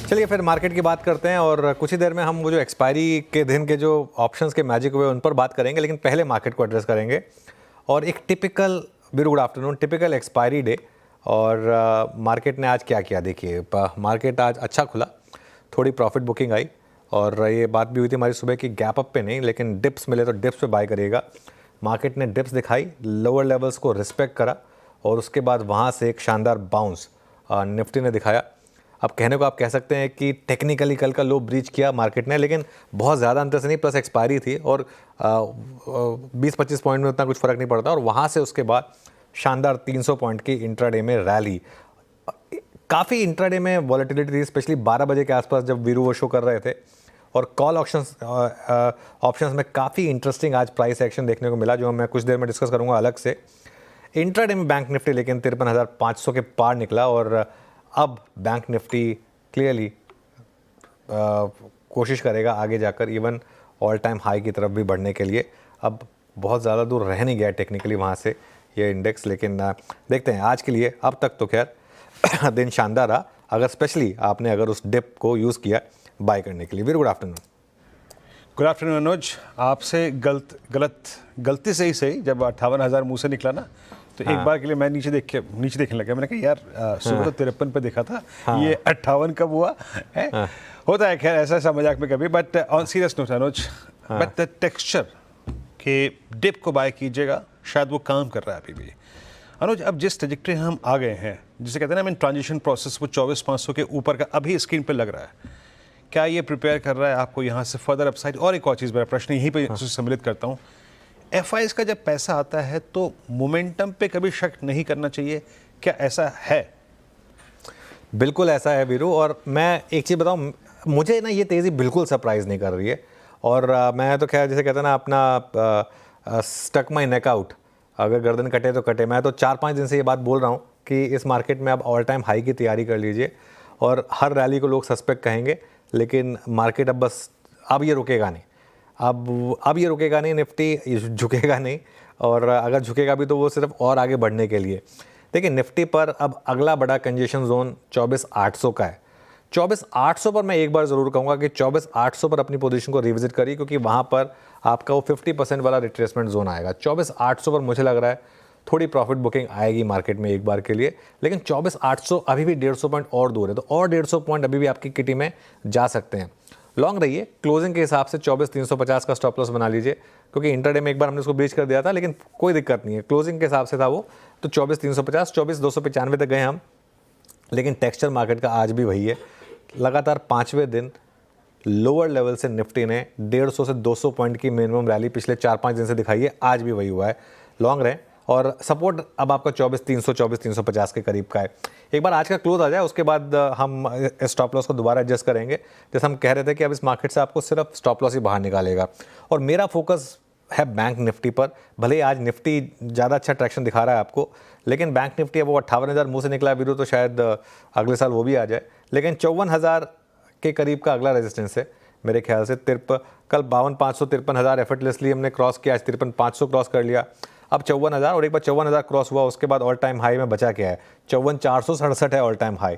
चलिए फिर मार्केट की बात करते हैं और कुछ ही देर में हम वो जो एक्सपायरी के दिन के जो ऑप्शंस के मैजिक हुए उन पर बात करेंगे, लेकिन पहले मार्केट को एड्रेस करेंगे। और एक typical very good afternoon, typical expiry day. और मार्केट ने आज क्या किया देखिए, मार्केट आज अच्छा खुला, थोड़ी प्रॉफिट बुकिंग आई और ये बात भी हुई थी हमारी सुबह की गैप अप पे नहीं लेकिन डिप्स मिले तो डिप्स पे बाय करिएगा। मार्केट ने डिप्स दिखाई, लोअर लेवल्स को रिस्पेक्ट करा और उसके बाद वहाँ से एक शानदार बाउंस निफ्टी ने दिखाया। अब कहने को आप कह सकते हैं कि टेक्निकली कल का लो ब्रीच किया मार्केट ने, लेकिन बहुत ज़्यादा अंतर से नहीं, प्लस एक्सपायरी थी और 20-25 पॉइंट में उतना कुछ फ़र्क नहीं पड़ता। और वहाँ से उसके बाद शानदार 300 पॉइंट की इंट्राडे में रैली। काफ़ी इंट्राडे में वॉलेटिलिटी थी, स्पेशली 12 बजे के आसपास जब वीरू वो शो कर रहे थे। और कॉल ऑप्शंस में काफ़ी इंटरेस्टिंग आज प्राइस एक्शन देखने को मिला, जो मैं कुछ देर में डिस्कस करूँगा अलग से। इंट्राडे में बैंक निफ्टी लेकिन 53,500 के पार निकला और अब बैंक निफ्टी क्लियरली कोशिश करेगा आगे जाकर इवन ऑल टाइम हाई की तरफ भी बढ़ने के लिए। अब बहुत ज़्यादा दूर रह नहीं गया टेक्निकली वहाँ से ये इंडेक्स, लेकिन देखते हैं। आज के लिए अब तक तो खैर दिन शानदार रहा, अगर स्पेशली आपने अगर उस डिप को यूज़ किया बाय करने के लिए। Very good afternoon. Good afternoon Anuj. आपसे गलती से ही सही, जब 58,000 मुँह से निकला ना तो एक बार के लिए मैं नीचे देखने लगा। मैंने कहा यार सुबह तो 53 पे देखा था, ये 58 कब हुआ है? होता है खैर ऐसा मजाक में कभी। But on serious note Anuj, but the texture के डिप को बाय कीजिएगा, शायद वो काम कर रहा है अभी भी। अनुज, अब जिस ट्रेजेक्टरी हम आ गए हैं, जिसे कहते हैं ना ट्रांजिशन प्रोसेस, वो 24,500 के ऊपर का अभी स्क्रीन पर लग रहा है। क्या ये प्रिपेयर कर रहा है आपको यहाँ से फर्दर अपसाइड? और एक और चीज़, मेरा प्रश्न यहीं पर सम्मिलित करता हूँ, एफआईएस का जब पैसा आता है तो मोमेंटम पे कभी शक नहीं करना चाहिए, क्या ऐसा है? बिल्कुल ऐसा है वीरू। और मैं एक चीज़ बताऊं, मुझे ना ये तेज़ी बिल्कुल सरप्राइज़ नहीं कर रही है। और मैं तो खैर जैसे कहते हैं ना अपना स्टक माई नेक आउट, अगर गर्दन कटे तो कटे। मैं तो 4-5 दिन से ये बात बोल रहा हूँ कि इस मार्केट में आप ऑल टाइम हाई की तैयारी कर लीजिए। और हर रैली को लोग सस्पेक्ट कहेंगे, लेकिन मार्केट अब बस अब ये रुकेगा नहीं, अब ये रुकेगा नहीं, निफ्टी झुकेगा नहीं। और अगर झुकेगा भी तो वो सिर्फ और आगे बढ़ने के लिए। देखिए निफ्टी पर अब अगला बड़ा कंजेशन जोन 24,800 का है। 24,800 पर मैं एक बार ज़रूर कहूँगा कि 24,800 पर अपनी पोजीशन को रिविजिट करिए, क्योंकि वहाँ पर आपका वो 50% वाला रिट्रेसमेंट जोन आएगा। 24,800 पर मुझे लग रहा है थोड़ी प्रॉफिट बुकिंग आएगी मार्केट में एक बार के लिए, लेकिन 24,800 अभी भी 150 पॉइंट और दूर है, तो और 150 पॉइंट अभी भी आपकी किटी में जा सकते हैं। लॉन्ग रहिए, क्लोजिंग के हिसाब से 24,350 का स्टॉप लॉस बना लीजिए, क्योंकि इंटरडे में एक बार हमने उसको ब्रीच कर दिया था, लेकिन कोई दिक्कत नहीं है, क्लोजिंग के हिसाब से था वो। तो 24,350, 24,295 तक गए हम। लेकिन टेक्सचर मार्केट का आज भी वही है, लगातार 5वें दिन लोअर लेवल से निफ्टी ने 150 से 200 पॉइंट की मिनिमम रैली पिछले 4-5 दिन से दिखाई है, आज भी वही हुआ है। लॉन्ग रहे और सपोर्ट अब आपका 24,300, 24,350 के करीब का है। एक बार आज का क्लोज आ जाए उसके बाद हम स्टॉप लॉस को दोबारा एडजस्ट करेंगे। जैसे हम कह रहे थे कि अब इस मार्केट से आपको सिर्फ स्टॉप लॉस ही बाहर निकालेगा। और मेरा फोकस है बैंक निफ्टी पर। भले ही आज निफ्टी ज़्यादा अच्छा ट्रैक्शन दिखा रहा है आपको, लेकिन बैंक निफ्टी अब वो 58,000 मुँह से निकला वीरू, तो शायद अगले साल वो भी आ जाए। लेकिन 54,000 के करीब का अगला रेजिस्टेंस है मेरे ख्याल से। कल 52,500, 53,000 एफर्टलेसली हमने क्रॉस किया, आज 53,500 क्रॉस कर लिया। अब 54,000 और एक बार 54,000 क्रॉस हुआ, उसके बाद ऑल टाइम हाई में बचा क्या है? 54,467 है ऑल टाइम हाई।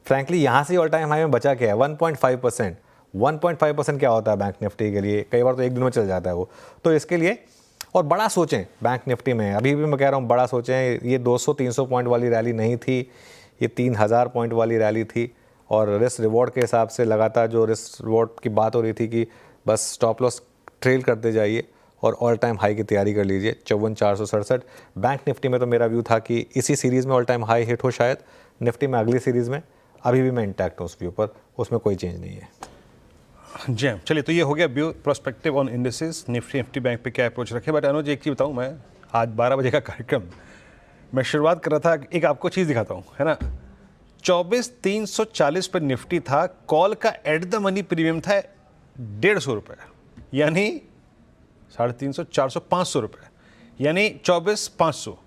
फ्रैंकली यहाँ से ऑल टाइम हाई में बचा क्या है? 1.5%। 1.5% क्या होता है बैंक निफ्टी के लिए? कई बार तो एक दिन में चल जाता है वो। तो इसके लिए और बड़ा सोचें बैंक निफ्टी में, अभी भी मैं कह रहा हूँ बड़ा सोचें। ये 200-300 पॉइंट वाली रैली नहीं थी, ये 3,000 पॉइंट वाली रैली थी। और रिस्क रिवॉर्ड के हिसाब से लगातार जो रिस्क रिवॉर्ड की बात हो रही थी कि बस स्टॉप लॉस ट्रेल करते जाइए और ऑल टाइम हाई की तैयारी कर लीजिए। 54,467 बैंक निफ्टी में तो मेरा व्यू था कि इसी सीरीज़ में ऑल टाइम हाई हिट हो, शायद निफ्टी में अगली सीरीज़ में। अभी भी मैं इंटैक्ट हूँ उस व्यू पर, उसमें कोई चेंज नहीं है। जी चलिए, तो ये हो गया view prospective on indices, Nifty bank पे क्या अप्रोच रखे। बट अनुज एक चीज़ बताऊँ, मैं आज 12 बजे का कार्यक्रम मैं शुरुआत कर रहा था, एक आपको चीज़ दिखाता हूँ, है ना। 24,340 पर निफ्टी था, कॉल का एट द मनी प्रीमियम था 150 रुपये, यानी 350, 400, 500 रुपये, यानी 24,500।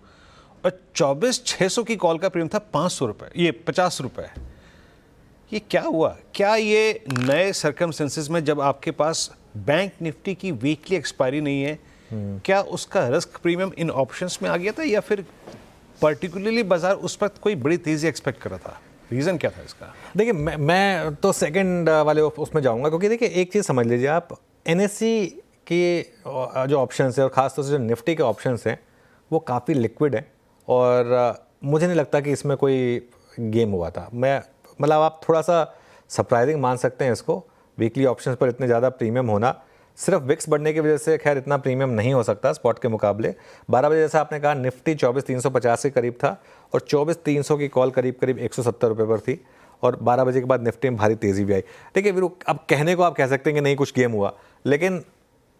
और 24,600 की कॉल का प्रीमियम था 500 रुपये, ये 50 रुपये। ये क्या हुआ? क्या ये नए सर्कमस्टेंसेस में जब आपके पास बैंक निफ्टी की वीकली एक्सपायरी नहीं है, क्या उसका रिस्क प्रीमियम इन ऑप्शंस में आ गया था, या फिर पर्टिकुलरली बाजार उस वक्त कोई बड़ी तेजी एक्सपेक्ट कर रहा था? रीज़न क्या था इसका? देखिए मैं तो सेकंड वाले उसमें जाऊंगा, क्योंकि देखिए एक चीज़ समझ लीजिए आप, एनएससी के जो ऑप्शंस है और ख़ासतौर से जो निफ्टी के ऑप्शंस हैं वो काफ़ी लिक्विड है, और मुझे नहीं लगता कि इसमें कोई गेम हुआ था। मैं मतलब आप थोड़ा सा सरप्राइजिंग मान सकते हैं इसको, वीकली ऑप्शंस पर इतने ज़्यादा प्रीमियम होना। सिर्फ विक्स बढ़ने की वजह से खैर इतना प्रीमियम नहीं हो सकता स्पॉट के मुकाबले। 12 बजे जैसा आपने कहा निफ्टी 24,350 के करीब था और 24,300 की कॉल करीब करीब 170 रुपये पर थी, और 12 बजे के बाद निफ्टी में भारी तेज़ी भी आई। देखिए वीरू, अब कहने को आप कह सकते हैं कि नहीं कुछ गेम हुआ, लेकिन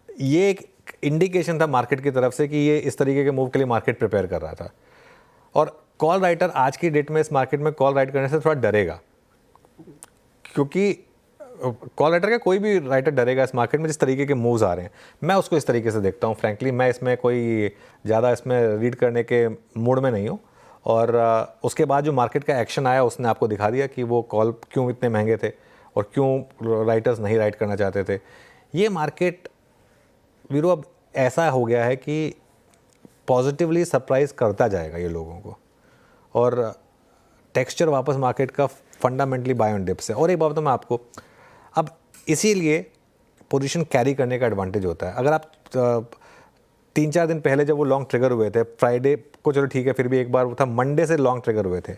ये एक इंडिकेशन था मार्केट की तरफ से कि ये इस तरीके के मूव के लिए मार्केट प्रिपेयर कर रहा था। और कॉल राइटर आज की डेट में इस मार्केट में कॉल राइट करने से थोड़ा डरेगा, क्योंकि कॉल राइटर का कोई भी राइटर डरेगा इस मार्केट में जिस तरीके के मूव्स आ रहे हैं। मैं उसको इस तरीके से देखता हूँ फ्रैंकली, मैं इसमें कोई ज़्यादा इसमें रीड करने के मूड में नहीं हूँ। और उसके बाद जो मार्केट का एक्शन आया उसने आपको दिखा दिया कि वो कॉल क्यों इतने महंगे थे और क्यों राइटर्स नहीं राइट करना चाहते थे। ये मार्केट वीरो अब ऐसा हो गया है कि पॉजिटिवली सरप्राइज करता जाएगा ये लोगों को, और टेक्सचर वापस मार्केट का फंडामेंटली बाय ऑन डिप्स है। और एक बात तो मैं आपको, अब इसीलिए पोजीशन कैरी करने का एडवांटेज होता है। अगर आप 3-4 दिन पहले जब वो लॉन्ग ट्रिगर हुए थे, फ्राइडे को चलो ठीक है फिर भी एक बार वो था, मंडे से लॉन्ग ट्रिगर हुए थे,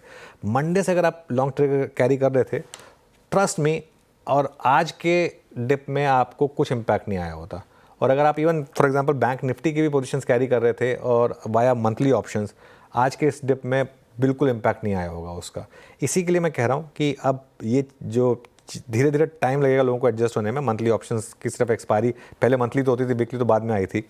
मंडे से अगर आप लॉन्ग ट्रिगर कैरी कर रहे थे, ट्रस्ट मी, और आज के डिप में आपको कुछ इम्पैक्ट नहीं आया होता। और अगर आप even for example bank Nifty की भी पोजीशंस कैरी कर रहे थे और वाया मंथली ऑप्शंस, आज के इस डिप में बिल्कुल इम्पैक्ट नहीं आया होगा उसका। इसी के लिए मैं कह रहा हूँ कि अब ये जो धीरे धीरे टाइम लगेगा लोगों को एडजस्ट होने में। मंथली ऑप्शंस की सिर्फ एक्सपायरी पहले मंथली तो होती थी, वीकली तो बाद में आई थी,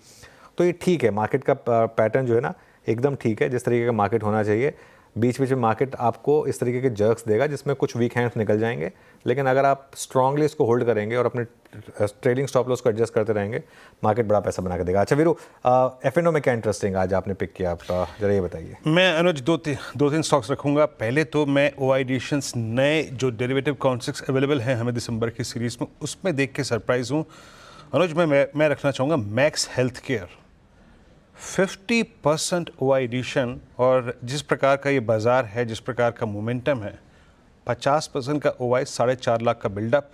तो ये ठीक है। मार्केट का पैटर्न जो है ना एकदम ठीक है, जिस तरीके का मार्केट होना चाहिए। बीच बीच में मार्केट आपको इस तरीके के जर्क्स देगा जिसमें कुछ वीक हैंड्स निकल जाएंगे, लेकिन अगर आप स्ट्रांगली इसको होल्ड करेंगे और अपने ट्रेडिंग स्टॉप लॉस को एडजस्ट करते रहेंगे, मार्केट बड़ा पैसा बना के देगा। अच्छा वीरू, F&O में क्या इंटरेस्टिंग आज आपने पिक किया, आप जरा ये बताइए। मैं अनुज दो तीन स्टॉक्स रखूंगा। पहले तो मैं OI एडिशंस नए जो डेरिवेटिव कॉन्ट्रैक्ट्स अवेलेबल हैं हमें दिसंबर की सीरीज में, उसमें देख के सरप्राइज हूँ। अनुज मैं रखना चाहूँगा Max health care, 50% OI addition, और जिस प्रकार का ये बाज़ार है, जिस प्रकार का मोमेंटम है, 50% का OI, 4.5 लाख का बिल्डअप।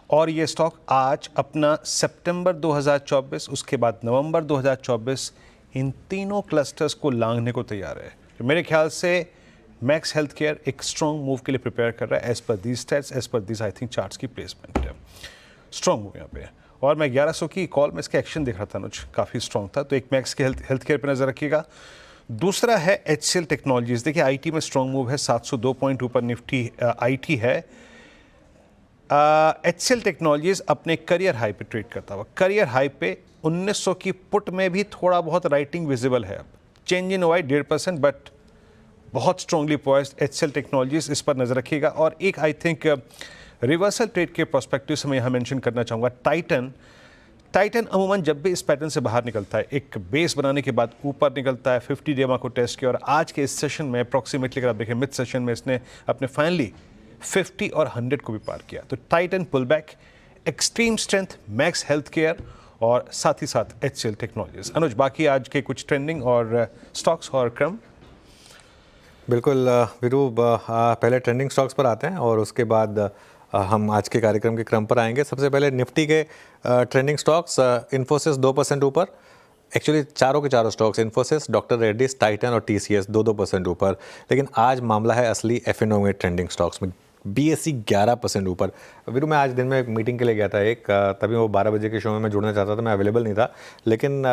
और ये स्टॉक आज अपना सितंबर 2024, उसके बाद नवंबर 2024, इन तीनों क्लस्टर्स को लांघने को तैयार है। तो मेरे ख्याल से मैक्स हेल्थ केयर एक स्ट्रॉन्ग मूव के लिए प्रिपेयर कर रहा है। As per these stats, as per these I think charts की प्लेसमेंट है, स्ट्रॉन्ग मूव यहाँ पे। और मैं 1100 की कॉल में इसका एक्शन देख रहा था अनुज, काफ़ी स्ट्रॉन्ग था। तो एक मैक्स के हेल्थ केयर पर नज़र रखिएगा। दूसरा है HCL टेक्नोलॉजीज। देखिए IT में स्ट्रॉन्ग मूव है, 702 पॉइंट ऊपर निफ्टी IT है। HCL टेक्नोलॉजीज अपने करियर हाई पे ट्रेड करता हुआ, करियर हाई पे 1900 की पुट में भी थोड़ा बहुत राइटिंग विजिबल है। अब चेंज इन OI 1.5%, बट बहुत स्ट्रांगली पॉइज्ड HCL टेक्नोलॉजीज, इस पर नजर रखिएगा। और एक आई थिंक रिवर्सल ट्रेड के प्रोस्पेक्टिव से मैं यहाँ मेंशन करना चाहूँगा टाइटन अमूमन जब भी इस पैटर्न से बाहर निकलता है, एक बेस बनाने के बाद ऊपर निकलता है, 50 डेमा को टेस्ट किया, और आज के इस सेशन में अप्रॉक्सीमेटली अगर आप देखें मिड सेशन में इसने अपने फाइनली 50 और 100 को भी पार किया। तो Titan pull back, extreme strength Max health care और साथ ही साथ HCL टेक्नोलॉजीज। अनुज, बाकी आज के कुछ ट्रेंडिंग और स्टॉक्स और क्रम। बिल्कुल वीरू, पहले ट्रेंडिंग स्टॉक्स पर आते हैं और उसके बाद हम आज के कार्यक्रम के क्रम पर आएंगे। सबसे पहले निफ्टी के ट्रेंडिंग स्टॉक्स, इन्फोसिस 2% ऊपर, एक्चुअली चारों के चारों stocks Infosys, doctor Reddy's, Titan और TCS 2% ऊपर। लेकिन आज मामला है असली F&O में ट्रेंडिंग स्टॉक्स में। BSE 11% ऊपर। वीरू, मैं आज दिन में एक मीटिंग के लिए गया था एक, तभी वो 12 बजे के शो में मैं जुड़ना चाहता था, मैं अवेलेबल नहीं था, लेकिन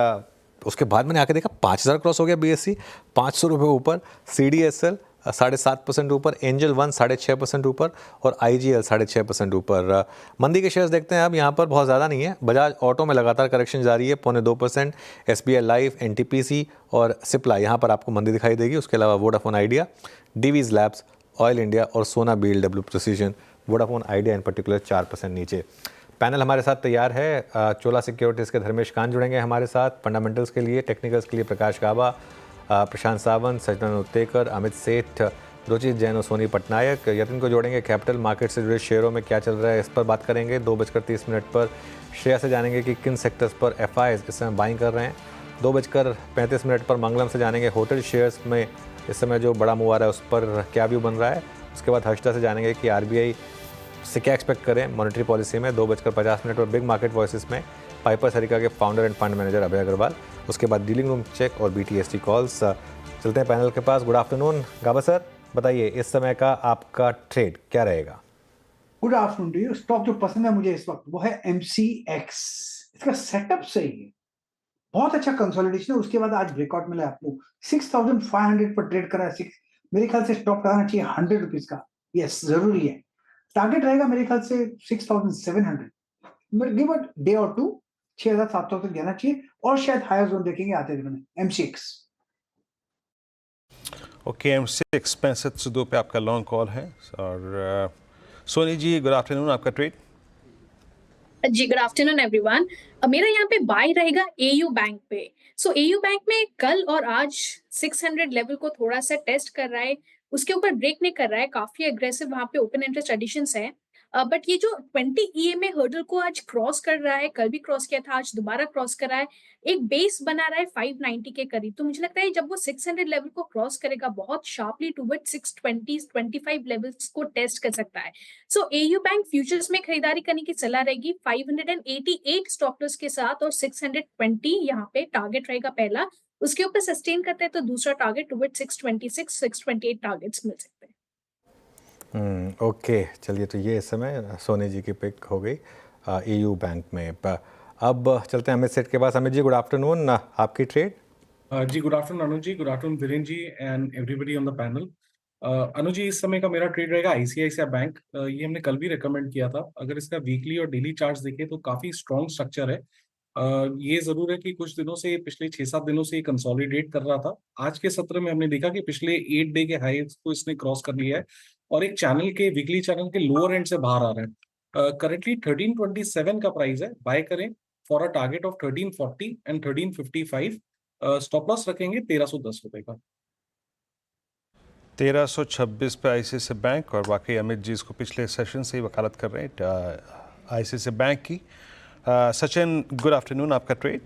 उसके बाद मैंने आके देखा 5000 क्रॉस हो गया BSE, 500 रुपये ऊपर। CDSL 7.5% ऊपर, एंजल 1 6.5% ऊपर और IGL 6.5% ऊपर। मंदी के शेयर्स देखते हैं अब, यहाँ पर बहुत ज़्यादा नहीं है। बजाज ऑटो में लगातार करेक्शन जारी है, 0.25%। SBI लाइफ, NTPC और सिप्ला, यहाँ पर आपको मंदी दिखाई देगी। उसके अलावा Vodafone Idea, Divi's labs, oil India और सोना BLW precision, Vodafone Idea in particular 4% नीचे। पैनल हमारे साथ तैयार है। चोला सिक्योरिटीज़ के धर्मेश कांत जुड़ेंगे हमारे साथ फंडामेंटल्स के लिए, टेक्निकल्स के लिए प्रकाश गाबा, प्रशांत सावंत, सचिन उत्तेकर, अमित सेठ, रुचित जैन और सोनी पटनायक। यतिन को जोड़ेंगे कैपिटल मार्केट से जुड़े शेयरों में क्या चल रहा है, इस पर बात करेंगे। 2:30 पर श्रेया से जानेंगे कि किन सेक्टर्स पर FIs इस समय बाइंग कर रहे हैं। 2:35 पर मंगलम से जानेंगे होटल शेयर्स में इस समय जो बड़ा मूव आ रहा है उस पर क्या व्यू बन रहा है। उसके बाद हर्षदा से जानेंगे कि आरबीआई से क्या एक्सपेक्ट करें मॉनेटरी पॉलिसी में। 2:50 और बिग मार्केट वॉइसेस में पाइपर सरिका के founder and fund manager Abhay Agarwal. उसके बाद डीलिंग रूम चेक और BTST कॉल्स। चलते हैं पैनल के पास। गुड आफ्टरनून गाबा सर, बताइए इस समय का आपका ट्रेड क्या रहेगा? Good afternoon to you. Stock जो पसंद है मुझे इस वक्त वो है MCX। इसका सेटअप सही है, बहुत अच्छा कंसोलिडेशन है। उसके बाद आज ब्रेकआउट मिला है आपको 6500 पर ट्रेड करा है। मेरे ख्याल से स्टॉप कराना चाहिए 100 रुपीज का। यस, जरूरी है। टारगेट रहेगा मेरे ख्याल से 6700। गिव अ डे और टू 6700 तक जाना चाहिए और शायद हायर जोन देखेंगे आते दिन में। MCX ओके, M6 6502 पे आपका लॉन्ग कॉल है। और सोनी जी, गुड आफ्टरनून, आपका ट्रेड? जी गुड आफ्टरनून एवरीवन। मेरा यहाँ पे बाय रहेगा AU बैंक पे। सो AU बैंक में कल और आज 600 लेवल को थोड़ा सा टेस्ट कर रहा है, उसके ऊपर ब्रेक नहीं कर रहा है। काफी एग्रेसिव वहाँ पे ओपन इंटरेस्ट एडिशंस है। बट ये जो 20 EMA हर्डल को आज क्रॉस कर रहा है, कल भी क्रॉस किया था, आज दोबारा क्रॉस कर रहा है, एक बेस बना रहा है 590 के करीब। तो मुझे लगता है जब वो 600 लेवल को क्रॉस करेगा बहुत शार्पली टुवर्ड 620-25 लेवल्स को टेस्ट कर सकता है। सो AU बैंक फ्यूचर्स में खरीदारी करने की सलाह रहेगी 588 स्टॉप लॉस के साथ, और 620 यहाँ पे टारगेट रहेगा पहला। उसके ऊपर सस्टेन करते हैं तो दूसरा टारगेट टुवर्ड 626-628 टारगेट्स मिल सकते हैं। ओके, चलिए, तो ये इस समय सोनी जी की पिक हो गई AU बैंक में। अब चलते हैं अमित सेठ के पास। अमित जी, गुड आफ्टरनून, आपकी ट्रेड? जी good afternoon Anuj ji, good afternoon Viren ji and everybody on the panel. Anuj ji, इस समय का मेरा ट्रेड रहेगा ICICI बैंक। ये हमने कल भी रेकमेंड किया था। अगर इसका वीकली और डेली चार्ट्स देखें तो काफी स्ट्रॉन्ग स्ट्रक्चर है। ये जरूर है कि कुछ दिनों से, पिछले 6-7 दिनों से कंसोलिडेट कर रहा था। आज के सत्र में हमने देखा कि पिछले 8 डे के हाईज को इसने क्रॉस कर लिया है और एक चैनल के, वीकली चैनल के लोअर एंड से बाहर आ रहा है। करंटली 1327 का प्राइस है। बाय करें for a target of 1340 and 1355। Stop loss रखेंगे 1310 रुपए का। 1326 पे ICICI बैंक। और वाकई अमित जी इसको पिछले सेशन से ही वकालत कर रहे हैं ICICI बैंक की। सचिन, गुड आफ्टरनून, आपका trade?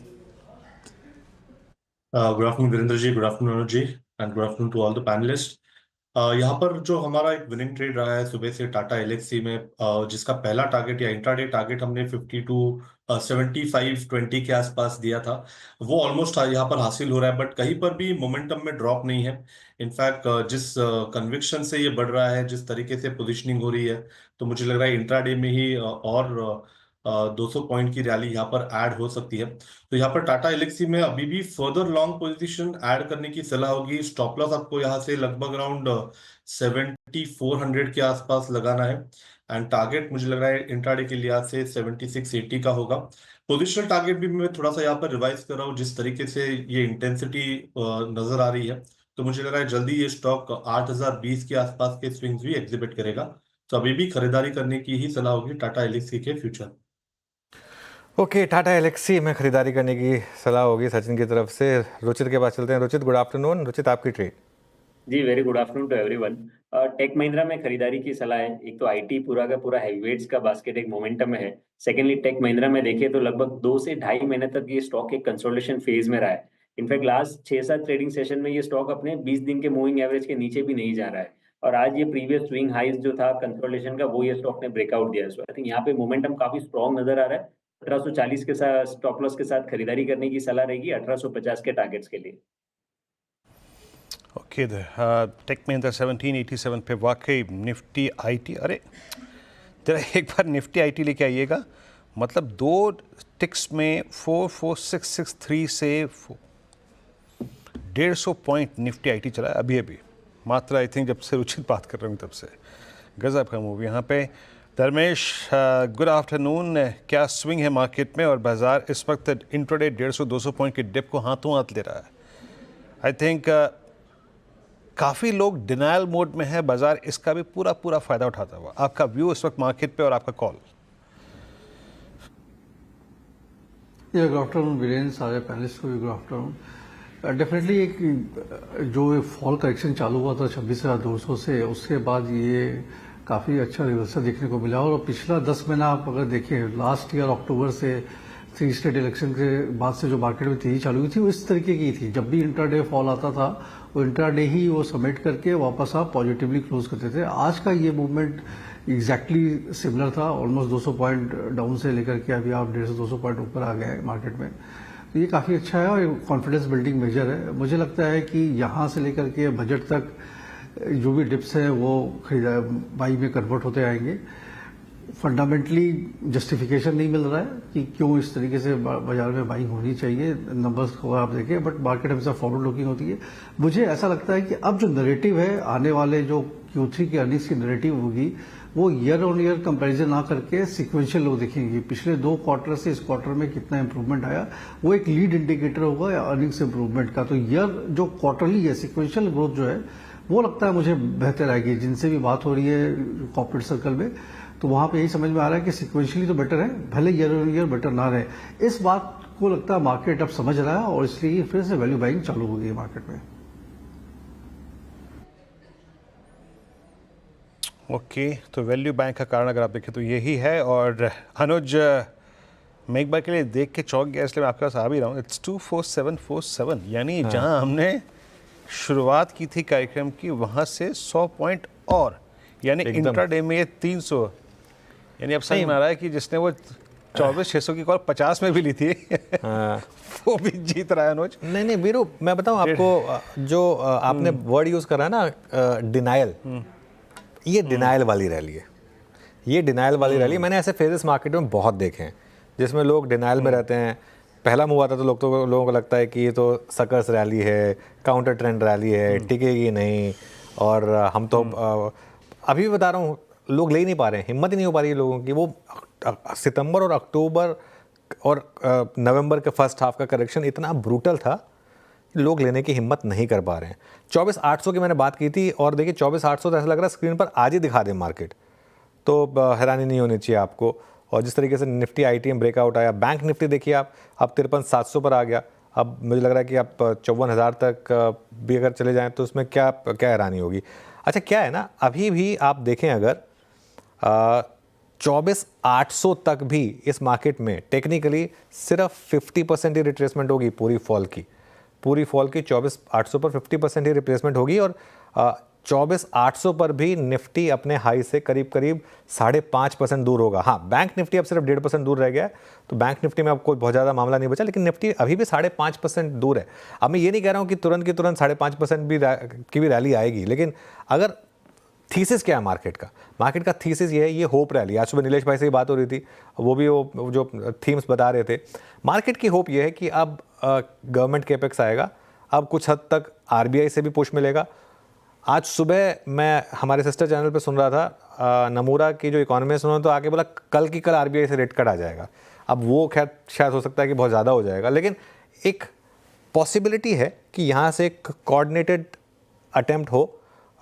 Good afternoon Virendra ji, good afternoon Anuj ji and good afternoon to all the panelists. यहाँ पर जो हमारा एक विनिंग ट्रेड रहा है सुबह से टाटा एलेक्सी में, जिसका पहला टारगेट या इंट्राडे टारगेट हमने 75-20 के आसपास दिया था, वो ऑलमोस्ट यहाँ पर हासिल हो रहा है। बट कहीं पर भी मोमेंटम में ड्रॉप नहीं है। इनफैक्ट जिस कन्विक्शन से ये बढ़ रहा है, जिस तरीके से पोजिशनिंग हो रही है, तो मुझे लग रहा है इंट्राडे में ही और 200 पॉइंट की रैली यहाँ पर ऐड हो सकती है। तो यहाँ पर टाटा एलेक्सी में अभी भी फर्दर लॉन्ग पोजीशन ऐड करने की सलाह होगी। स्टॉप लॉस आपको यहाँ से लगभग अराउंड 7400 के आसपास लगाना है एंड टारगेट मुझे लग रहा है इंट्राडे के लिहाज से 7680 का होगा। पोजिशनल टारगेट भी मैं थोड़ा सा यहाँ पर रिवाइज कर रहा हूँ, जिस तरीके से ये इंटेंसिटी नजर आ रही है, तो मुझे लग रहा है जल्दी ये स्टॉक 8020 के आसपास के स्विंग्स भी एग्जिबिट करेगा। तो अभी भी खरीदारी करने की ही सलाह होगी टाटा एलेक्सी के फ्यूचर। ओके, टाटा एलेक्सी में खरीदारी करने की सलाह होगी सचिन की तरफ से। रुचित के पास चलते हैं। Ruchit, good afternoon. रुचित, आपकी ट्रेड? जी very good afternoon to everyone. Tech Mahindra में खरीदारी की सलाह है। एक तो IT पूरा का पूरा हैवीवेट्स का बास्केट एक मोमेंटम में है। सेकेंडली टेक महिंद्रा में देखें तो लगभग 2 से 2.5 महीने तक ये स्टॉक एक कंसोलिडेशन फेज में रहा है। इनफैक्ट लास्ट 6-7 ट्रेडिंग सेशन में ये स्टॉक अपने 20 दिन के मूविंग एवरेज के नीचे भी नहीं जा रहा है। और आज ये प्रीवियस स्विंग हाइज जो था कंसोलिडेशन का, वो ये स्टॉक ने ब्रेकआउट दिया है। सो आई थिंक यहाँ पे मोमेंटम काफी स्ट्रॉन्ग नजर आ रहा है। 1840 के साथ स्टॉप लॉस के साथ खरीदारी करने की सलाह रहेगी 1850 के टारगेट्स के लिए। ओके, टेक महिंद्रा 1787 पे वाकई निफ्टी IT। अरे जरा एक बार निफ्टी IT लेके आइएगा। मतलब 2 टिक्स में 44663 से 150 पॉइंट निफ्टी IT चला है अभी अभी, मात्र आई थिंक जब से रुचित बात कर रहा हूँ तब से। गजब का मूव यहाँ पे। Dharmesh, good afternoon. क्या स्विंग है मार्केट में और बाजार इस वक्त इंट्राडे 150-200 पॉइंट की डिप को हाथों हाथ ले रहा है? आई थिंक काफ़ी लोग डिनायल मोड में है, बाजार इसका भी पूरा फ़ायदा उठाता हुआ। आपका व्यू इस वक्त मार्केट पे और आपका कॉल? गुड आफ्टरनून वीरेंद्र, सारे पैनलिस्ट को भी गुड आफ्टरनून। डेफिनेटली एक जो फॉल करेक्शन चालू हुआ था 26,200 से, उसके बाद ये काफ़ी अच्छा रिवर्सल देखने को मिला। और पिछला 10 महीना आप अगर देखें, लास्ट ईयर अक्टूबर से 3 स्टेट इलेक्शन के बाद से जो मार्केट में तेजी चालू हुई थी वो इस तरीके की थी। जब भी इंट्राडे फॉल आता था वो इंट्राडे ही वो समेट करके वापस आप पॉजिटिवली क्लोज करते थे। आज का ये मूवमेंट एग्जैक्टली सिमिलर था, ऑलमोस्ट 200 पॉइंट डाउन से लेकर के अभी आप 150-200 पॉइंट ऊपर आ गए हैं मार्केट में। तो ये काफ़ी अच्छा है और कॉन्फिडेंस बिल्डिंग मेजर है। मुझे लगता है कि यहाँ से लेकर के बजट तक जो भी डिप्स हैं वो बाई में कन्वर्ट होते आएंगे। फंडामेंटली जस्टिफिकेशन नहीं मिल रहा है कि क्यों इस तरीके से बाजार में बाइंग होनी चाहिए, नंबर्स को आप देखें, बट मार्केट हमेशा फॉरवर्ड लुकिंग होती है। मुझे ऐसा लगता है कि अब जो नैरेटिव है आने वाले जो Q3 की अर्निंग्स की नैरेटिव होगी वो ईयर ऑन ईयर कंपैरिजन ना करके सिक्वेंशियल लोग देखेंगे। पिछले 2 क्वार्टर से इस क्वार्टर में कितना इंप्रूवमेंट आया वो एक लीड इंडिकेटर होगा या अर्निंग्स इंप्रूवमेंट का। तो ईयर जो क्वार्टरली है सिक्वेंशियल ग्रोथ जो है वो लगता है मुझे बेहतर आएगी। जिनसे भी बात हो रही है कॉर्पोरेट सर्कल में तो वहां पे यही समझ में आ रहा है कि सिक्वेंशियली तो बेटर है, भले ईयर ऑन ईयर बेटर ना रहे। इस बात को लगता है मार्केट अब समझ रहा है और इसलिए फिर से वैल्यू बाइंग चालू हो गई है मार्केट में। ओके, तो वैल्यू बैंक का कारण अगर आप देखें तो यही है। और अनुज, मैं एक बार के लिए देख के चौंक गया, इसलिए मैं आपके पास आ भी रहा हूँ। इट्स 24747, यानी जहां हमने शुरुआत की थी कार्यक्रम की वहां से 100 पॉइंट और, यानी इंट्राडे में ये 300, यानी अब समझ में आ रहा है कि जिसने वो 24,600 की कॉल 50 में भी ली थी वो भी जीत रहा है अनुज। नहीं वीरू, मैं बताऊं आपको, जो आपने वर्ड यूज करा ना डिनाइल, ये डिनाइल वाली रैली है। ये डिनाइल वाली रैली मैंने ऐसे फेजेस मार्केट में बहुत देखे हैं जिसमें लोग डिनाइल में रहते हैं। पहला मूव आता तो लोगों को लगता है कि ये तो सकर्स रैली है, काउंटर ट्रेंड रैली है, टिकेगी नहीं, और हम तो अभी भी बता रहा हूँ लोग ले ही नहीं पा रहे हैं, हिम्मत ही नहीं हो पा रही है लोगों की। वो सितंबर और अक्टूबर और नवंबर के फर्स्ट हाफ का करेक्शन इतना ब्रूटल था, लोग लेने की हिम्मत नहीं कर पा रहे हैं। 24,800 की मैंने बात की थी और देखिए 24,800 तो ऐसा लग रहा है स्क्रीन पर आज ही दिखा दे मार्केट, तो हैरानी नहीं होनी चाहिए आपको। और जिस तरीके से निफ्टी ITM ब्रेकआउट आया, बैंक निफ्टी देखिए आप, अब 53,700 पर आ गया। अब मुझे लग रहा है कि आप 54,000 तक भी अगर चले जाएं तो उसमें क्या हैरानी होगी। अच्छा, क्या है ना, अभी भी आप देखें अगर 24,800 तक भी इस मार्केट में टेक्निकली सिर्फ 50% ही रिट्रेसमेंट होगी पूरी फॉल की 24,800 पर 50% ही रिप्लेसमेंट होगी। और 24,800 पर भी निफ्टी अपने हाई से करीब 5.5% दूर होगा। हाँ, बैंक निफ्टी अब सिर्फ 1.5% दूर रह गया है, तो बैंक निफ्टी में अब कोई बहुत ज़्यादा मामला नहीं बचा, लेकिन निफ्टी अभी भी 5.5% दूर है। अब मैं ये नहीं कह रहा हूँ कि तुरंत की तुरंत 5.5% की भी रैली आएगी, लेकिन अगर थीसिस क्या है मार्केट का थीसिस ये है, ये होप रैली। आज सुबह नीलेश भाई से ही बात हो रही थी, वो जो थीम्स बता रहे थे, मार्केट की होप ये है कि अब गवर्नमेंट केपेक्स आएगा, अब कुछ हद तक RBI से भी पुश मिलेगा। आज सुबह मैं हमारे सिस्टर चैनल पे सुन रहा था, नमूरा की जो इकोनॉमिस्ट, उन्होंने तो आके बोला कल की कल RBI से रेट कट आ जाएगा। अब वो खैर शायद हो सकता है कि बहुत ज़्यादा हो जाएगा, लेकिन एक पॉसिबिलिटी है कि यहाँ से एक कोऑर्डिनेटेड अटेम्प्ट हो,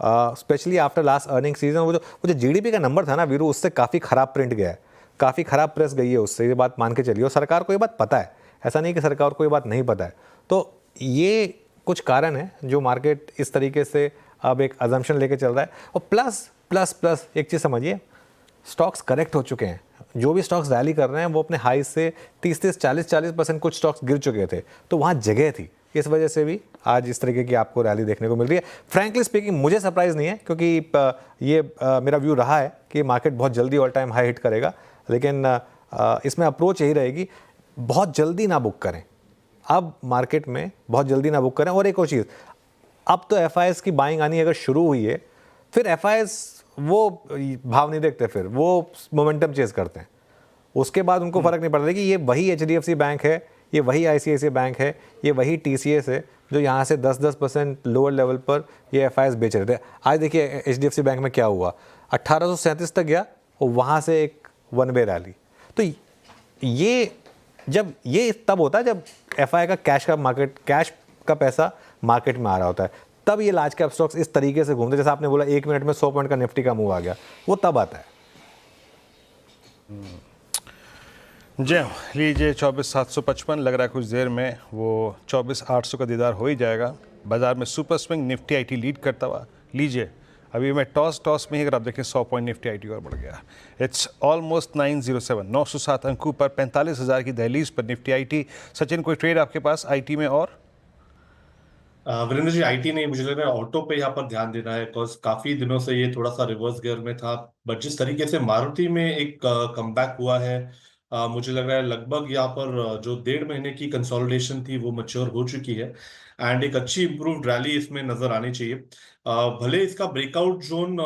specially after last earning season. वो जो GDP का नंबर था ना वीरू, उससे काफ़ी ख़राब प्रिंट गया है, काफ़ी ख़राब प्रेस गई है उससे, ये बात मान के चलिए। और सरकार को ये बात पता है, ऐसा नहीं कि सरकार को ये बात नहीं पता है। तो ये कुछ कारण है जो मार्केट इस तरीके से अब एक अजम्पशन लेके चल रहा है। और प्लस एक चीज़ समझिए, स्टॉक्स करेक्ट हो चुके हैं। जो भी स्टॉक्स रैली कर रहे हैं वो अपने हाई से 30-30, 40-40% कुछ स्टॉक्स गिर चुके थे, तो वहाँ जगह थी। इस वजह से भी आज इस तरीके की आपको रैली देखने को मिल रही है। फ्रैंकली स्पीकिंग मुझे सरप्राइज़ नहीं है, क्योंकि ये मेरा व्यू रहा है कि मार्केट बहुत जल्दी ऑल टाइम हाई हिट करेगा, लेकिन इसमें अप्रोच यही रहेगी, बहुत जल्दी ना बुक करें। अब मार्केट में बहुत जल्दी ना बुक करें। और एक और चीज़, अब तो FIs की बाइंग आनी अगर शुरू हुई है, फिर FIs वो भाव नहीं देखते, फिर वो मोमेंटम चेज करते हैं। उसके बाद उनको फ़र्क नहीं पड़ता कि ये वही HDFC बैंक है, ये वही ICICI बैंक है, ये वही TCS है जो यहाँ से 10% लोअर लेवल पर ये FIs बेच रहे थे। आज देखिए HDFC बैंक में क्या हुआ, 1837 तक गया और वहाँ से एक वन वे रैली। तो ये तब होता है जब FI का कैश का पैसा मार्केट में आ रहा होता है, तब ये लार्ज कैप स्टॉक्स इस तरीके से घूमते, जैसे आपने बोला 1 मिनट में 100 पॉइंट का निफ्टी का मूव आ गया, वो तब आता है। जय लीजिए 24,755 लग रहा है कुछ देर में वो 24,800 का दीदार हो ही जाएगा। बाजार में super swing, Nifty IT lead करता हुआ। लीजिए अभी मैं टॉस में ही अगर आप देखें 100 पॉइंट निफ्टी आईटी और बढ़ गया। इट्स ऑलमोस्ट 907, 907 अंकों पर 45,000 की दहलीज पर निफ्टी आईटी। सचिन, कोई ट्रेड आपके पास आईटी में? और वीरेंद्र जी, आईटी नहीं, मुझे लग रहा है ऑटो पे यहाँ पर ध्यान देना है, बिकॉज काफी दिनों से ये थोड़ा सा रिवर्स गियर में था। बट जिस तरीके से मारुति में एक कमबैक हुआ है, मुझे लग रहा है लगभग यहाँ पर जो 1.5 महीने की कंसोलिडेशन थी वो मैच्योर हो चुकी है एंड एक अच्छी इंप्रूव्ड रैली इसमें नजर आनी चाहिए। भले इसका ब्रेकआउट जोन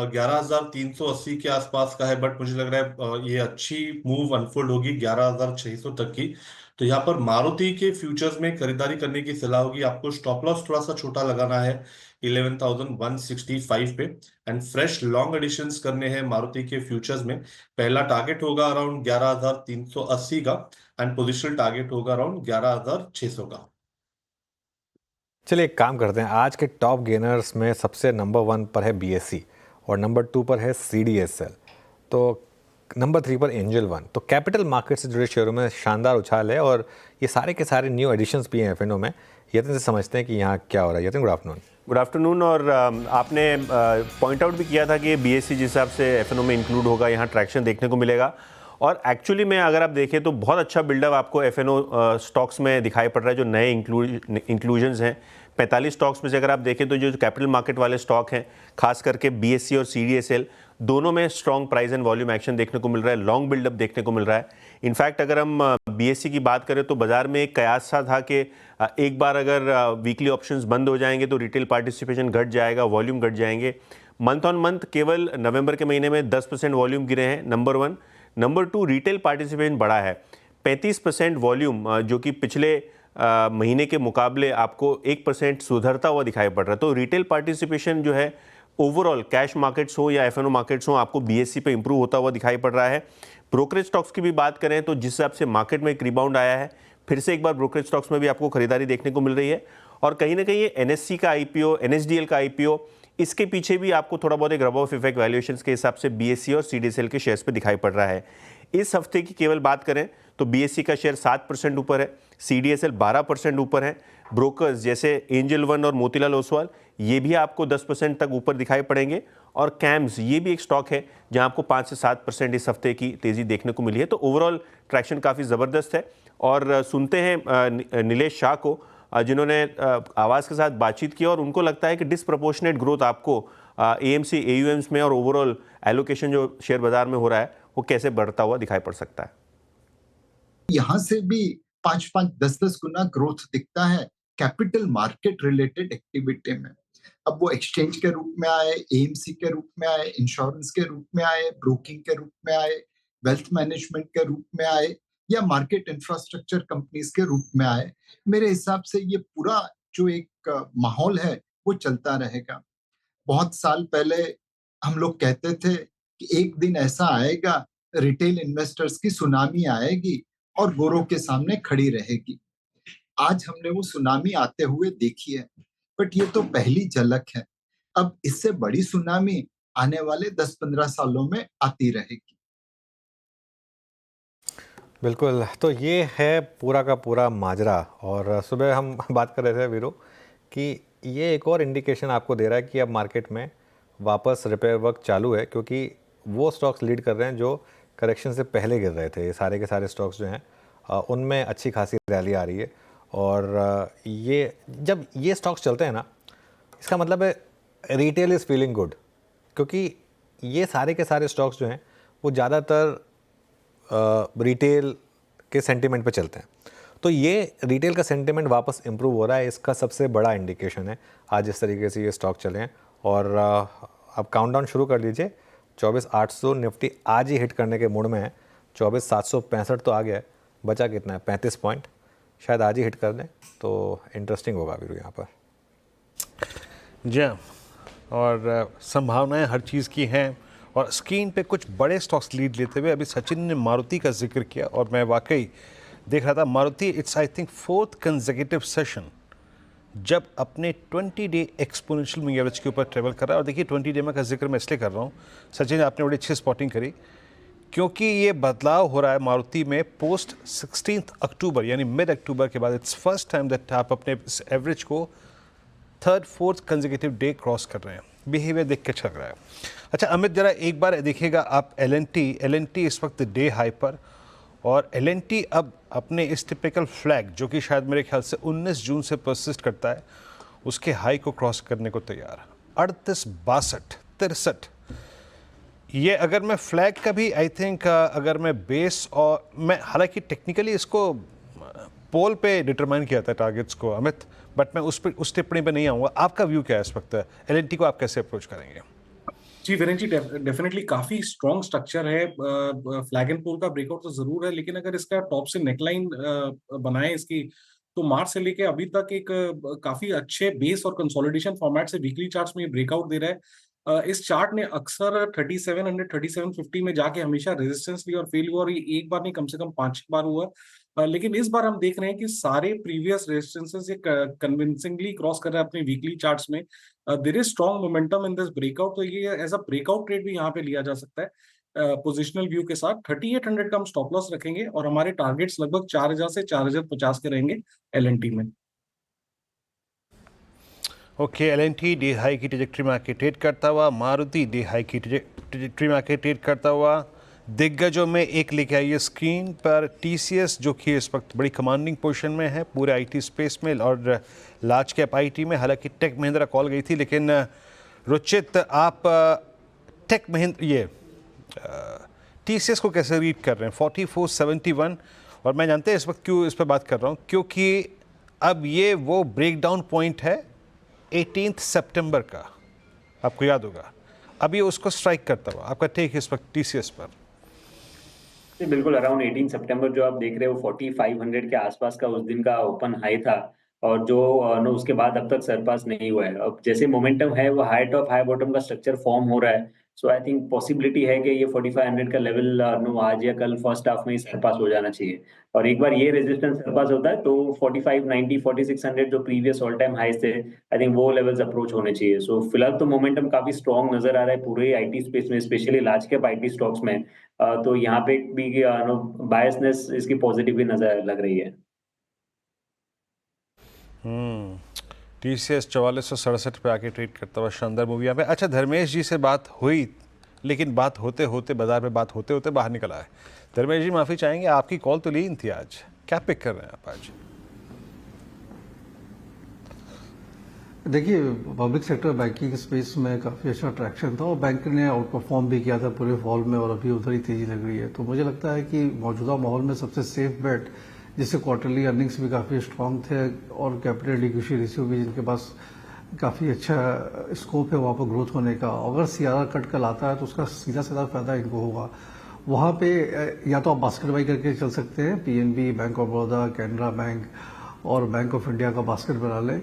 11,380 के आसपास का है, बट मुझे लग रहा है ये अच्छी मूव अनफोल्ड होगी 11,600 तक की। तो यहाँ पर मारुति के फ्यूचर्स में खरीदारी करने की सलाह होगी। आपको स्टॉप लॉस थोड़ा सा छोटा लगाना है 11,165 पे एंड फ्रेश लॉन्ग एडिशंस करने हैं मारुति के फ्यूचर्स में। पहला टारगेट होगा अराउंड 11,380 का एंड पोजिशनल टारगेट होगा अराउंड 11,600 का। चलिए एक काम करते हैं, आज के टॉप गेनर्स में सबसे नंबर 1 पर है बीएससी और नंबर 2 पर है सीडीएसएल, तो नंबर 3 पर एंजल वन। तो कैपिटल मार्केट से जुड़े शेयरों में शानदार उछाल है और ये सारे के सारे न्यू एडिशंस भी हैं एफएनओ में। यतिन से समझते हैं कि यहाँ क्या हो रहा है। Yatin, good afternoon. Good afternoon. और आपने पॉइंट आउट भी किया था कि बीएससी जिस हिसाब से एफएनओ में इंक्लूड होगा, यहाँ ट्रैक्शन देखने को मिलेगा। और एक्चुअली में अगर आप देखें तो बहुत अच्छा बिल्डअप आपको एफएनओ स्टॉक्स में दिखाई पड़ रहा है। जो नए इंक्लूजन्स हैं 45 स्टॉक्स में से अगर आप देखें तो जो कैपिटल मार्केट वाले स्टॉक हैं, खास करके बीएससी और सीडीएसएल, दोनों में strong price and volume action देखने को मिल रहा है, लॉन्ग बिल्डअप देखने को मिल रहा है। इनफैक्ट अगर हम बीएससी की बात करें तो बाजार में एक कयास सा था कि एक बार अगर वीकली ऑप्शंस बंद हो जाएंगे तो रिटेल पार्टिसिपेशन घट जाएगा, वॉल्यूम घट जाएंगे। मंथ ऑन मंथ केवल नवंबर के महीने में 10% वॉल्यूम गिरे हैं, नंबर 1। नंबर 2, रिटेल पार्टिसिपेशन बढ़ा है 35% वॉल्यूम, जो कि पिछले महीने के मुकाबले आपको 1% सुधरता हुआ दिखाई पड़ रहा है। तो रिटेल पार्टिसिपेशन जो है ओवरऑल कैश मार्केट्स हो या एफएनओ मार्केट्स हो, आपको बीएससी पे इंप्रूव होता हुआ दिखाई पड़ रहा है। ब्रोकरेज स्टॉक्स की भी बात करें तो जिस हिसाब से मार्केट में एक रिबाउंड आया है, फिर से एक बार ब्रोकरेज स्टॉक्स में भी आपको खरीदारी देखने को मिल रही है। और कहीं ना कहीं ये एनएससी का आईपीओ, एनएसडीएल का आईपीओ, इसके पीछे भी आपको थोड़ा बहुत एक रब ऑफ इफेक्ट वैल्यूएशंस के हिसाब से बीएससी और सीडीएसएल के शेयर्स पे दिखाई पड़ रहा है। इस हफ्ते की केवल बात करें तो बीएससी का शेयर 7% ऊपर है, सीडीएसएल 12% ऊपर है। ब्रोकर्स जैसे एंजल वन और मोतीलाल ओसवाल ये भी आपको 10% तक ऊपर दिखाई पड़ेंगे। और कैम्स ये भी एक स्टॉक है जहां आपको 5 से 7% इस हफ्ते की तेज़ी देखने को मिली है। तो ओवरऑल ट्रैक्शन काफ़ी ज़बरदस्त है। और सुनते हैं नीलेश शाह को, जिन्होंने आवाज़ के साथ बातचीत की और उनको लगता है कि डिसप्रपोर्शनेट ग्रोथ आपको एएमसी एयूएम्स में और ओवरऑल एलोकेशन जो शेयर बाजार में हो रहा है वो कैसे बढ़ता हुआ दिखाई पड़ सकता है। यहाँ से भी 5-5, 10-10 गुना ग्रोथ दिखता है कैपिटल मार्केट रिलेटेड एक्टिविटी में। अब वो एक्सचेंज के रूप में आए, एएमसी के रूप में आए, इंश्योरेंस के रूप में आए, ब्रोकिंग के रूप में आए, वेल्थ मैनेजमेंट के रूप में आए या मार्केट इंफ्रास्ट्रक्चर कंपनीज के रूप में आए, मेरे हिसाब से ये पूरा जो एक माहौल है वो चलता रहेगा। बहुत साल पहले हम लोग कहते थे कि एक दिन ऐसा आएगा रिटेल इन्वेस्टर्स की सुनामी आएगी और गोरों के सामने खड़ी रहेगी। आज हमने वो सुनामी आते हुए देखी है, बट ये तो पहली झलक है। अब इससे बड़ी सुनामी आने वाले 10-15 सालों में आती रहेगी। बिल्कुल, तो ये है पूरा का पूरा माजरा। और सुबह हम बात कर रहे थे वीरो कि ये एक और इंडिकेशन आपको दे रहा है कि अब मार्केट में वापस रिपेयर वर्क चालू है, क्योंकि वो स्टॉक्स लीड कर रहे हैं जो करेक्शन से पहले गिर रहे थे। सारे के सारे स्टॉक्स जो हैं उनमें अच्छी खासी रैली आ रही है। और ये जब ये स्टॉक्स चलते हैं ना, इसका मतलब है रिटेल इज़ फीलिंग गुड, क्योंकि ये सारे के सारे स्टॉक्स जो हैं वो ज़्यादातर रिटेल के सेंटिमेंट पे चलते हैं। तो ये रिटेल का सेंटिमेंट वापस इम्प्रूव हो रहा है, इसका सबसे बड़ा इंडिकेशन है आज इस तरीके से ये स्टॉक चले हैं। और अब काउंटडाउन शुरू कर लीजिए। 24,800 निफ्टी आज ही हिट करने के मूड में है। 24,765 तो आ गया है, बचा कितना है 35 पॉइंट, शायद आज ही हिट कर दें तो इंटरेस्टिंग होगा वीरू यहाँ पर। जी हाँ, और संभावनाएं हर चीज़ की हैं। और स्क्रीन पे कुछ बड़े स्टॉक्स लीड लेते हुए अभी सचिन ने मारुति का जिक्र किया और मैं वाकई देख रहा था Maruti, it's I think 4th consecutive session जब अपने 20 डे एक्सपोनेंशियल मूविंग एवरेज के ऊपर ट्रेवल कर रहा है। और देखिए 20 डे में का जिक्र मैं इसलिए कर रहा हूँ, सचिन आपने बड़ी अच्छी स्पॉटिंग करी, क्योंकि ये बदलाव हो रहा है मारुति में पोस्ट 16 अक्टूबर यानी मिड अक्टूबर के बाद। इट्स फर्स्ट टाइम दैट आप अपने इस एवरेज को third fourth consecutive day cross कर रहे हैं, बिहेवियर देख के अच्छा लग रहा है। अच्छा अमित, जरा एक बार देखिएगा आप एल.एन.टी इस वक्त डे हाई पर, और एल.एन.टी अब अपने इस टिपिकल फ्लैग जो कि शायद मेरे ख्याल से 19 जून से परसिस्ट करता है, उसके हाई को क्रॉस करने को तैयार। 38, 62, 63, ये अगर मैं फ्लैग का भी आई थिंक अगर मैं बेस, और मैं हालांकि टेक्निकली इसको पोल पे डिटरमाइन किया था टारगेट्स को अमित, बट मैं उस टिप्पणी पे नहीं आऊँगा। आपका व्यू क्या है इस वक्त, एल.एन.टी को आप कैसे अप्रोच करेंगे? जी वीरेन जी, डेफिनेटली काफी स्ट्रॉन्ग स्ट्रक्चर है। फ्लैग एंड पोल का ब्रेकआउट तो जरूर है, लेकिन अगर इसका टॉप से नेकलाइन बनाए इसकी, तो मार्च से लेके अभी तक एक काफी अच्छे बेस और कंसोलिडेशन फॉर्मेट से वीकली चार्ट्स में ब्रेकआउट दे रहा है। इस चार्ट ने अक्सर 3700 3750 में जाके हमेशा रेजिस्टेंस लिया और फेल हुआ, और ये एक बार नहीं कम से कम 5 बार हुआ। लेकिन इस बार हम देख रहे हैं कि सारे प्रीवियस रेजिस्टेंसेस ये कन्विंसिंगली क्रॉस कर रहा है अपने वीकली चार्ट्स में। There is strong momentum in this breakout, तो ये एज अ ब्रेकआउट ट्रेड भी यहाँ पे लिया जा सकता है पोजिशनल व्यू के साथ। 3800 का हम स्टॉप लॉस रखेंगे, और हमारे टारगेट्स लगभग 4000 से 4050 के रहेंगे एल.एन.टी में। ओके, एल.एन.टी डे हाई की ट्रेजेक्ट्री में आके ट्रेड करता हुआ, मारुति डे हाई की ट्रेजेक्ट्री में आके ट्रेड करता हुआ, दिग्गजों में एक लेके आई है स्क्रीन पर टीसीएस, जो कि इस वक्त बड़ी कमांडिंग पोजीशन में है पूरे आईटी स्पेस में और लार्ज कैप आईटी में। हालांकि टेक महिंद्रा कॉल गई थी, लेकिन रुचित आप टेक महिंद्रा ये टीसीएस को कैसे रीड कर रहे हैं? 4471, और मैं जानते हैं इस वक्त क्यों इस पर बात कर रहा हूँ, क्योंकि अब ये वो ब्रेकडाउन पॉइंट है 18 सितंबर का, आपको याद होगा। अब ये उसको स्ट्राइक करता हुआ, आपका टेक इस वक्त टीसीएस पर? बिल्कुल अराउंड 18 सितंबर जो आप देख रहे हो 4500 के आसपास का उस दिन का ओपन हाई था, और जो उसके बाद अब तक सरपास नहीं हुआ है। अब जैसे मोमेंटम है वो हाई टॉप हाई बॉटम का स्ट्रक्चर फॉर्म हो रहा है, सो आई थिंक पॉसिबिलिटी है कि ये 4500 का लेवल आज या कल फर्स्ट हाफ में ही सरपास हो जाना चाहिए। और एक बार ये रेजिस्टेंस सरपास होता है तो 4590 4600 जो प्रीवियस ऑल टाइम हाईज थे, आई थिंक वो लेवल्स अप्रोच होने चाहिए। सो फिलहाल तो मोमेंटम काफी स्ट्रॉन्ग नजर आ रहा है पूरे आईटी स्पेस में, specially large cap IT stocks में। तो यहाँ पे भी बायसनेस इसकी पॉजिटिव भी नजर लग रही है। टीसीएस 4467 पे आके ट्रेड करता हुआ शानदार मूवी यहाँ पे। अच्छा, धर्मेश जी से बात हुई, लेकिन बात होते होते बाजार में बात होते होते बाहर निकला है। धर्मेश जी माफ़ी चाहेंगे, आपकी कॉल तो ली थी आज, क्या पिक कर रहे हैं आप आज? देखिए, पब्लिक सेक्टर बैंकिंग स्पेस में काफ़ी अच्छा अट्रैक्शन था और बैंक ने आउट परफॉर्म भी किया था पूरे फॉल में, और अभी उधर ही तेजी लग रही है। तो मुझे लगता है कि मौजूदा माहौल में सबसे सेफ बेट, जिससे क्वार्टरली अर्निंग्स भी काफ़ी स्ट्रांग थे और कैपिटल एडिक्वेसी रेशियो भी जिनके पास काफ़ी अच्छा स्कोप है वहाँ पर ग्रोथ होने का, अगर सीआरआर कट कर लाता है तो उसका सीधा सीधा फायदा इनको होगा। वहाँ पे या तो आप बास्केट बाई करके चल सकते हैं, PNB, bank of Baroda, Canara bank और बैंक ऑफ इंडिया का बास्केट बना लें,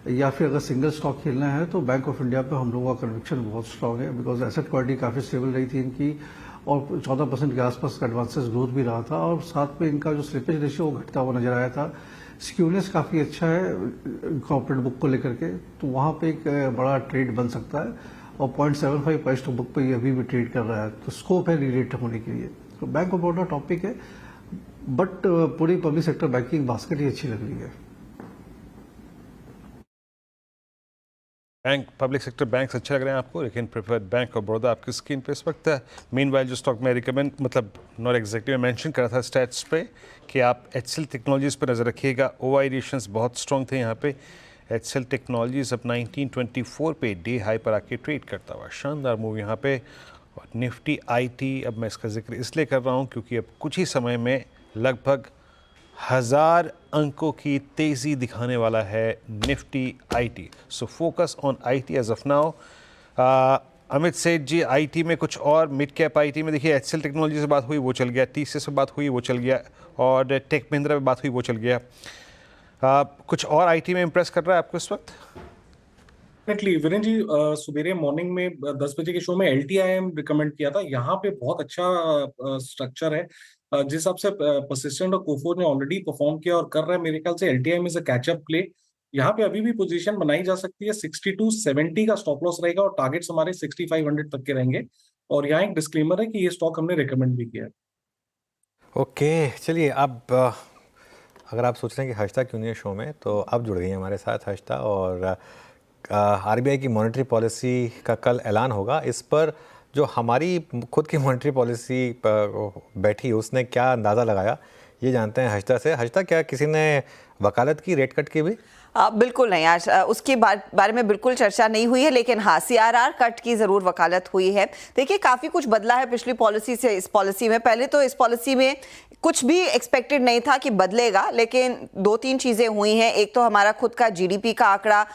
या फिर अगर सिंगल स्टॉक खेलना है तो बैंक ऑफ इंडिया पे हम लोगों का कन्विक्शन बहुत स्ट्रांग है, बिकॉज एसेट क्वालिटी काफ़ी स्टेबल रही थी इनकी और 14% के आसपास का एडवांसेस ग्रोथ भी रहा था, और साथ में इनका जो स्लिपेज रेशियो वो घटता हुआ नजर आया था। स्क्यूनेस काफ़ी अच्छा है कॉर्पोरेट बुक को लेकर के, तो वहाँ पे एक बड़ा ट्रेड बन सकता है, और 0.75 प्राइस टू बुक पे ये अभी भी ट्रेड कर रहा है, तो स्कोप है रीरेट होने के लिए। तो बैंक ऑफ बड़ौदा टॉपिक है, बट पूरी पब्लिक सेक्टर बैंकिंग बास्केट ही अच्छी लग रही है। बैंक, पब्लिक सेक्टर बैंक्स अच्छे लग रहे हैं आपको, लेकिन प्रेफर्ड बैंक ऑफ बड़ौदा आपकी स्क्रीन पे इस वक्त है। मीनवाइल जो स्टॉक में रिकमेंड, मतलब नॉट एग्जैक्टली मैं मेंशन करा था स्टैट्स पे कि आप एचसीएल टेक्नोलॉजीज़ पर नज़र रखिएगा। ओआई रेशंस बहुत स्ट्रॉन्ग थे यहाँ पे। एचसीएल टेक्नोलॉजीज़ अब 1924 पे डे हाई पर आके ट्रेड करता हुआ, शानदार मूव यहाँ पे। और निफ्टी आईटी, अब मैं इसका जिक्र इसलिए कर रहा हूँ क्योंकि अब कुछ ही समय में लगभग 1000 अंकों की तेज़ी दिखाने वाला है Nifty IT. So focus on IT as of now. Amit Seth ji, IT में कुछ और मिड कैप आईटी में देखिए, एचसीएल टेक्नोलॉजी से बात हुई वो चल गया, टीसीएस से बात हुई वो चल गया, और टेक महिंद्रा में बात हुई वो चल गया। कुछ और आईटी में इंप्रेस कर रहा है आपको इस वक्त? डेफिनेटली वीरेन जी, सवेरे मॉर्निंग में 10 बजे के शो में एलटीआईएम रिकमेंड किया था। यहाँ पे बहुत अच्छा स्ट्रक्चर है, जिस हिसाब से परसिस्टेंट और कोफोर ने ऑलरेडी परफॉर्म किया और कर रहा है। मेरे ख्याल से LTIM is a catch up play. यहाँ पे अभी भी पोजीशन बनाई जा सकती है। 6270 का स्टॉप लॉस रहेगा और टारगेट्स हमारे 6500 तक के रहेंगे। और यहाँ एक डिस्क्लेमर है कि ये स्टॉक हमने रिकमेंड भी किया है। ओके, चलिए अब अगर आप सोच रहे हैं कि हर्षिता क्यों नहीं है शो में, तो आप जुड़ गई हैं हमारे साथ हर्षिता, और आरबीआई की मॉनेटरी पॉलिसी का कल ऐलान होगा, इस पर जो हमारी खुद की मॉनेटरी पॉलिसी बैठी उसने क्या अंदाज़ा लगाया ये जानते हैं हर्षिता से। हर्षिता, क्या किसी ने वकालत की रेट कट की भी? बिल्कुल नहीं, आज उसके बारे में बिल्कुल चर्चा नहीं हुई है, लेकिन हाँ सीआरआर कट की जरूर वकालत हुई है। देखिए काफी कुछ बदला है पिछली पॉलिसी से इस पॉलिसी में। पहले तो इस पॉलिसी में कुछ भी एक्सपेक्टेड नहीं था कि बदलेगा, लेकिन 2-3 चीजें हुई हैं। एक तो हमारा खुद का जीडीपी का आंकड़ा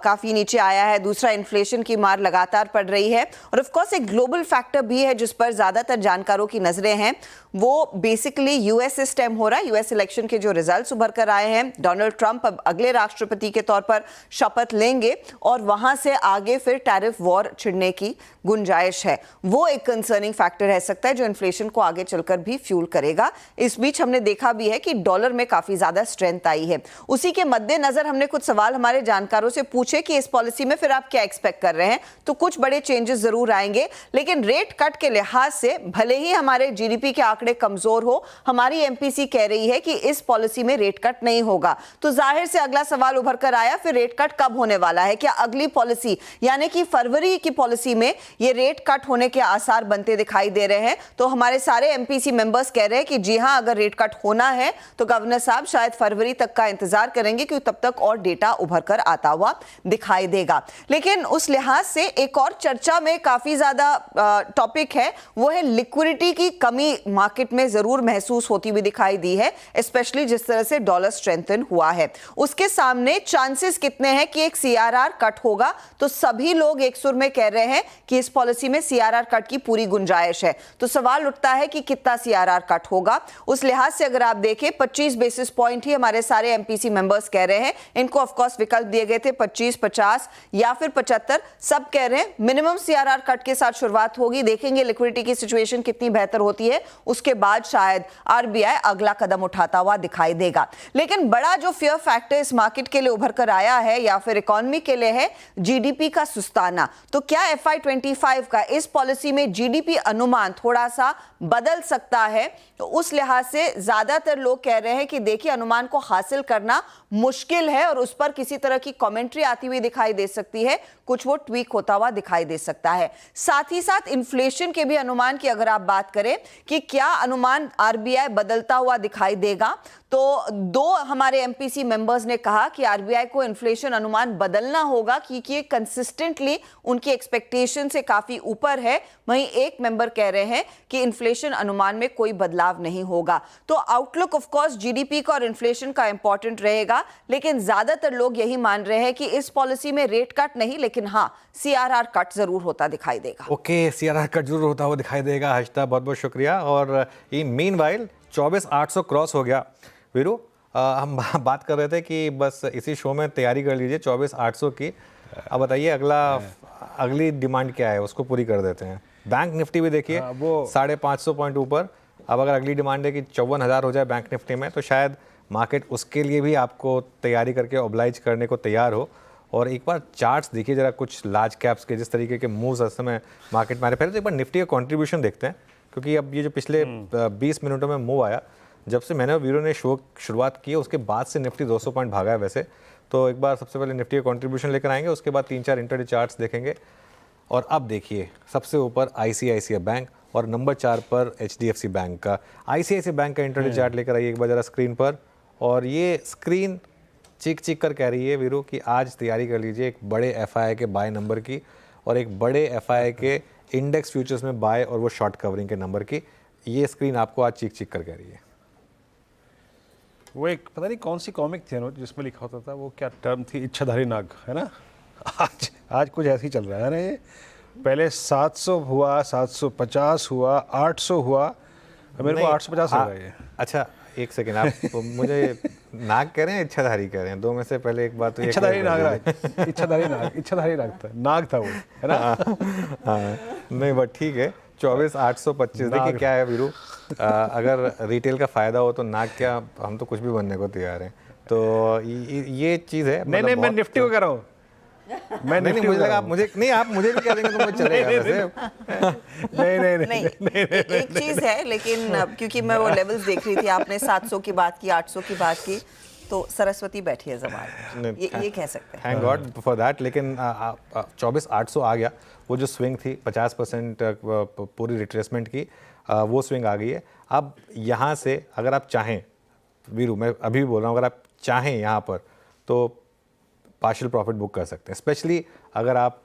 काफी नीचे आया है, दूसरा इन्फ्लेशन की मार लगातार पड़ रही है, और ऑफ कोर्स एक ग्लोबल फैक्टर भी है जिस पर ज्यादातर जानकारों की नजरें हैं। वो बेसिकली यूएस से स्टेम हो रहा है। यूएस इलेक्शन के जो रिजल्ट्स उभर कर आए हैं, डोनाल्ड ट्रंप अब अगले राष्ट्रपति के तौर पर शपथ लेंगे और वहां से आगे फिर टैरिफ वॉर छिड़ने की गुंजाइश है। वो एक कंसर्निंग फैक्टर रह सकता है जो इन्फ्लेशन को आगे चलकर भी फ्यूल करेगा। इस बीच हमने देखा भी है कि डॉलर में काफी ज्यादा स्ट्रेंथ आई है। उसी के मद्देनजर हमने कुछ सवाल हमारे जानकारों से पूछे कि इस पॉलिसी में फिर आप क्या एक्सपेक्ट कर रहे हैं। तो कुछ बड़े चेंजेस जरूर आएंगे, लेकिन रेट कट के लिहाज से भले ही हमारे जीडीपी के आंकड़े कमजोर हो, हमारी एमपीसी कह रही है कि इस पॉलिसी में रेट कट नहीं होगा। तो जाहिर से अगला सवाल उभर कर आया, फिर रेट कट कब होने वाला है? क्या अगली पॉलिसी यानी कि फरवरी की पॉलिसी में ये रेट कट होने के आसार बनते दिखाई दे रहे हैं? तो हमारे सारे एमपीसी मेंबर्स कह रहे हैं कि जी हां, अगर रेट कट होना है तो गवर्नर साहब शायद फरवरी तक का इंतजार करेंगे, क्योंकि तब तक और डेटा उभर कर आता हुआ दिखाई देगा। लेकिन उस लिहाज से एक और चर्चा में काफी ज्यादा टॉपिक है, वो है लिक्विडिटी की कमी मार्केट में जरूर महसूस होती हुई दिखाई दी है, स्पेशली जिस तरह से डॉलर स्ट्रेंथन हुआ है। उसके सामने चांसेस कितने हैं कि एक सीआरआर कट होगा? तो सभी लोग एक सुर में कह रहे हैं कि इस पॉलिसी में सीआरआर कट की पूरी गुंजाइश है। तो सवाल उठता है कि कितना सीआरआर कट होगा। उस लिहाज से अगर आप देखें 25 बेसिस पॉइंट ही हमारे सारे एमपीसी मेंबर्स कह रहे हैं। इनको ऑफ कोर्स विकल्प दिए गए थे 25, 50 या फिर 75। सब कह रहे हैं मिनिमम सीआरआर कट के साथ शुरुआत होगी। देखेंगे लिक्विडिटी की सिचुएशन कितनी बेहतर होती है, उसके बाद शायद आरबीआई अगला कदम उठाता हुआ दिखाई देगा। लेकिन बड़ा जो फियर फैक्टर इस मार्केट के लिए उभर कर आया है या फिर इकोनॉमी के लिए है, जीडीपी का सुस्ताना। तो क्या FY25 का इस पॉलिसी में जीडीपी अनुमान थोड़ा सा बदल सकता है? तो उस लिहाज से ज्यादातर लोग कह रहे हैं कि देखिए अनुमान को हासिल करना मुश्किल है और उस पर किसी तरह की कमेंट्री आती हुई दिखाई दे सकती है, कुछ वो ट्वीक होता हुआ दिखाई दे सकता है। साथ ही साथ इन्फ्लेशन के भी अनुमान की अगर आप बात करें कि क्या अनुमान आरबीआई बदलता हुआ दिखाई देगा, तो 2 हमारे एमपीसी मेंबर्स ने कहा कि आरबीआई को इन्फ्लेशन अनुमान बदलना होगा क्योंकि ये कंसिस्टेंटली उनकी एक्सपेक्टेशन से काफी ऊपर है। वहीं एक मेंबर कह रहे हैं कि इन्फ्लेशन अनुमान में कोई बदलाव नहीं होगा। तो आउटलुक ऑफ कोर्स जीडीपी का और इन्फ्लेशन का इंपॉर्टेंट रहेगा, लेकिन ज्यादातर लोग यही मान रहे हैं कि इस पॉलिसी में रेट कट नहीं, लेकिन हाँ सीआरआर कट जरूर होता दिखाई देगा। ओके, सीआरआर कट जरूर होता हुआ दिखाई देगा। हर्षिता, बहुत बहुत शुक्रिया। और ये मीनवाइल 24,800 क्रॉस हो गया। वीरू, हम बात कर रहे थे कि बस इसी शो में तैयारी कर लीजिए 24,800 की। अब बताइए अगली डिमांड क्या है, उसको पूरी कर देते हैं। बैंक निफ्टी भी देखिए वो 550 पॉइंट ऊपर। अब अगर अगली डिमांड है कि 54,000 हो जाए बैंक निफ्टी में, तो शायद मार्केट उसके लिए भी आपको तैयारी करके ऑब्लाइज करने को तैयार हो। और एक बार चार्ट्स देखिए जरा, कुछ लार्ज कैप्स के जिस तरीके के मूव्स इस समय मार्केट में आ रहे। पहले तो एक बार निफ्टी का कॉन्ट्रीब्यूशन देखते हैं, क्योंकि अब ये जो पिछले 20 मिनटों में मूव आया, जब से मैंने और वीरो ने शो शुरुआत की उसके बाद से निफ्टी 200 पॉइंट भागा है वैसे। तो एक बार सबसे पहले निफ्टी का कॉन्ट्रीब्यूशन लेकर आएंगे, उसके बाद 3-4 इंटरडे चार्ट्स देखेंगे। और अब देखिए सबसे ऊपर ICICI बैंक और नंबर 4 पर HDFC बैंक का। ICICI बैंक का इंटरडे चार्ट लेकर आइए एक बार जरा स्क्रीन पर। और ये स्क्रीन चीख कर कह रही है वीरू कि आज तैयारी कर लीजिए एक बड़े FII के बाय नंबर की और एक बड़े FII के इंडेक्स फ्यूचर्स में बाय और वो शॉर्ट कवरिंग के नंबर की। ये स्क्रीन आपको आज चीख कर कह रही है। वो एक पता नहीं कौन सी कॉमिक थी जिसमें लिखा होता था, वो क्या टर्म थी, इच्छाधारी नाग, है ना। आज कुछ ऐसे ही चल रहा है ना। ये पहले 700 हुआ, 750 हुआ, 800 हुआ, मेरे को 850 हो गया ये। अच्छा एक सेकेंड, आप मुझे नाग कह रहे हैं इच्छाधारी कह रहे हैं? दो में से पहले एक बात तो इच्छाधारी नाग था, नाग था वो, है ना। हाँ नहीं बट ठीक है। 24,825 देखिए क्या है वीरू, अगर रिटेल का फ़ायदा हो तो नाग क्या, हम तो कुछ भी बनने को तैयार हैं। तो ये चीज़ है। नहीं मैं निफ्टी को कह रहा हूँ। नहीं मुझे लगा आप मुझे भी कह देंगे तो मुझे चलेगा वैसे। नहीं एक चीज़ है, लेकिन क्योंकि मैं वो लेवल्स देख रही थी, आपने 700 की बात की, 800 की बात की, तो सरस्वती बैठी है जबान में, ये कह सकते हैं। Thank God for that. लेकिन 24,800 आ गया, वो जो स्विंग थी 50% पूरी रिट्रेसमेंट की, वो स्विंग आ गई है। अब यहाँ से अगर आप चाहें, वीरू मैं अभी भी बोल रहा हूँ, अगर आप चाहें यहाँ पर तो पार्शियल प्रॉफिट बुक कर सकते हैं, स्पेशली अगर आप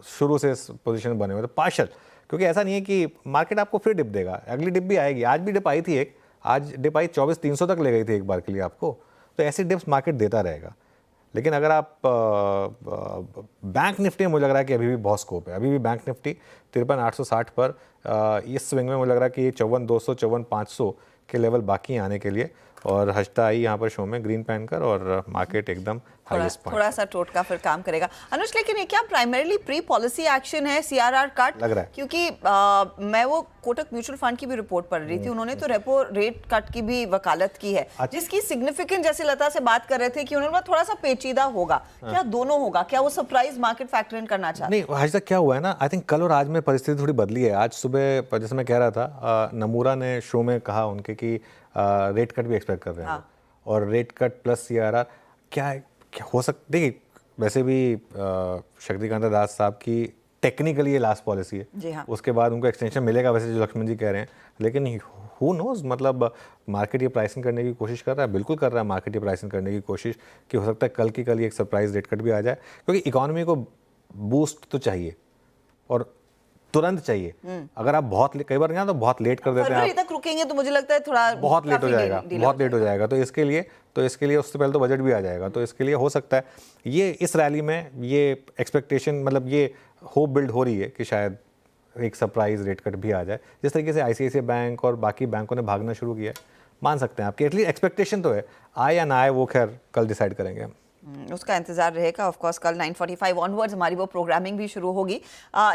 शुरू से पोजीशन बने हुए तो पार्शियल, क्योंकि ऐसा नहीं है कि मार्केट आपको फिर डिप देगा, अगली डिप भी आएगी। आज भी डिप आई थी एक, आज डिप आई 24,300 तक ले गई थी एक बार के लिए आपको, तो ऐसी डिप्स मार्केट देता रहेगा। लेकिन अगर आप बैंक निफ्टी में मुझे लग रहा है कि अभी भी बहुत स्कोप है, अभी भी बैंक निफ्टी 53,860 पर इस स्विंग में मुझे लग रहा है कि 54,200 54,500 के लेवल बाकी हैं आने के लिए। और हर्षता आई यहाँ पर शो में ग्रीन पहनकर, और मार्केट एकदम हाईएस्ट पॉइंट, थोड़ा सा टोटका फिर काम करेगा। अनुज, लेकिन ये क्या प्राइमरीली प्री पॉलिसी एक्शन है, सीआरआर कट लग रहा है? क्योंकि मैं वो कोटक म्यूचुअल फंड की भी रिपोर्ट पढ़ रही थी, उन्होंने तो रेपो रेट कट की भी वकालत की है, जिसकी सिग्निफिकेंट, जैसे लता से बात कर रहे थे कि उन्होंने थोड़ा सा पेचीदा होगा। क्या दोनों होगा? क्या वो सरप्राइज मार्केट फैक्टर इन करना चाहते हैं? नहीं, आज तक क्या हुआ है ना, आई थिंक कल और आज में परिस्थिति थोड़ी बदली है। आज सुबह जैसे मैं कह रहा था, नमूरा ने शो में कहा उनके कि रेट कट भी एक्सपेक्ट कर रहे हैं, और रेट कट प्लस सीआरआर क्या हो सकता। देखिए, वैसे भी शक्तिकांता दास साहब की टेक्निकली ये लास्ट पॉलिसी है, जी हाँ। उसके बाद उनको एक्सटेंशन मिलेगा, वैसे जो लक्ष्मण जी कह रहे हैं, लेकिन हु नोज, मतलब मार्केट ये प्राइसिंग करने की कोशिश कर रहा है, बिल्कुल कर रहा है मार्केट ये प्राइसिंग करने की कोशिश, कि हो सकता है कल की कल ही एक सरप्राइज रेट कट भी आ जाए, क्योंकि इकोनॉमी को बूस्ट तो चाहिए और तुरंत चाहिए। अगर आप कई बार नहीं तो बहुत लेट कर देते हैं, फरवरी तक रुकेंगे तो मुझे लगता है थोड़ा बहुत लेट हो जाएगा, बहुत लेट हो जाएगा। तो इसके लिए उससे पहले तो बजट भी आ जाएगा, तो इसके लिए हो सकता है ये इस रैली में ये एक्सपेक्टेशन, मतलब ये होप बिल्ड हो रही है कि शायद एक सरप्राइज रेट कट भी आ जाए। जिस तरीके से आईसीआईसीआई बैंक और बाकी बैंकों ने भागना शुरू किया है, मान सकते हैं आपकी एटलीस्ट एक्सपेक्टेशन तो है, आए या ना आए वो खैर कल डिसाइड करेंगे हम। उसका इंतजार रहेगा। ऑफ कोर्स कल 9:45 ऑनवर्ड्स हमारी वो प्रोग्रामिंग भी शुरू होगी,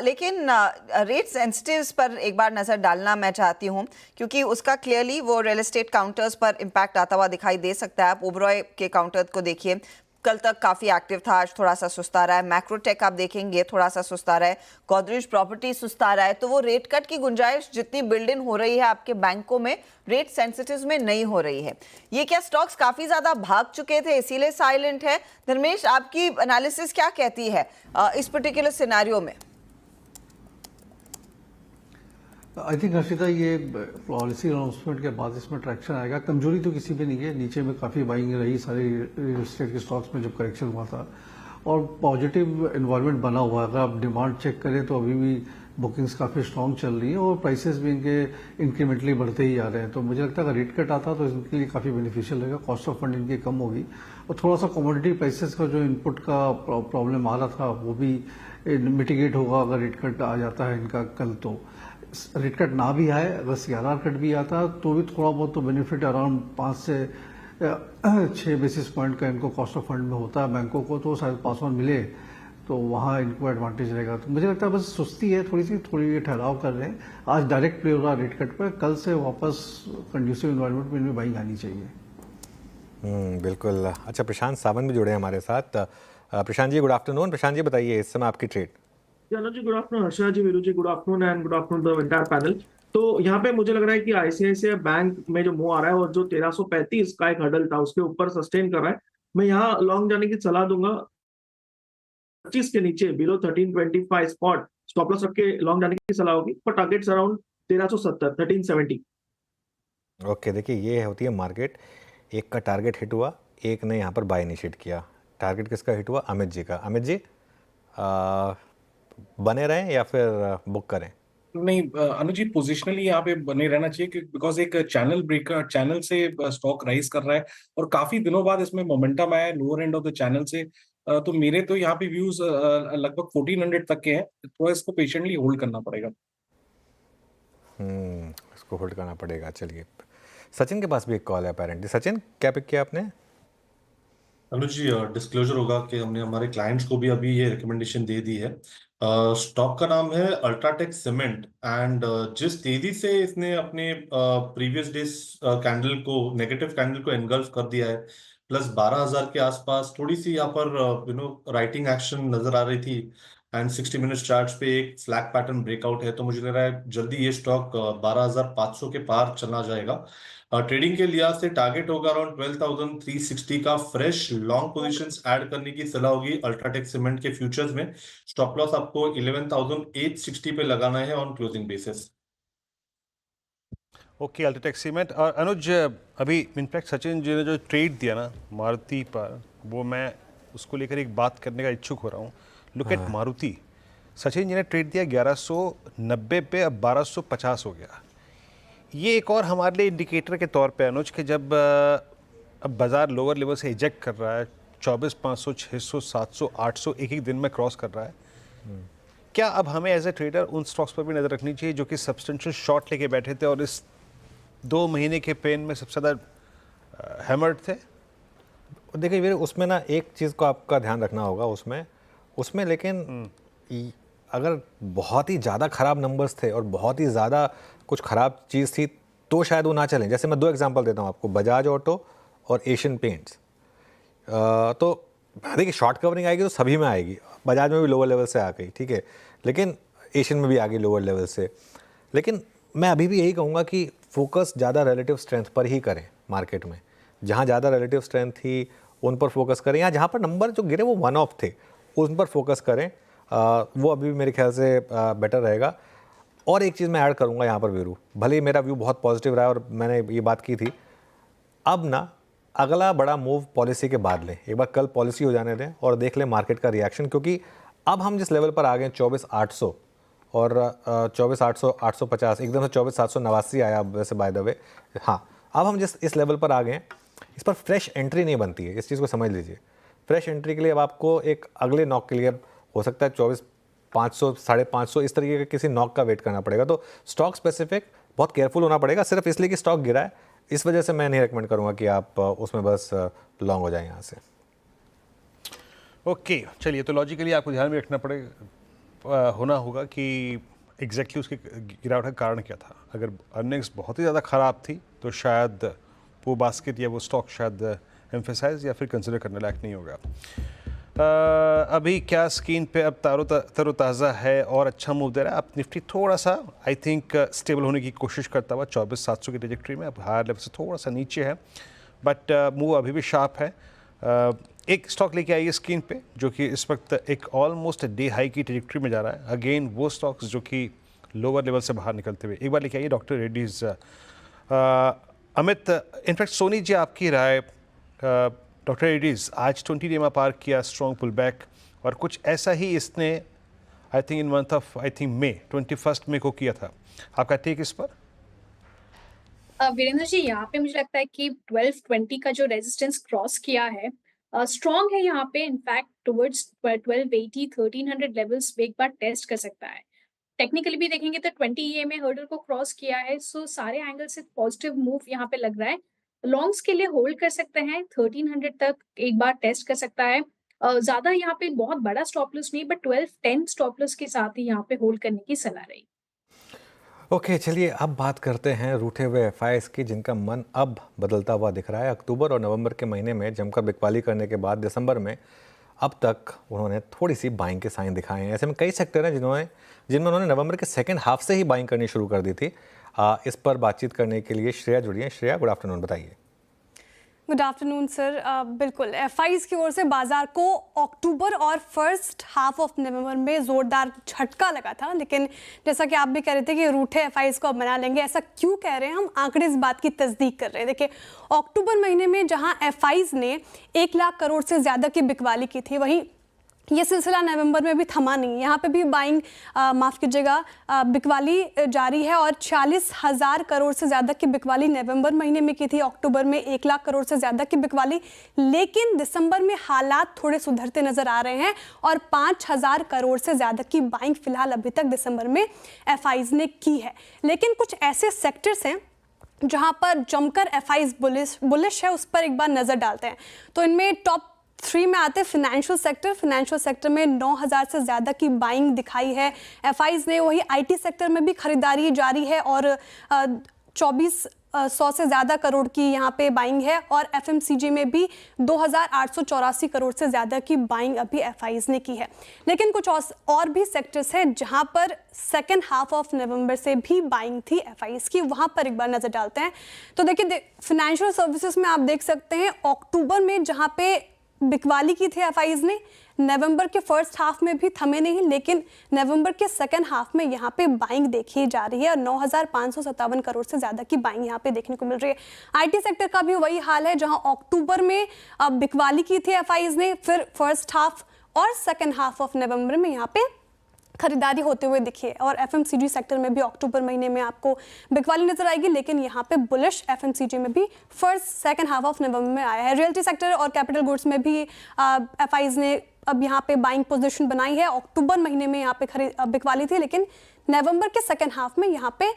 लेकिन रेट सेंसिटिव्स पर एक बार नज़र डालना मैं चाहती हूँ, क्योंकि उसका क्लियरली वो रियल एस्टेट काउंटर्स पर इम्पैक्ट आता हुआ दिखाई दे सकता है। आप ओबरॉय के काउंटर को देखिए, कल तक काफ़ी एक्टिव था, आज थोड़ा सा सुस्ता रहा है। मैक्रोटेक आप देखेंगे थोड़ा सा सुस्ता रहा है, गोदरेज प्रॉपर्टी सुस्ता रहा है। तो वो रेट कट की गुंजाइश जितनी बिल्ड इन हो रही है आपके बैंकों में, रेट सेंसिटिव्स में नहीं हो रही है। ये क्या स्टॉक्स काफ़ी ज़्यादा भाग चुके थे इसीलिए साइलेंट है? धर्मेश, आपकी एनालिसिस क्या कहती है इस पर्टिकुलर सिनेरियो में? आई थिंक हर्षिता, ये पॉलिसी अनाउंसमेंट के बाद इसमें ट्रैक्शन आएगा। कमजोरी तो किसी भी नहीं है, नीचे में काफ़ी बाइंग रही सारी रियल एस्टेट के स्टॉक्स में जब करेक्शन हुआ था, और पॉजिटिव इन्वायरमेंट बना हुआ है। अगर आप डिमांड चेक करें तो अभी भी बुकिंग्स काफ़ी स्ट्रॉन्ग चल रही हैं, और प्राइसेस भी इनके इंक्रीमेंटली बढ़ते ही जा रहे हैं। तो मुझे लगता है अगर रेट कट आता तो इनके लिए काफ़ी बेनिफिशियल रहेगा, कॉस्ट ऑफ फंड इनकी कम होगी, और थोड़ा सा कमोडिटी प्राइसेस का जो इनपुट का प्रॉब्लम आ रहा था वो भी मिटिगेट होगा अगर रेट कट आ जाता है इनका कल। तो रेट कट ना भी आए, अगर सीआरआर कट भी आता तो भी थोड़ा बहुत तो बेनिफिट अराउंड 5 से 6 बेसिस पॉइंट का इनको कॉस्ट ऑफ फंड में होता है बैंकों को, तो शायद पास ऑन मिले तो वहाँ इनको एडवांटेज रहेगा। तो मुझे लगता है बस सुस्ती है थोड़ी ये ठहराव कर रहे हैं। आज डायरेक्ट प्ले हो रहा रेट कट पर, कल से वापस कंड्यूसिव इन्वायरमेंट में इनमें बाइंग आनी चाहिए। बिल्कुल। अच्छा, प्रशांत सावंत भी जुड़े हैं हमारे साथ। Prashant ji, good afternoon. प्रशांत जी बताइए इस समय आपकी ट्रेड। जी, good afternoon Harsha ji, Viru ji, good afternoon and good afternoon the entire panel. तो यहाँ पे मुझे लग रहा है कि आईसीआईसीआई बैंक में जो मूव आ रहा है और जो 1335 का एक हर्डल था उसके ऊपर सस्टेन कर रहा है, मैं यहाँ लॉन्ग जाने की सलाह दूंगा। 25 के नीचे बिलो 1325 स्पॉट स्टॉप लॉस रख के लॉन्ग जाने की सलाह होगी, पर टारगेट्स अराउंड 1370 1370। ओके, देखिए ये होती है मार्केट। एक का टारगेट हिट हुआ, एक ने यहाँ पर बाय इनिशिएट किया। टारगेट किसका हिट हुआ? अमित जी का। अमित जी, बने रहें या फिर बुक करें? नहीं अनुज जी, पोजिशनली यहाँ पे बने रहना चाहिए, बिकॉज एक चैनल ब्रेकर, चैनल से स्टॉक राइज कर रहा है और काफी दिनों बाद इसमें मोमेंटम आया lower end of the channel से। तो मेरे तो यहाँ पे व्यूज लगभग 1400 तक के हैं, तो इसको पेशेंटली होल्ड करना पड़ेगा। इसको होल्ड करना पड़ेगा। चलिए, सचिन के पास भी एक कॉल है अपेरेंटली। सचिन, क्या पिक किया आपने? अनुज जी, डिस्क्लोजर होगा कि हमने हमारे क्लाइंट्स को भी अभी ये रिकमेंडेशन दे दी है। स्टॉक का नाम है अल्ट्राटेक सीमेंट, एंड जिस तेजी से इसने अपने प्रीवियस डेज कैंडल को, नेगेटिव कैंडल को एनगल्फ कर दिया है, प्लस 12,000 के आसपास थोड़ी सी यहाँ पर राइटिंग एक्शन नजर आ रही थी। एंड 60 मिनट चार्ट पे एक फ्लैग पैटर्न ब्रेकआउट है, तो मुझे लग रहा है जल्दी ये स्टॉक 12,500 के पार चला जाएगा। ट्रेडिंग के लिहाज से टारगेट होगा अराउंड 12,360 का। फ्रेश लॉन्ग पोजीशंस ऐड करने की सलाह होगी अल्ट्राटेक सीमेंट के फ्यूचर्स में। स्टॉप लॉस आपको 11,860 पे लगाना है on closing basis. Okay, UltraTech cement. और अनुज, अभी इनफैक्ट सचिन जी ने जो ट्रेड दिया ना मारुति पर, वो मैं उसको लेकर एक बात करने का इच्छुक हो रहा हूँ। लुक एट मारुति, सचिन जी ने ट्रेड दिया 1190 पे, अब 1250 हो गया। ये एक और हमारे लिए इंडिकेटर के तौर पे अनुज कि जब अब बाज़ार लोअर लेवल से इजेक्ट कर रहा है, 24,500, 600, 700, 800 एक एक दिन में क्रॉस कर रहा है, क्या अब हमें एज ए ट्रेडर उन स्टॉक्स पर भी नज़र रखनी चाहिए जो कि सब्सटेंशियल शॉर्ट लेके बैठे थे और इस 2 महीने के पेन में सबसे ज़्यादा हैमर्ड थे? देखिए वीर, उसमें ना एक चीज़ को आपका ध्यान रखना होगा उसमें लेकिन अगर बहुत ही ज़्यादा ख़राब नंबर्स थे और बहुत ही ज़्यादा कुछ ख़राब चीज़ थी तो शायद वो ना चलें। जैसे मैं 2 एग्जांपल देता हूँ आपको, बजाज ऑटो और एशियन पेंट्स। तो देखिए शॉर्ट कवरिंग आएगी तो सभी में आएगी, बजाज में भी लोअर लेवल से आ गई, ठीक है, लेकिन एशियन में भी आ गई लोअर लेवल से। लेकिन मैं अभी भी यही कहूँगा कि फोकस ज़्यादा रिलेटिव स्ट्रेंथ पर ही करें मार्केट में। जहाँ ज़्यादा रिलेटिव स्ट्रेंथ थी उन पर फोकस करें, या जहाँ पर नंबर जो गिरे वो वन ऑफ थे उन पर फोकस करें। वो अभी भी मेरे ख्याल से बेटर रहेगा। और एक चीज़ मैं ऐड करूँगा यहाँ पर वीरू, भले ही मेरा व्यू बहुत पॉजिटिव रहा है और मैंने ये बात की थी, अब ना अगला बड़ा मूव पॉलिसी के बाद लें। एक बार कल पॉलिसी हो जाने दें और देख लें मार्केट का रिएक्शन, क्योंकि अब हम जिस लेवल पर आ गए 24,800 और 24,800, 850, एकदम से 24,789 आया वैसे बाय द वे। हाँ, अब हम जिस इस लेवल पर आ गए, इस पर फ्रेश एंट्री नहीं बनती है, इस चीज़ को समझ लीजिए। फ्रेश एंट्री के लिए अब आपको एक अगले नॉक के लिए हो सकता है 24,500, 550 इस तरीके के किसी नॉक का वेट करना पड़ेगा। तो स्टॉक स्पेसिफिक बहुत केयरफुल होना पड़ेगा। सिर्फ इसलिए कि स्टॉक गिरा है इस वजह से मैं नहीं रिकमेंड करूँगा कि आप उसमें बस लॉन्ग हो जाएं यहाँ से। ओके, चलिए, तो लॉजिकली आपको ध्यान में रखना पड़ेगा होना होगा कि एग्जैक्टली उसके गिरावट का कारण क्या था। अगर अर्निंग्स बहुत ही ज़्यादा ख़राब थी तो शायद वो बास्केट या वो स्टॉक शायद एम्फेसाइज या फिर कंसिडर करने लायक नहीं होगा। अभी क्या स्क्रीन पे अब तरोताज़ा है और अच्छा मूव दे रहा है। अब निफ्टी थोड़ा सा आई थिंक स्टेबल होने की कोशिश करता हुआ 24,700 की ट्रैजेक्टरी में, अब हायर लेवल से थोड़ा सा नीचे है, बट मूव अभी भी शार्प है। एक स्टॉक लेके आई है स्क्रीन पे जो कि इस वक्त एक ऑलमोस्ट डे हाई की ट्रैजेक्टरी में जा रहा है। अगेन वो स्टॉक्स जो कि लोअर लेवल से बाहर निकलते हुए, एक बार लेके आइए डॉक्टर रेड्डीज। अमित, इनफैक्ट सोनी जी आपकी राय, डॉक्टर रेड्डीज आज 20 DMA पार किया, स्ट्रॉन्ग पुल बैक, और कुछ ऐसा ही इसने I think in month of May 21 मई को किया था। आपका टेक इस पर? वीरेंद्र जी, यहाँ पे मुझे लगता है कि 1220 का जो रेजिस्टेंस क्रॉस किया है स्ट्रॉन्ग है यहाँ पे। इनफैक्ट टुवर्ड्स 1280, 1300 लेवल्स एक बार टेस्ट कर सकता है। टेक्निकली भी देखेंगे तो 20 EMA हर्डल को क्रॉस किया है, सो सारे एंगल से पॉजिटिव मूव यहाँ पे लग रहा है। लॉन्ग्स के लिए होल्ड कर सकते हैं, 1300 तक एक बार टेस्ट कर सकता है। ज्यादा यहाँ पे बहुत बड़ा स्टॉप लॉस नहीं, बट 1210 स्टॉप लॉस के साथ ही यहाँ पे होल्ड करने की सलाह रही। ओके, चलिए अब बात करते हैं रूठे हुए एफआईएस की, जिनका मन अब बदलता हुआ दिख रहा है। अक्टूबर और नवंबर के महीने में जमकर बिकवाली करने के बाद दिसंबर में अब तक उन्होंने थोड़ी सी बाइंग के साइन दिखाए हैं। ऐसे में कई सेक्टर हैं जिनमें उन्होंने नवंबर के सेकंड हाफ से ही बाइंग करनी शुरू कर दी थी। इस पर बातचीत करने के लिए श्रेया जुड़ी हैं। श्रेया, गुड आफ्टरनून, बताइए। Good afternoon sir. बिल्कुल, एफआईज की ओर से बाजार को अक्टूबर और फर्स्ट हाफ ऑफ नवंबर में जोरदार झटका लगा था, लेकिन जैसा कि आप भी कह रहे थे कि रूठे एफआईज को अब मना लेंगे, ऐसा क्यों कह रहे हैं? हम आंकड़े इस बात की तस्दीक कर रहे हैं। देखिए, अक्टूबर महीने में जहां एफआईज ने 1 लाख करोड़ से ज़्यादा की बिकवाली की थी, वहीं ये सिलसिला नवंबर में भी थमा नहीं। यहाँ पे भी बाइंग माफ़ कीजिएगा बिकवाली जारी है और 40,000 करोड़ से ज़्यादा की बिकवाली नवंबर महीने में की थी। अक्टूबर में 1 लाख करोड़ से ज़्यादा की बिकवाली, लेकिन दिसंबर में हालात थोड़े सुधरते नज़र आ रहे हैं और 5,000 करोड़ से ज़्यादा की बाइंग फिलहाल अभी तक दिसंबर में एफआईज ने की है। लेकिन कुछ ऐसे सेक्टर्स हैं जहाँ पर जमकर एफआईज बुलिश है, उस पर एक बार नज़र डालते हैं। तो इनमें टॉप 3 में आते हैं फाइनेंशियल सेक्टर में 9,000 से ज़्यादा की बाइंग दिखाई है एफआईज ने। वही आईटी सेक्टर में भी खरीदारी जारी है और 24 100 से ज़्यादा करोड़ की यहाँ पे बाइंग है और एफएमसीजी में भी 2,884 करोड़ से ज़्यादा की बाइंग अभी एफआईज ने की है। लेकिन कुछ और भी सेक्टर्स हैं जहाँ पर सेकेंड हाफ ऑफ नवंबर से भी बाइंग थी एफआईज की, वहाँ पर एक बार नज़र डालते हैं। तो देखिए फिनेंशियल सर्विसेज में आप देख सकते हैं अक्टूबर में जहाँ पे बिकवाली की थी एफआईज ने, नवंबर के फर्स्ट हाफ में भी थमे नहीं, लेकिन नवंबर के सेकंड हाफ में यहाँ पे बाइंग देखी जा रही है और 9,557 करोड़ से ज़्यादा की बाइंग यहाँ पे देखने को मिल रही है। आईटी सेक्टर का भी वही हाल है, जहाँ अक्टूबर में बिकवाली की थी एफआईज ने, फिर फर्स्ट हाफ और सेकंड हाफ ऑफ नवंबर में यहाँ पे खरीदारी होते हुए दिखी है। और एफएमसीजी सेक्टर में भी अक्टूबर महीने में आपको बिकवाली नजर आएगी, लेकिन यहाँ पे बुलिश एफएमसीजी में भी first second half of November में आया है। रियल्टी सेक्टर और कैपिटल गुड्स में भी एफआईज ने अब यहाँ पे बाइंग पोजीशन बनाई है। अक्टूबर महीने में यहाँ पे बिकवाली थी, लेकिन नवंबर के सेकंड हाफ में यहाँ पे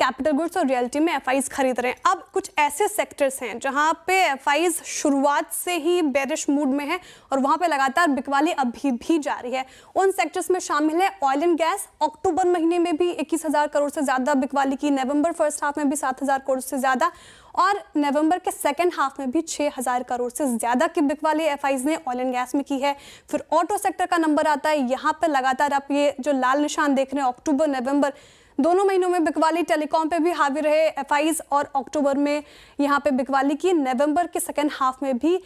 कैपिटल गुड्स और रियल्टी में एफआईज खरीद रहे हैं। अब कुछ ऐसे सेक्टर्स हैं जहां पे एफआईज शुरुआत से ही बेरिश मूड में है और वहां पे लगातार बिकवाली अभी भी जारी है। उन सेक्टर्स में शामिल है ऑयल एंड गैस। अक्टूबर महीने में भी 21,000 करोड़ से ज़्यादा बिकवाली की, नवंबर फर्स्ट हाफ में भी 7,000 करोड़ से ज़्यादा और नवंबर के सेकंड हाफ में भी 6,000 करोड़ से ज़्यादा की बिकवाली एफआईज ने ऑयल एंड गैस में की है। फिर ऑटो सेक्टर का नंबर आता है, यहाँ पर लगातार आप ये जो लाल निशान देख रहे हैं अक्टूबर नवंबर दोनों महीनों में बिकवाली टेलीकॉम पे भी हावी रहे एफआईज और अक्टूबर में यहाँ पे बिकवाली की। नवंबर के सेकंड हाफ में भी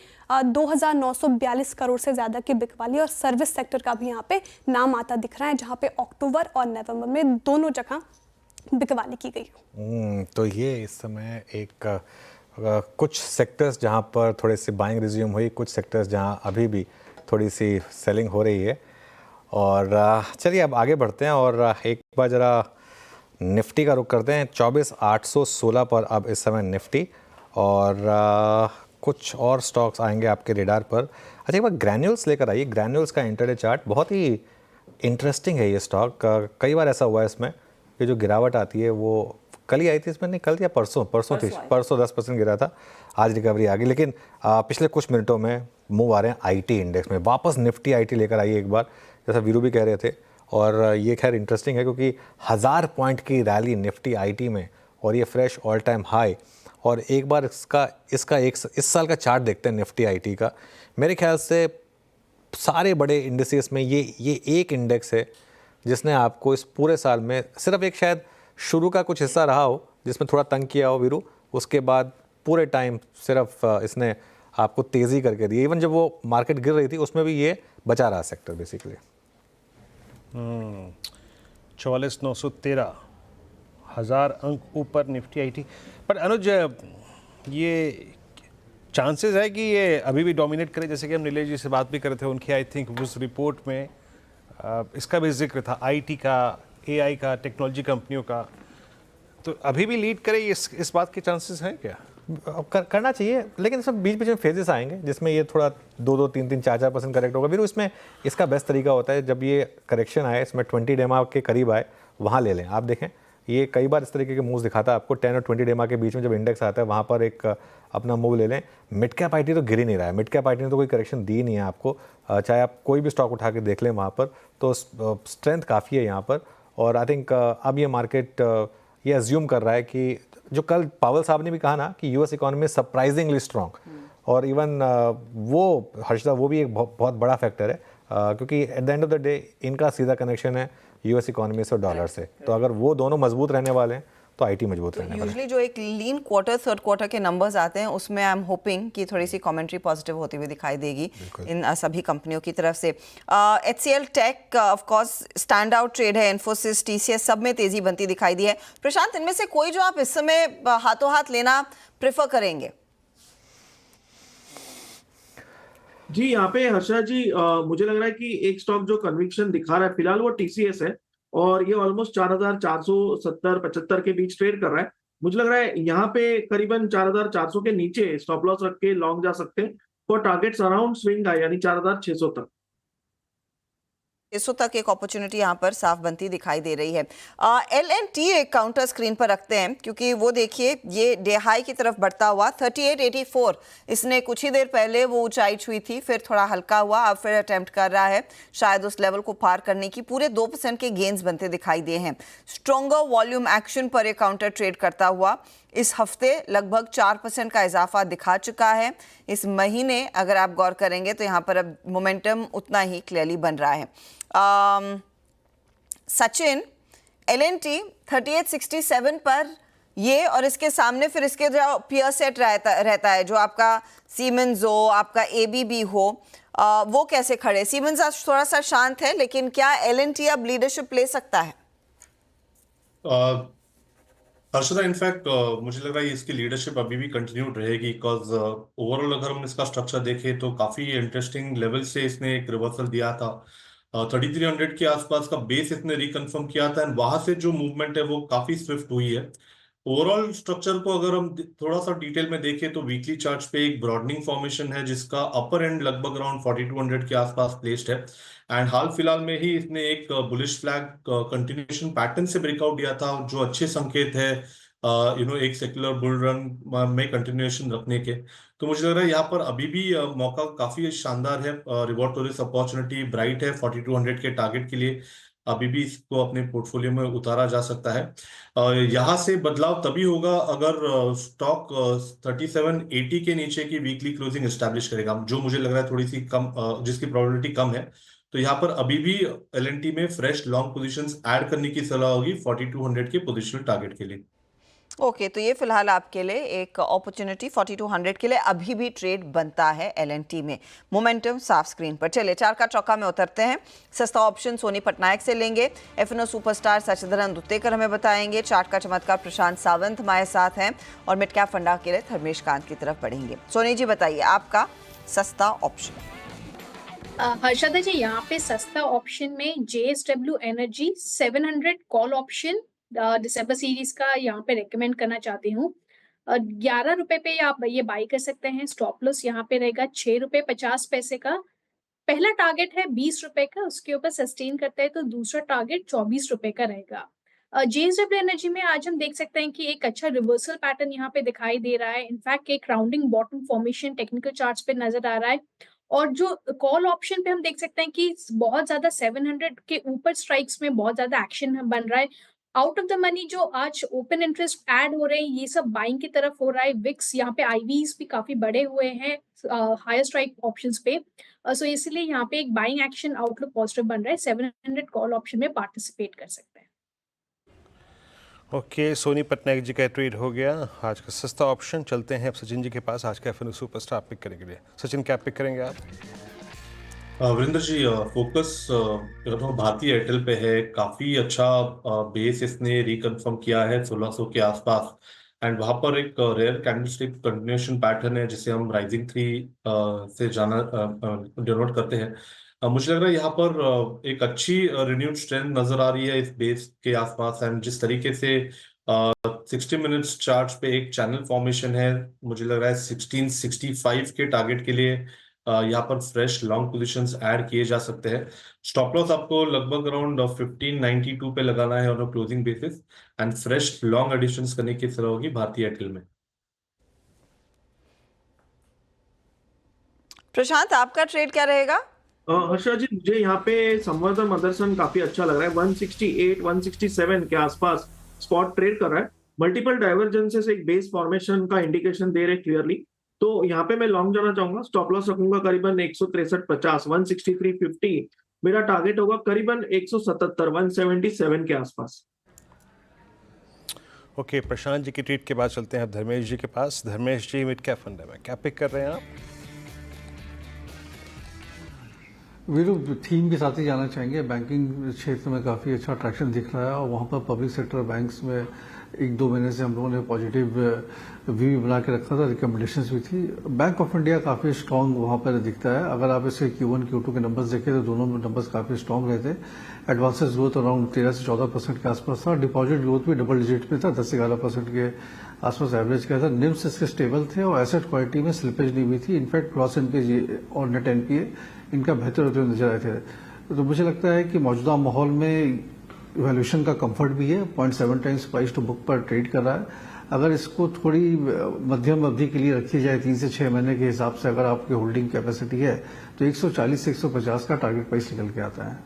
2,942 करोड़ से ज़्यादा की बिकवाली और सर्विस सेक्टर का भी यहाँ पे नाम आता दिख रहा है, जहाँ पे अक्टूबर और नवंबर में दोनों जगह बिकवाली की गई। तो ये इस समय एक कुछ सेक्टर्स जहाँ पर थोड़े से बाइंग रिज्यूम हुई, कुछ सेक्टर्स जहाँ अभी भी थोड़ी सी सेलिंग हो रही है। और चलिए अब आगे बढ़ते हैं और एक बार ज़रा निफ्टी का रुख करते हैं। 24,816 पर अब इस समय निफ्टी और कुछ और स्टॉक्स आएंगे आपके रेडार पर। अच्छा एक बार ग्रैन्यूल्स लेकर आइए। ग्रैन्यूल्स का इंटरडे चार्ट बहुत ही इंटरेस्टिंग है ये स्टॉक। कई बार ऐसा हुआ है इसमें कि जो गिरावट आती है वो कल ही आई थी, इसमें नहीं कल या परसों थी, परसों 10% गिरा था, आज रिकवरी आ गई। लेकिन पिछले कुछ मिनटों में मूव आ रहे हैं आईटी इंडेक्स में। वापस निफ्टी आईटी लेकर आइए एक बार, जैसा वीरू भी कह रहे थे। और ये खैर इंटरेस्टिंग है क्योंकि 1000 पॉइंट की रैली निफ्टी आईटी में और ये फ्रेश ऑल टाइम हाई। और एक बार इसका इस साल का चार्ट देखते हैं निफ्टी आईटी का। मेरे ख्याल से सारे बड़े इंडेक्सेस में ये एक इंडेक्स है जिसने आपको इस पूरे साल में सिर्फ एक शायद शुरू का कुछ हिस्सा रहा हो जिसमें थोड़ा तंग किया हो वीरू, उसके बाद पूरे टाइम सिर्फ इसने आपको तेज़ी करके दी। इवन जब वो मार्केट गिर रही थी उसमें भी ये बचा रहा सेक्टर बेसिकली। 44,913 1000 अंक ऊपर निफ्टी आईटी। पर अनुज ये चांसेस है कि ये अभी भी डोमिनेट करे, जैसे कि हम नीलेश जी से बात भी कर रहे थे, उनकी आई थिंक उस रिपोर्ट में इसका भी जिक्र था, आईटी का, एआई का, टेक्नोलॉजी कंपनियों का। तो अभी भी लीड करे इस बात के चांसेस हैं क्या? करना चाहिए, लेकिन इसमें बीच बीच में फेजेस आएंगे जिसमें ये थोड़ा 2-2, 3-3, 4-4% करेक्ट होगा। फिर इसमें इसका बेस्ट तरीका होता है जब ये करेक्शन आए, इसमें 20 डेमा के करीब आए, वहाँ ले लें। आप देखें ये कई बार इस तरीके के मूव्स दिखाता है आपको। 10 और 20 डेमा के बीच में जब इंडेक्स आता है वहाँ पर एक अपना मूव ले लें। मिड कैप आईटी तो गिर ही नहीं रहा है, मिड कैप आईटी ने तो कोई करेक्शन दी नहीं है आपको। चाहे आप कोई भी स्टॉक उठा के देख लें वहाँ पर, तो स्ट्रेंथ काफ़ी है यहाँ पर। और आई थिंक अब ये मार्केट ये अज्यूम कर रहा है कि जो कल पावल साहब ने भी कहा ना कि यूएस इकोनॉमी सरप्राइजिंगली स्ट्रॉन्ग, और इवन वो हर्षदा वो भी एक बहुत बड़ा फैक्टर है क्योंकि at the end of the day इनका सीधा कनेक्शन है यूएस इकोनॉमी से और डॉलर से। तो अगर वो दोनों मजबूत रहने वाले हैं तो आईटी मजबूत रहने वाला है। यूजुअली जो एक लीन क्वार्टर थर्ड क्वार्टर के नंबर्स आते हैं उसमें आई एम होपिंग कि थोड़ी सी कमेंट्री पॉजिटिव होती हुई दिखाई देगी इन सभी कंपनियों की तरफ से। HCL tech of course stand out trade है, इन्फोसिस, टीसीएस सब में तेजी बनती दिखाई दी है। प्रशांत, इनमें से कोई जो आप इस समय हाथों हाथ लेना प्रेफर करेंगे? जी यहाँ पे हर्षा जी मुझे लग रहा है कि एक स्टॉक जो कन्विक्शन दिखा रहा है फिलहाल वो टीसीएस है और ये ऑलमोस्ट 4,470-75 के बीच ट्रेड कर रहा है। मुझे लग रहा है यहाँ पे करीबन 4,400 के नीचे स्टॉप लॉस रख के लॉन्ग जा सकते हैं और टारगेट्स अराउंड स्विंग हाई यानी 4,600 तक। हिस्सों तक एक अपॉर्चुनिटी यहाँ पर साफ बनती दिखाई दे रही है। LNT एक काउंटर स्क्रीन पर रखते हैं क्योंकि वो देखिए ये डे हाई की तरफ बढ़ता हुआ 3884 इसने कुछ ही देर पहले वो ऊंचाई छुई थी, फिर थोड़ा हल्का हुआ, अब फिर अटेम्प्ट कर रहा है शायद उस लेवल को पार करने की। पूरे 2% के गेन्स बनते दिखाई दिए हैं। स्ट्रॉन्गर वॉल्यूम एक्शन पर एक काउंटर ट्रेड करता हुआ इस हफ्ते लगभग 4% का इजाफा दिखा चुका है। इस महीने अगर आप गौर करेंगे तो यहाँ पर अब मोमेंटम उतना ही क्लियरली बन रहा है। सचिन, LNT 3867 पर ये और इसके सामने फिर इसके जो पियर सेट रहता है जो आपका सीमेंस हो, आपका ABB हो, वो कैसे खड़े? सीमेंस आज थोड़ा सा शांत है, लेकिन क्या LNT अब लीडरशिप ले सकता है? हर्षदा, इनफैक्ट मुझे लग रहा है इसकी लीडरशिप अभी भी कंटिन्यूड रहेगी, बिकॉज ओवरऑल अगर हम इसका स्ट्रक्चर देखें तो काफी इंटरेस्टिंग लेवल से इसने एक रिवर्सल दिया था। 3300 के आसपास का बेस इसने रिकन्फर्म किया था एंड वहां से जो मूवमेंट है वो काफी स्विफ्ट हुई है। ओवरऑल स्ट्रक्चर को अगर हम थोड़ा सा डिटेल में देखें तो वीकली चार्ट पे एक ब्रॉडनिंग फॉर्मेशन है जिसका अपर एंड लगभग अराउंड 4200 के आसपास प्लेस्ड है एंड हाल फिलहाल में ही इसने एक बुलिश फ्लैग कंटिन्यूएशन पैटर्न से ब्रेकआउट दिया था जो अच्छे संकेत है एक सेक्युलर बुल रन में कंटिन्यूएशन रखने के। तो मुझे लग रहा है यहाँ पर अभी भी मौका काफी शानदार है, reward to risk opportunity bright है। 4200 के टारगेट के लिए अभी भी इसको अपने पोर्टफोलियो में उतारा जा सकता है। यहाँ से बदलाव तभी होगा अगर स्टॉक 3780 के नीचे की वीकली क्लोजिंग एस्टैब्लिश करेगा, जो मुझे लग रहा है थोड़ी सी कम, जिसकी प्रोबेबिलिटी कम है। तो यहाँ पर अभी भी LNT में फ्रेश लॉन्ग पोजीशंस ऐड करने की सलाह होगी 4200 के पोजिशनल टारगेट के लिए। ओके, तो ये फिलहाल आपके लिए एक अपॉर्चुनिटी 4200 के लिए अभी भी ट्रेड बनता है LNT में। मोमेंटम साफ स्क्रीन पर। चलिए चार का चौका में उतरते हैं। सस्ता ऑप्शन सोनी पटनायक से लेंगे, FNO सुपरस्टार सचिधरन दुत्तेकर हमें बताएंगे, चार्ट का चमत्कार प्रशांत सावंत हमारे साथ हैं और मिड कैप फंडा के लिए धर्मेश कांत की तरफ बढ़ेंगे। सोनी जी बताइए आपका सस्ता ऑप्शन। हर्षदा जी, यहाँ पे सस्ता ऑप्शन में JSW एनर्जी 700 कॉल ऑप्शन दिसंबर सीरीज का यहाँ पे रेकमेंड करना चाहती हूँ। 11 रुपए पे आप ये बाई कर सकते हैं। स्टॉप लॉस यहाँ पे रहेगा 6 रुपए 50 पैसे का। पहला टारगेट है 20 रुपए का, उसके ऊपर सस्टेन करता है तो दूसरा टारगेट 24 रुपए का रहेगा। JSW एनर्जी में आज हम देख सकते हैं कि एक अच्छा रिवर्सल पैटर्न यहाँ पे दिखाई दे रहा है। इनफैक्ट एक rounding bottom formation technical charts पे नजर आ रहा है और जो कॉल ऑप्शन पे हम देख सकते हैं कि बहुत ज्यादा 700 के ऊपर स्ट्राइक्स में बहुत ज्यादा एक्शन बन रहा है। आउट ऑफ द मनी जो आज ओपन इंटरेस्ट ऐड हो रहे हैं ये सब बाइंग की तरफ हो रहा है। विक्स यहाँ पे IVs भी काफी बड़े हुए हैं हायर स्ट्राइक ऑप्शंस पे, सो इसलिए यहाँ पे एक बाइंग एक्शन आउटलुक पॉजिटिव बन रहा है। 700 कॉल ऑप्शन में पार्टिसिपेट कर सकते हैं। ओके, सोनी पटनायक जी का ट्रेड हो गया आज का सस्ता ऑप्शन। चलते हैं अब सचिन जी के पास, आज का FNO सुपरस्टार पिक करने के लिए। सचिन क्या पिक करेंगे आप? वीरेंद्र जी, फोकस भारतीय एयरटेल पे है। काफी अच्छा बेस इसने रिकन्फर्म किया है 1600 के आसपास एंड वहां पर एक रेयर कैंडलस्टिक कंटिन्यूएशन पैटर्न है जिसे हम राइजिंग 3 से जाना डिनोट करते हैं। मुझे लग रहा है यहाँ पर एक अच्छी रिन्यूड स्ट्रेंथ नजर आ रही है इस बेस के आसपास एंड जिस तरीके से 60 मिनट्स चार्ट पे एक चैनल फॉर्मेशन है, मुझे लग रहा है 1665 के टारगेट के लिए यहाँ पर फ्रेश लॉन्ग पोजीशंस ऐड किए जा सकते हैं। स्टॉप लॉस आपको लगभग अराउंड 1592 पे लगाना है on a closing basis and fresh long additions करने की सलाह होगी भारतीय एयरटेल में। प्रशांत आपका ट्रेड क्या रहेगा? हर्षा जी, मुझे यहाँ पे संवर्धन मदरसन काफी अच्छा लग रहा है। 168 167 के आसपास स्पॉट ट्रेड कर रहा है। मल्टीपल डाइवर्जेंसेस एक बेस फॉर्मेशन का इंडिकेशन दे रहे क्लियरली, तो यहाँ पे मैं लॉन्ग जाना चाहूंगा। स्टॉप लॉस रखूंगा करीबन 163.50 163.50। मेरा टारगेट होगा करीबन 177 177 के आसपास। ओके, प्रशांत जी की ट्वीट के बाद चलते हैं अब धर्मेश जी के पास। धर्मेश जी, मिड कैप फंड में क्या पिक कर रहे हैं आप? वीरू, थीम के साथ ही जाना चाहेंगे। बैंकिंग क्षेत्र में काफ़ी अच्छा अट्रैक्शन दिख रहा है और वहाँ पर पब्लिक सेक्टर बैंक्स में 1-2 महीने से हम लोगों ने पॉजिटिव व्यू बना के रखा था, रिकमेंडेशंस भी थी। बैंक ऑफ इंडिया काफ़ी स्ट्रॉन्ग वहाँ पर दिखता है। अगर आप इसके Q1 Q2 के नंबर्स देखें तो दोनों नंबर्स काफ़ी स्ट्रॉन्ग रहे थे। एडवांसेस ग्रोथ अराउंड 13 से 14% के आसपास था। डिपॉजिट ग्रोथ भी डबल डिजिट में था, 10 से 11% के आसपास एवरेज किया था। निम्स इसके स्टेबल थे और एसेट क्वालिटी में स्लिपेज नहीं हुई थी। इनफैक्ट ग्रॉस एनपीए और नेट एनपीए इनका बेहतर होते हुए नजर आए थे। तो मुझे लगता है कि मौजूदा माहौल में वैल्यूएशन का कंफर्ट भी है, 0.7 टाइम्स प्राइस टू बुक पर ट्रेड कर रहा है। अगर इसको थोड़ी मध्यम अवधि के लिए रखी जाए 3 से 6 महीने के हिसाब से, अगर आपकी होल्डिंग कैपेसिटी है तो 140 से 150 का टारगेट प्राइस निकल के आता है।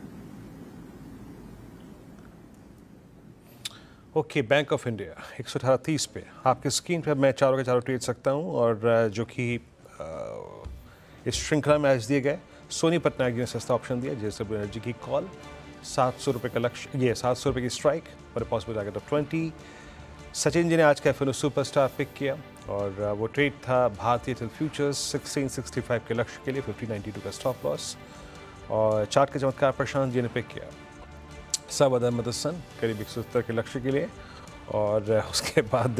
ओके, बैंक ऑफ इंडिया 118.30 पे आपके स्क्रीन पे मैं चारों के चारों ट्रेड सकता हूँ, और जो कि इस श्रृंखला में आज दिए गए सोनी पटनायक जी ने सस्ता ऑप्शन दिया, JSW एनर्जी की कॉल 700 रुपये का लक्ष्य, ये 700 रुपये की स्ट्राइक पर possible target of 20। Sachin ji ने आज का FNO सुपरस्टार पिक किया, और वो ट्रेड था भारतीय एयरटेल फ्यूचर्स 1665 के लक्ष्य के लिए 1592 का स्टॉप लॉस, और चार्ट के चमत्कार प्रशांत जी ने पिक किया सब मदसन करीब 170 के लक्ष्य के लिए, और उसके बाद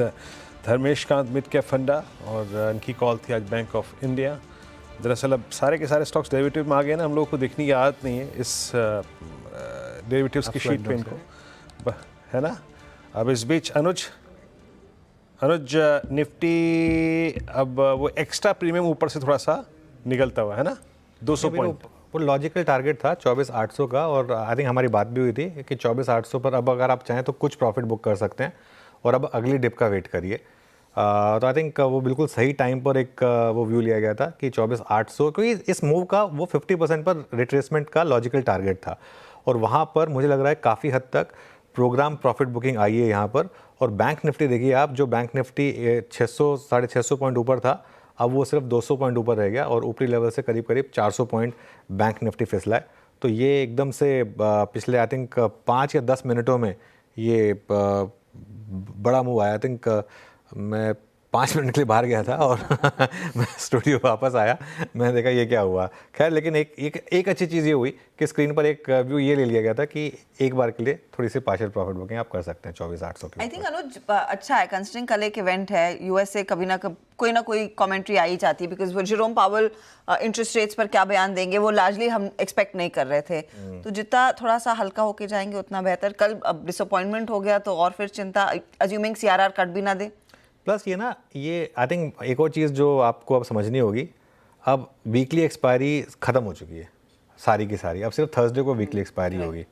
धर्मेश कांत मिड कैप फंडा, और इनकी कॉल थी आज बैंक ऑफ इंडिया। दरअसल अब सारे के सारे स्टॉक्स डेरिवेटिव में आ गए ना, हम लोगों को देखने की आदत नहीं है इस डेरिवेटिव्स की शीट पे इनको, है ना। अब इस बीच अनुज निफ्टी अब वो एक्स्ट्रा प्रीमियम ऊपर से थोड़ा सा निकलता हुआ है ना, 200 पॉइंट। वो लॉजिकल टारगेट था 24,800 का, और आई थिंक हमारी बात भी हुई थी कि 24,800 पर अब अगर आप चाहें तो कुछ प्रॉफिट बुक कर सकते हैं, और अब अगली डिप का वेट करिए। तो आई थिंक वो बिल्कुल सही टाइम पर एक वो व्यू लिया गया था कि 24,800, क्योंकि इस मूव का वो 50% पर रिट्रेसमेंट का लॉजिकल टारगेट था, और वहाँ पर मुझे लग रहा है काफ़ी हद तक प्रोग्राम प्रॉफिट बुकिंग आई है यहाँ पर। और बैंक निफ्टी देखिए आप, जो बैंक निफ्टी 600 650 पॉइंट ऊपर था, अब वो सिर्फ 200 पॉइंट ऊपर रह गया, और ऊपरी लेवल से करीब करीब 400 पॉइंट बैंक निफ्टी फिसला है। तो ये एकदम से पिछले आई थिंक 5 या 10 मिनटों में ये बड़ा मूव आया। आई थिंक मैं 5 मिनट के लिए बाहर गया था, और मैं स्टूडियो वापस आया, मैंने देखा ये क्या हुआ। खैर, लेकिन एक अच्छी चीज़ ये हुई कि स्क्रीन पर एक व्यू ये ले लिया गया था कि एक बार के लिए थोड़ी सी पार्शियल प्रॉफिट बुकिंग आप कर सकते हैं 24,800 की। आई थिंक अनुज अच्छा है, कंसिडरिंग कल एक इवेंट है, यूएस से कभी ना कोई ना कोई कमेंट्री आई जाती है, बिकॉज वो जेरोम पावेल इंटरेस्ट रेट्स पर क्या बयान देंगे वो लार्जली हम एक्सपेक्ट नहीं कर रहे थे। तो जितना थोड़ा सा हल्का होके जाएंगे उतना बेहतर। कल अब डिसअपॉइंटमेंट हो गया तो और फिर चिंता, अज्यूमिंग CRR कट भी ना दे। प्लस ये ना, ये आई थिंक एक और चीज़ जो आपको अब समझनी होगी, अब वीकली एक्सपायरी ख़त्म हो चुकी है सारी की सारी, अब सिर्फ थर्सडे को वीकली एक्सपायरी होगी।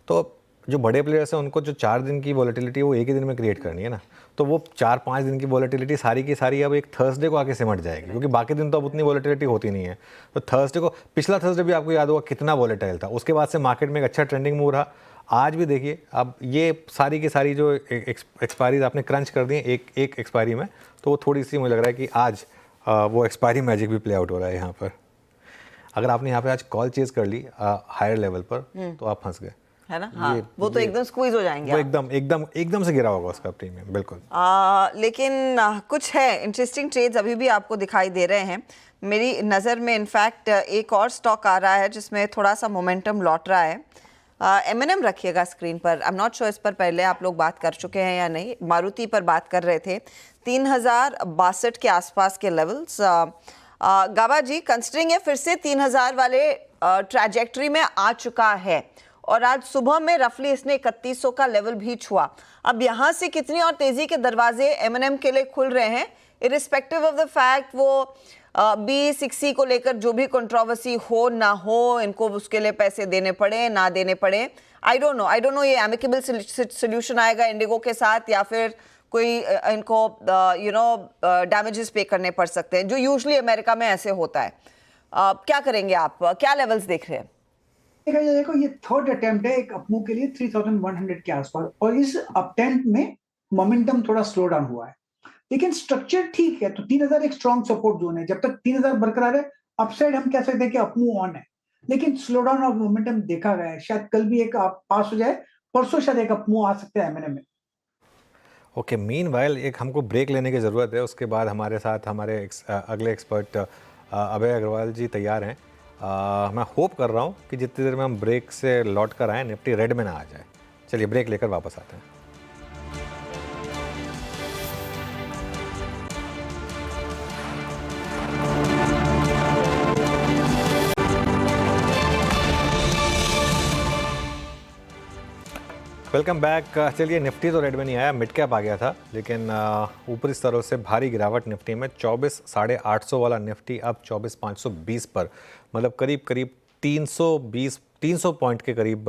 तो जो बड़े प्लेयर्स हैं उनको जो 4 दिन की वॉलेटिलिटी वो एक ही दिन में क्रिएट करनी है ना, तो वो 4-5 दिन की वॉलेटिलिटी सारी की सारी अब एक थर्सडे को आके सिमट जाएगी, क्योंकि बाकी दिन तो अब उतनी वॉलेटिलिटी होती नहीं है। तो थर्सडे को, पिछला थर्सडे भी आपको याद होगा कितना वॉलेटाइल था, उसके बाद से मार्केट में एक अच्छा ट्रेंडिंग मूव रहा। आज भी देखिए, अब ये सारी की सारी जो एक्सपायरीज आपने क्रंच कर दी एक एक्सपायरी में, तो वो थोड़ी सी मुझे लग रहा है कि आज वो एक्सपायरी मैजिक भी प्ले आउट हो रहा है यहाँ पर। अगर आपने यहाँ पे आज कॉल चेज कर ली हायर लेवल पर, तो आप फंस गए, है ना। हाँ, वो तो एकदम स्क्वीज हो जाएंगे, वो एकदम से गिरा होगा उसका प्रीमियम, बिल्कुल। लेकिन कुछ है इंटरेस्टिंग ट्रेड्स अभी भी आपको दिखाई दे रहे हैं। मेरी नज़र में इनफैक्ट एक और स्टॉक आ रहा है जिसमें थोड़ा सा मोमेंटम लौट रहा है। M&M रखिएगा स्क्रीन पर। आई एम नॉट श्योर इस पर पहले आप लोग बात कर चुके हैं या नहीं। मारुति पर बात कर रहे थे, 3062 के आसपास के लेवल्स। गाबा जी, कंसिडरिंग है फिर से 3000 वाले ट्रैजेक्टरी में आ चुका है, और आज सुबह में रफली इसने 3100 का लेवल भी छुआ। अब यहाँ से कितनी और तेजी के दरवाजे M&M के लिए खुल रहे हैं, इरिस्पेक्टिव ऑफ द फैक्ट वो B60 को लेकर जो भी कंट्रोवर्सी हो ना हो, इनको उसके लिए पैसे देने पड़े ना देने पड़े, आई डोंट नो ये एमिकेबल सोल्यूशन आएगा इंडिगो के साथ, या फिर कोई इनको डैमेजेस पे करने पड़ सकते हैं, जो यूजुअली अमेरिका में ऐसे होता है। क्या करेंगे आप, क्या लेवल्स देख रहे हैं? देखो ये थर्ड अटेम्प्ट है एक अपमूव के लिए 3100 के आसपास, और इस अटेम्प्ट में मोमेंटम थोड़ा स्लो डाउन हुआ है, लेकिन स्ट्रक्चर ठीक है। तो 3000 एक स्ट्रॉन्ग सपोर्ट जोन है, जब तक 3000 बरकरार है अपसाइड हम कह सकते हैं कि अपमूव ऑन है, लेकिन स्लो डाउन ऑफ मोमेंटम देखा गया है। शायद कल भी एक पास हो जाए, परसों शायद एक अपमूव आ सकते हैं M&M में। ओके, मीनवाइल एक हमको ब्रेक लेने की ज़रूरत है, उसके बाद हमारे साथ हमारे अगले एक्सपर्ट अभय अग्रवाल जी तैयार हैं। मैं होप कर रहा हूँ कि जितनी देर में हम ब्रेक से लौट कर आएँ निफ्टी रेड में ना आ जाए। चलिए ब्रेक लेकर वापस आते हैं। Welcome back. चलिए, निफ्टी तो रेड में नहीं आया, मिड कैप आ गया था, लेकिन ऊपरी स्तरों से भारी गिरावट निफ्टी में। 24,850 वाला निफ्टी अब 24,520 पर, मतलब करीब करीब 300 पॉइंट के करीब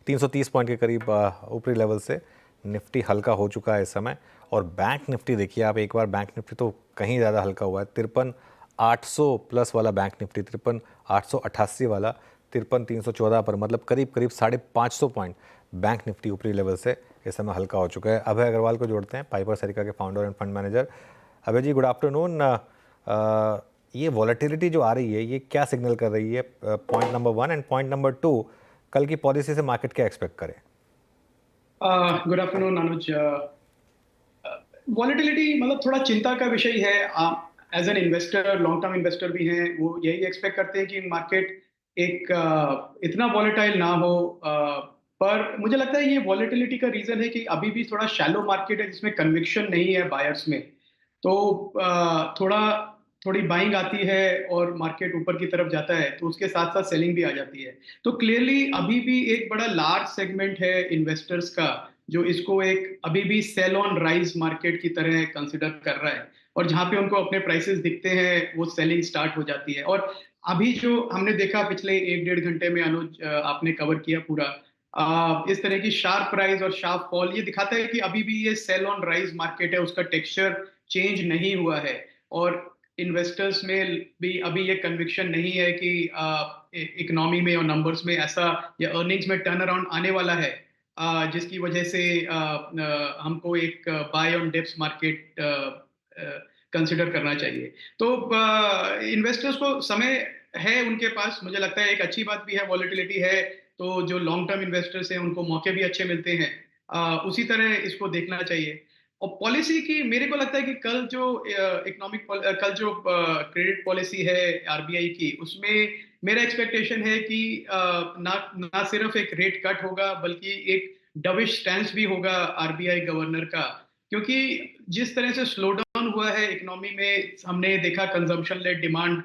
330 पॉइंट के करीब ऊपरी लेवल से निफ्टी हल्का हो चुका है इस समय। और बैंक निफ्टी देखिए आप एक बार, बैंक निफ्टी तो कहीं ज़्यादा हल्का हुआ है। 53,800 प्लस वाला बैंक निफ्टी, 53,888 वाला 53,314 पर, मतलब करीब करीब 550 पॉइंट बैंक निफ्टी ऊपरी लेवल से इस समय हल्का हो चुका है। अभय अग्रवाल को जोड़ते हैं, पाइपर सरिका के founder and fund manager. Abhay ji, good afternoon. ये वॉलेटिलिटी जो आ रही है, ये क्या सिग्नल कर रही है? Point number 1 and point number 2, कल की पॉलिसी से मार्केट क्या एक्सपेक्ट करे? गुड आफ्टरनून अनुज। वॉलेटिलिटी मतलब थोड़ा चिंता का विषय है। As an investor, long term investor भी हैं, वो यही एक्सपेक्ट करते हैं कि मार्केट एक इतना वॉलेटाइल ना हो। पर मुझे लगता है ये वॉलेटिलिटी का रीजन है कि अभी भी थोड़ा शैलो मार्केट है जिसमें कन्विक्शन नहीं है बायर्स में। तो थोड़ी बाइंग आती है और मार्केट ऊपर की तरफ जाता है तो उसके साथ साथ सेलिंग भी आ जाती है। तो क्लियरली अभी भी एक बड़ा लार्ज सेगमेंट है इन्वेस्टर्स का जो इसको एक अभी भी सेल ऑन राइज मार्केट की तरह कंसिडर कर रहा है, और जहां पे उनको अपने प्राइसेस दिखते हैं वो सेलिंग स्टार्ट हो जाती है। और अभी जो हमने देखा पिछले 1-1.5 घंटे में, अनुज आपने कवर किया पूरा, इस तरह की शार्प प्राइस और शार्प फॉल, ये दिखाता है कि अभी भी ये सेल ऑन राइज मार्केट है, उसका टेक्सचर चेंज नहीं हुआ है। और इन्वेस्टर्स में भी अभी ये कन्विक्शन नहीं है कि इकोनॉमी में और नंबर्स में ऐसा या अर्निंग्स में टर्न अराउंड आने वाला है जिसकी वजह से हमको एक buy on dips market consider करना चाहिए। तो इन्वेस्टर्स को समय है उनके पास, मुझे लगता है एक अच्छी बात भी है, वॉलेटिलिटी है तो जो लॉन्ग टर्म इन्वेस्टर्स हैं उनको मौके भी अच्छे मिलते हैं। उसी तरह इसको देखना चाहिए। और पॉलिसी की मेरे को लगता है कि कल जो क्रेडिट पॉलिसी है आरबीआई की, उसमें मेरा एक्सपेक्टेशन है कि ना सिर्फ एक रेट कट होगा बल्कि एक डविश स्टैंस भी होगा आरबीआई गवर्नर का। क्योंकि जिस तरह से स्लो डाउन हुआ है इकोनॉमी में, हमने देखा कंजम्पशन लेड डिमांड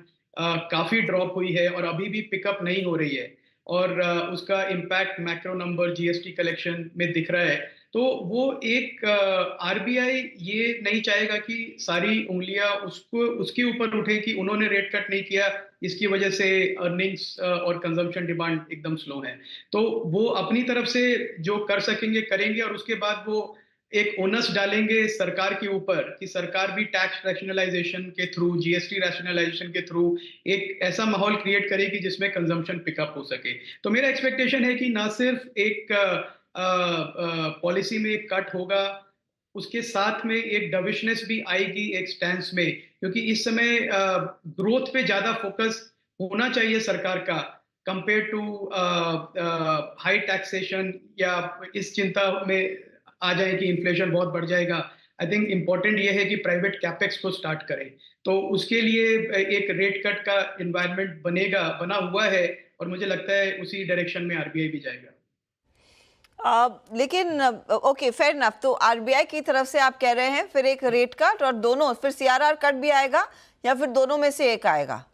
काफी ड्रॉप हुई है और अभी भी पिकअप नहीं हो रही है, और उसका impact macro number GST collection में दिख रहा है। तो वो एक आरबीआई ये नहीं चाहेगा कि सारी उंगलियां उसके ऊपर उठे कि उन्होंने रेट कट नहीं किया, इसकी वजह से अर्निंग्स और कंजम्पशन डिमांड एकदम स्लो है। तो वो अपनी तरफ से जो कर सकेंगे करेंगे, और उसके बाद वो एक ओनस डालेंगे सरकार के ऊपर कि सरकार भी टैक्स रैशनलाइजेशन के थ्रू, जीएसटी रैशनलाइजेशन के थ्रू एक ऐसा माहौल क्रिएट करेगी जिसमें कंजम्पशन पिकअप हो सके। तो मेरा एक्सपेक्टेशन है कि ना सिर्फ एक पॉलिसी में एक कट होगा, उसके साथ में एक डविशनेस भी आएगी एक स्टैंस में, क्योंकि इस समय ग्रोथ पे ज्यादा फोकस होना चाहिए सरकार का कंपेयर टू हाई टैक्सेशन, या इस चिंता में आ जाए कि इन्फ्लेशन बहुत बढ़ जाएगा। आई थिंक इम्पोर्टेंट ये है कि प्राइवेट कैपेक्स को स्टार्ट करें, तो उसके लिए एक रेट कट का एनवायरनमेंट बना हुआ है, और मुझे लगता है उसी डायरेक्शन में आरबीआई भी जाएगा। लेकिन ओके, फेयर इनफ। तो आरबीआई की तरफ से आप कह रहे हैं फिर एक रेट कट और दोनों, फिर सीआरआर कट भी आएगा या फिर दोनों में से एक आएगा?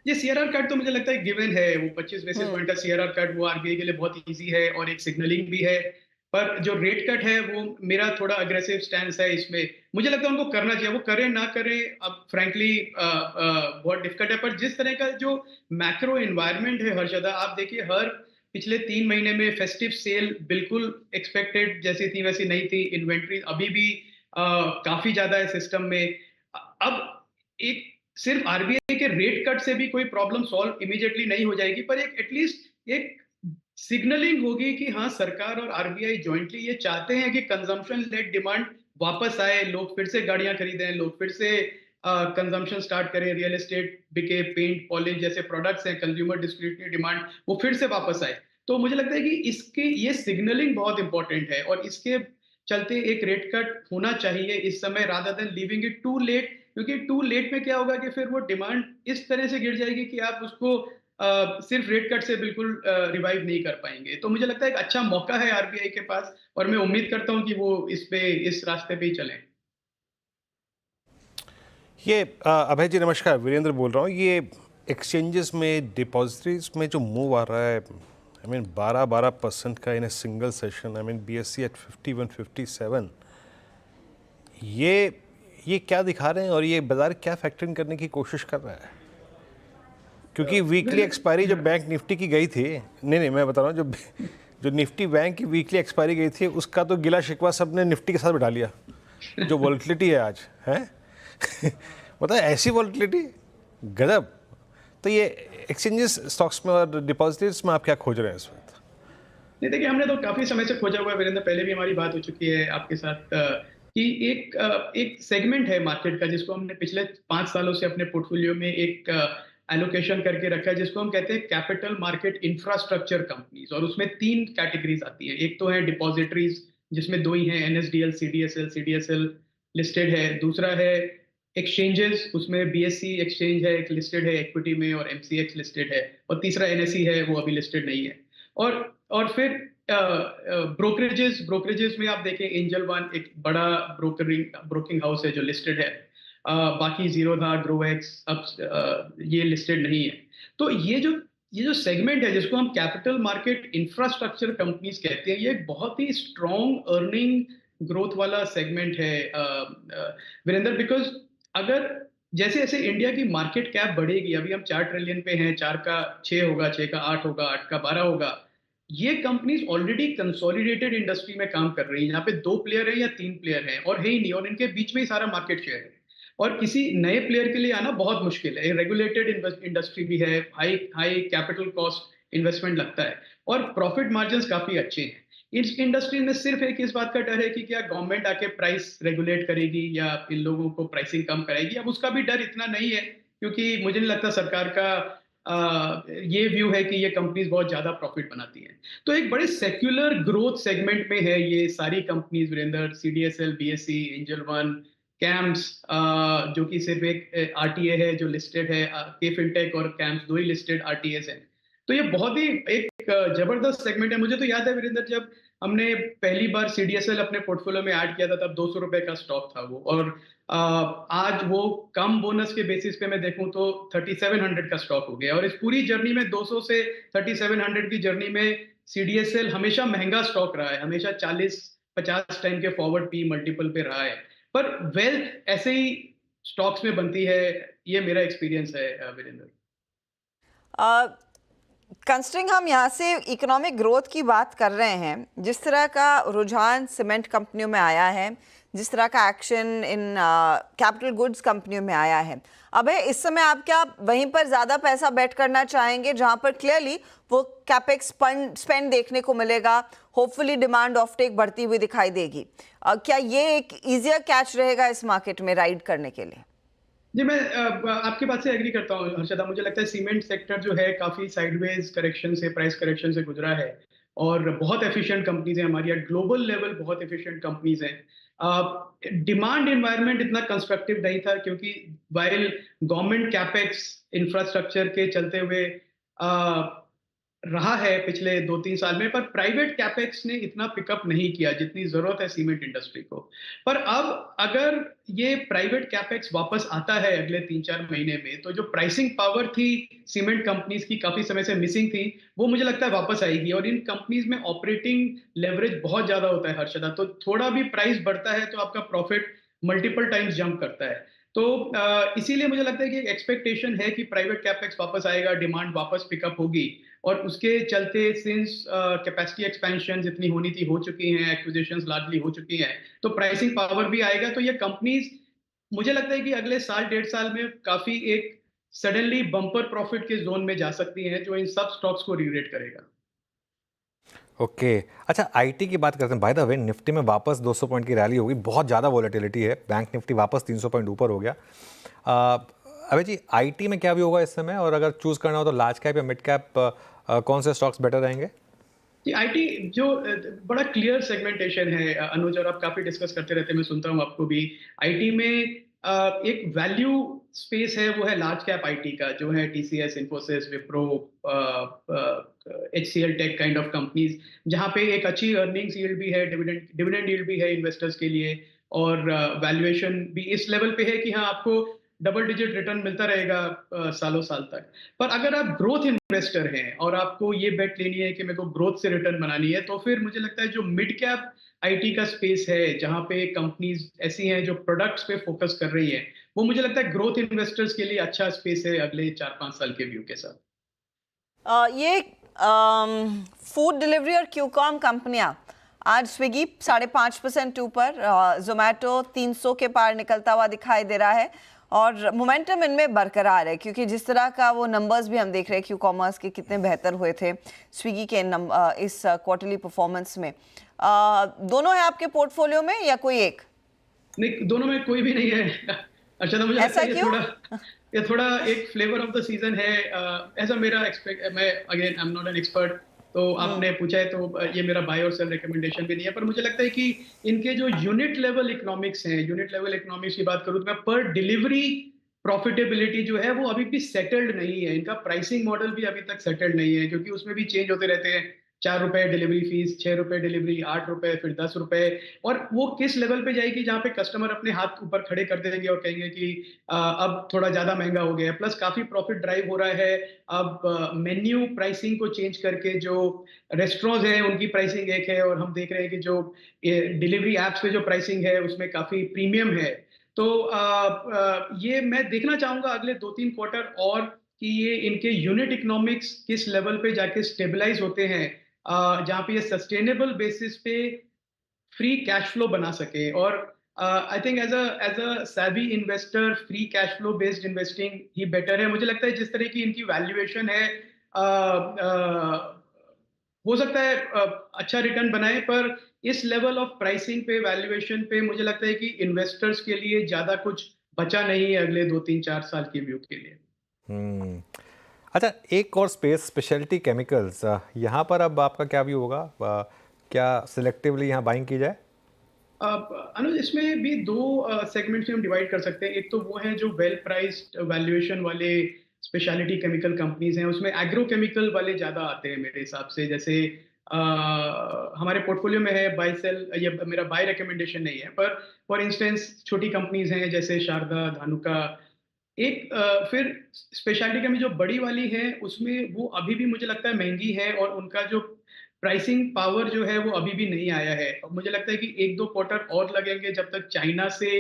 ये सीआरआर कट तो मुझे लगता है गिवन है, वो 25 बेसिस पॉइंट का सीआरआर कट वो आरबीआई के लिए बहुत इजी है और एक सिग्नलिंग भी है। पर जो रेट कट है वो मेरा थोड़ा अग्रेसिव स्टैंस है इसमें। मुझे लगता है उनको करना चाहिए, वो करें ना करें अब फ्रैंकली बहुत डिफिकल्ट है। पर जिस तरह का जो मैक्रो एनवायरनमेंट है हर्षदा, आप देखिए हर पिछले 3 महीने में फेस्टिव सेल बिल्कुल एक्सपेक्टेड जैसी थी वैसी नहीं थी। इन्वेंट्री अभी भी काफी ज्यादा है सिस्टम में। अब एक सिर्फ आरबीआई के रेट कट से भी कोई प्रॉब्लम सॉल्व इमीडिएटली नहीं हो जाएगी, पर एक एटलीस्ट एक सिग्नलिंग होगी कि हाँ, सरकार और आरबीआई जॉइंटली ये चाहते हैं कि कंजम्पशन लेड डिमांड वापस आए, लोग फिर से गाड़ियां खरीदें, लोग फिर से कंजम्पशन स्टार्ट करें, रियल एस्टेट बिके, पेंट पॉलिश जैसे प्रोडक्ट्स हैं, कंज्यूमर डिस्क्रिशनरी डिमांड वो फिर से वापस आए। तो मुझे लगता है कि इसके ये सिग्नलिंग बहुत इंपॉर्टेंट है, और इसके चलते एक रेट कट होना चाहिए इस समय rather than leaving it too late. क्योंकि टू लेट में क्या होगा कि फिर वो डिमांड इस तरह से गिर जाएगी कि आप उसको सिर्फ रेट कट से बिल्कुल रिवाइव नहीं कर पाएंगे। तो मुझे लगता है एक अच्छा मौका है आरबीआई के पास, और मैं उम्मीद करता हूं कि वो इस रास्ते पे ही चलें। ये अभय जी नमस्कार, वीरेंद्र बोल रहा हूँ। ये एक्सचेंजेस में डिपॉजिटरीज में जो मूव आ रहा है, आई मीन 12% का in a single session, I mean BSC at 51-57, ये क्या दिखा रहे हैं और ये बाजार क्या फैक्टर इन करने की कोशिश कर रहा है? क्योंकि वीकली एक्सपायरी जब बैंक निफ्टी की गई थी, नहीं मैं बता रहा हूँ, जो निफ्टी बैंक की वीकली एक्सपायरी गई थी उसका तो गिला शिकवा सबने निफ्टी के साथ बिठा लिया। जो वॉलेटिलिटी है आज है मतलब ऐसी वॉलेटिलिटी गजब। तो ये एक्सचेंजेस स्टॉक्स में और डिपॉजिटर्स में आप क्या खोज रहे हैं इस वक्त? नहीं, देखिए हमने तो काफी समय से खोजा हुआ है वीरेंद्र, पहले भी हमारी बात हो चुकी है आपके साथ कि एक सेगमेंट है मार्केट का जिसको हमने पिछले 5 सालों से अपने पोर्टफोलियो में एक एलोकेशन करके रखा है, जिसको हम कहते हैं कैपिटल मार्केट इंफ्रास्ट्रक्चर कंपनीज। और उसमें 3 कैटेगरीज आती हैं। एक तो है डिपॉजिटरीज, जिसमें 2 ही हैं, एनएसडीएल, सीडीएसएल लिस्टेड है। दूसरा है एक्सचेंजेस, उसमें बीएससी एक्सचेंज है, एक लिस्टेड है इक्विटी में, और एमसीएक्स लिस्टेड है। और तीसरा एनएसई है, वो अभी लिस्टेड नहीं है। और फिर ब्रोकरेजेस में आप देखें, एंजल वन एक बड़ा ब्रोकिंग हाउस है जो लिस्टेड है। बाकी जीरोधा, ग्रोवेक्स अब ये लिस्टेड नहीं है। तो ये जो सेगमेंट है जिसको हम कैपिटल मार्केट इंफ्रास्ट्रक्चर कंपनीज कहते हैं, ये एक बहुत ही स्ट्रॉन्ग अर्निंग ग्रोथ वाला सेगमेंट है वीरेंद्र। बिकॉज अगर जैसे जैसे इंडिया की मार्केट कैप बढ़ेगी, अभी हम 4 ट्रिलियन पे हैं, 4 का 6 होगा, 6 का 8 होगा, 8 का 12 होगा। ये कंपनीज ऑलरेडी कंसोलिडेटेड इंडस्ट्री में काम कर रही हैं, यहाँ पे 2 प्लेयर हैं या 3 प्लेयर हैं और है ही नहीं, और इनके बीच में ही सारा मार्केट शेयर है। और किसी नए प्लेयर के लिए आना बहुत मुश्किल है। रेगुलेटेड इंडस्ट्री भी है, हाई कैपिटल कॉस्ट इन्वेस्टमेंट लगता है, और प्रॉफिट मार्जिन्स काफी अच्छे हैं। इस इंडस्ट्री में सिर्फ एक इस बात का डर है कि क्या गवर्नमेंट आके प्राइस रेगुलेट करेगी या इन लोगों को प्राइसिंग कम कराएगी। अब उसका भी डर इतना नहीं है, क्योंकि मुझे नहीं लगता सरकार का ये व्यू है कि ये कंपनीज बहुत ज्यादा प्रॉफिट बनाती हैं। तो एक बड़े सेक्युलर ग्रोथ सेगमेंट में है ये सारी companies Virendra. CDSL, BSC, Angel One, CAMS जो कि सिर्फ एक आरटीए है जो लिस्टेड है, के फिनटेक और कैम्स 2 ही लिस्टेड आरटीएस हैं। तो ये बहुत ही एक जबरदस्त सेगमेंट है। मुझे तो याद है वीरेंद्र, जब हमने पहली बार सीडीएसएल अपने पोर्टफोलियो में ऐड किया था तब 200 रुपए का स्टॉक था वो, और आज वो कम बोनस के बेसिस पे मैं देखूं तो 3700 का स्टॉक हो गया। और इस पूरी जर्नी में 200 से 3700 की जर्नी में सीडीएसएल हमेशा महंगा स्टॉक रहा है, हमेशा 40-50 टाइम के फॉरवर्ड पी मल्टीपल पे रहा है। पर वेल्थ ऐसे ही स्टॉक्स में बनती है, ये मेरा एक्सपीरियंस है वीरेंद्र। कंसिडरिंग हम यहाँ से इकोनॉमिक ग्रोथ की बात कर रहे हैं, जिस तरह का रुझान सीमेंट कंपनियों में आया है, जिस तरह का एक्शन इन कैपिटल गुड्स कंपनियों में आया है, अब इस समय आप क्या वहीं पर ज़्यादा पैसा बेट करना चाहेंगे जहाँ पर क्लियरली वो कैपेक्स स्पेंड देखने को मिलेगा, होपफुली डिमांड ऑफ टेक बढ़ती हुई दिखाई देगी? क्या ये एक ईजियर कैच रहेगा इस मार्केट में राइड करने के लिए? जी, मैं आपकी बात से एग्री करता हूँ हर्षदा। मुझे लगता है सीमेंट सेक्टर जो है काफी साइडवेज करेक्शन से, प्राइस करेक्शन से गुजरा है, और बहुत एफिशिएंट कंपनीज हैं हमारी, एट ग्लोबल लेवल बहुत एफिशिएंट कंपनीज हैं। डिमांड एनवायरनमेंट इतना कंस्ट्रक्टिव नहीं था, क्योंकि वाइल गवर्नमेंट कैपेक्स इंफ्रास्ट्रक्चर के चलते हुए रहा है पिछले 2-3 साल में, पर प्राइवेट कैपेक्स ने इतना पिकअप नहीं किया जितनी जरूरत है सीमेंट इंडस्ट्री को। पर अब अगर ये प्राइवेट कैपेक्स वापस आता है अगले 3-4 महीने में, तो जो प्राइसिंग पावर थी सीमेंट कंपनीज की काफी समय से मिसिंग थी, वो मुझे लगता है वापस आएगी। और इन कंपनीज में ऑपरेटिंग लेवरेज बहुत ज्यादा होता है हर्षदा, तो थोड़ा भी प्राइस बढ़ता है तो आपका प्रॉफिट मल्टीपल टाइम्स जंप करता है। तो इसीलिए मुझे लगता है कि एक एक्सपेक्टेशन है कि प्राइवेट कैपेक्स वापस आएगा, डिमांड वापस पिकअप होगी, और उसके चलते सिंस कैपेसिटी एक्सपेंशन जितनी होनी थी हो चुकी हैं, एक्विजिशंस लार्जली हो चुकी हैं, तो प्राइसिंग पावर भी आएगा। तो ये कंपनीज मुझे लगता है कि अगले साल 1.5 साल में काफी एक सडनली बम्पर प्रॉफिट के जोन में जा सकती हैं, जो इन सब स्टॉक्स को रीरेट करेगा। ओके अच्छा, आईटी की बात करते हैं। बाय द वे, निफ्टी में वापस 200 पॉइंट की रैली होगी, बहुत ज़्यादा वॉलेटिलिटी है, बैंक निफ्टी वापस 300 पॉइंट ऊपर हो गया। अबे जी, आईटी में क्या भी होगा इस समय, और अगर चूज करना हो तो लार्ज कैप या मिड कैप कौन से स्टॉक्स बेटर रहेंगे? आईटी जो बड़ा क्लियर सेगमेंटेशन है अनुज, और आप काफी डिस्कस करते रहते हैं, मैं सुनता हूँ आपको भी। आईटी में एक वैल्यू स्पेस है, वो है लार्ज कैप आईटी का, जो है TCS, Infosys, Wipro, HCL tech kind of companies, जहाँ पे एक अच्छी अर्निंग्स यील्ड भी है, डिविडेंड यील्ड भी है इन्वेस्टर्स के लिए, और वैल्यूएशन भी इस लेवल पे है कि हाँ, आपको डबल डिजिट रिटर्न मिलता रहेगा सालों साल तक। पर अगर आप ग्रोथ इन्वेस्टर हैं और आपको ये बेट लेनी है कि मेरे को ग्रोथ से रिटर्न बनानी है, तो फिर मुझे लगता है जो मिड कैप आईटी का स्पेस है, जहां पे कंपनीज ऐसी हैं जो प्रोडक्ट्स पे फोकस कर रही है, वो मुझे लगता है ग्रोथ इन्वेस्टर्स के लिए अच्छा स्पेस है अगले 4-5 साल के व्यू के साथ। ये फूड डिलीवरी और क्यूकॉम कंपनियां आज स्विगी 5.5% ऊपर, जोमेटो 300 के पार निकलता हुआ दिखाई दे रहा है और मोमेंटम इनमें बरकरार है, क्योंकि जिस तरह का वो नंबर्स भी हम देख रहे हैं क्यू कॉमर्स के कितने बेहतर हुए थे स्विगी के इस क्वार्टरली परफॉर्मेंस में। दोनों है आपके पोर्टफोलियो में या कोई एक? नहीं, दोनों में कोई भी नहीं है। अच्छा, तो मुझे लगता है ये थोड़ा एक फ्लेवर ऑफ द सीजन है। ऐसा मेरा मैं again I am not an expert, तो आपने पूछा है तो ये मेरा बाय और सेल रिकमेंडेशन भी नहीं है, पर मुझे लगता है कि इनके जो यूनिट लेवल इकोनॉमिक्स हैं, यूनिट लेवल इकोनॉमिक्स की बात करूं तो मैं पर डिलीवरी प्रॉफिटेबिलिटी जो है वो अभी भी सेटल्ड नहीं है। इनका प्राइसिंग मॉडल भी अभी तक सेटल्ड नहीं है, क्योंकि उसमें भी चेंज होते रहते हैं। 4 रुपए डिलीवरी फीस, 6 रुपए डिलीवरी, 8 रुपए, फिर 10 रुपए, और वो किस लेवल पे जाएगी जहां पे कस्टमर अपने हाथ ऊपर खड़े कर देंगे और कहेंगे कि अब थोड़ा ज्यादा महंगा हो गया है। प्लस काफी प्रॉफिट ड्राइव हो रहा है। अब मेन्यू प्राइसिंग को चेंज करके जो रेस्टोरेंट्स हैं उनकी प्राइसिंग एक है, और हम देख रहे हैं कि जो डिलीवरी एप्स पे जो प्राइसिंग है उसमें काफी प्रीमियम है। तो ये मैं देखना चाहूंगा अगले 2-3 क्वार्टर और कि ये इनके यूनिट इकोनॉमिक्स किस लेवल पे जाके स्टेबलाइज होते हैं, जहाँ पे ये सस्टेनेबल बेसिस पे फ्री कैश फ्लो बना सके। और I think as a savvy investor free cash flow based investing ही बेटर है। मुझे लगता है जिस तरह की इनकी वैल्यूएशन है, हो सकता है अच्छा रिटर्न बनाए, पर इस लेवल ऑफ प्राइसिंग पे, वैल्यूएशन पे मुझे लगता है कि इन्वेस्टर्स के लिए ज्यादा कुछ बचा नहीं है अगले 2-3-4 साल के व्यू के लिए। अच्छा, एक और स्पेस स्पेशलिटी केमिकल्स, यहाँ पर अब आपका क्या व्यू होगा? क्या सिलेक्टिवली यहाँ बाइंग की जाए? अनुज, इसमें भी 2 सेगमेंट्स में हम डिवाइड कर सकते हैं। एक तो वो है जो वेल प्राइस्ड वैल्यूएशन वाले स्पेशलिटी केमिकल कंपनीज हैं, उसमें एग्रो केमिकल वाले ज्यादा आते हैं मेरे हिसाब से। जैसे हमारे पोर्टफोलियो में है बाय सेल, ये मेरा बाय रिकमेंडेशन नहीं है, पर फॉर इंस्टेंस छोटी कंपनीज हैं जैसे शारदा, धानुका। एक फिर स्पेशलिटी केमी जो बड़ी वाली है उसमें वो अभी भी मुझे लगता है महंगी है, और उनका जो प्राइसिंग पावर जो है वो अभी भी नहीं आया है। मुझे लगता है कि 1-2 क्वार्टर और लगेंगे जब तक चाइना से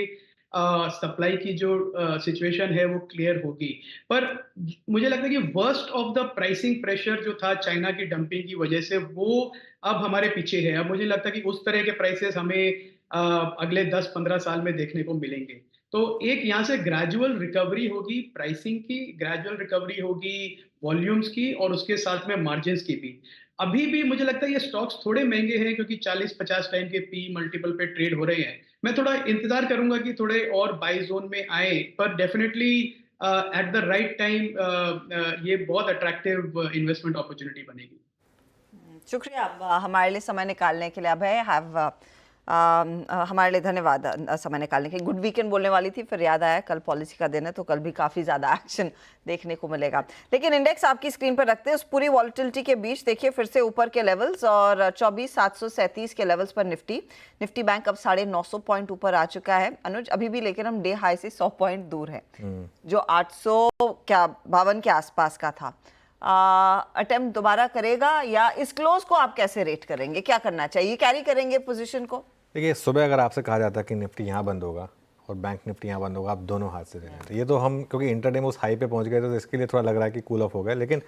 सप्लाई की जो सिचुएशन है वो क्लियर होगी। पर मुझे लगता है कि worst of the pricing pressure जो था चाइना की डंपिंग की वजह से, वो अब हमारे पीछे है। अब मुझे लगता है कि उस तरह के प्राइसेस हमें अगले 10-15 साल में देखने को मिलेंगे। तो एक यहाँ से ग्रेजुअल रिकवरी होगी, प्राइसिंग की ग्रेजुअल रिकवरी होगी, वॉल्यूम्स की, और उसके साथ में मार्जिन्स की भी। अभी भी मुझे लगता है ये स्टॉक्स थोड़े महंगे हैं, क्योंकि 40-50 टाइम के पी मल्टीपल पे ट्रेड हो रहे हैं। मैं थोड़ा इंतजार करूंगा कि थोड़े और बाई जोन में आए, पर definitely at the right time ये बहुत अट्रैक्टिव इन्वेस्टमेंट अपॉर्चुनिटी बनेगी। शुक्रिया हमारे लिए समय निकालने के लिए। अभय, हमारे लिए धन्यवाद समय निकालने के लिए। गुड वीकेंड बोलने वाली थी, फिर याद आया कल पॉलिसी का दिन है, तो कल भी काफ़ी ज़्यादा एक्शन देखने को मिलेगा। लेकिन इंडेक्स आपकी स्क्रीन पर रखते हैं, उस पूरी वॉलेटिलिटी के बीच देखिए फिर से ऊपर के लेवल्स, और 24,737 के लेवल्स पर निफ्टी बैंक अब 950 पॉइंट ऊपर आ चुका है अनुज अभी भी, लेकिन हम डे हाई से 100 पॉइंट दूर है, जो 852 के आसपास का था। अटेम्प्ट दोबारा करेगा, या इस क्लोज को आप कैसे रेट करेंगे? क्या करना चाहिए? कैरी करेंगे पोजीशन को? देखिए, सुबह अगर आपसे कहा जाता कि निफ्टी यहाँ बंद होगा और बैंक निफ्टी यहाँ बंद होगा, आप दोनों हाथ से ले लें। तो ये तो हम क्योंकि इंटरडे में उस हाई पे पहुँच गए तो इसके लिए थोड़ा लग रहा है कि कूल ऑफ हो गया, लेकिन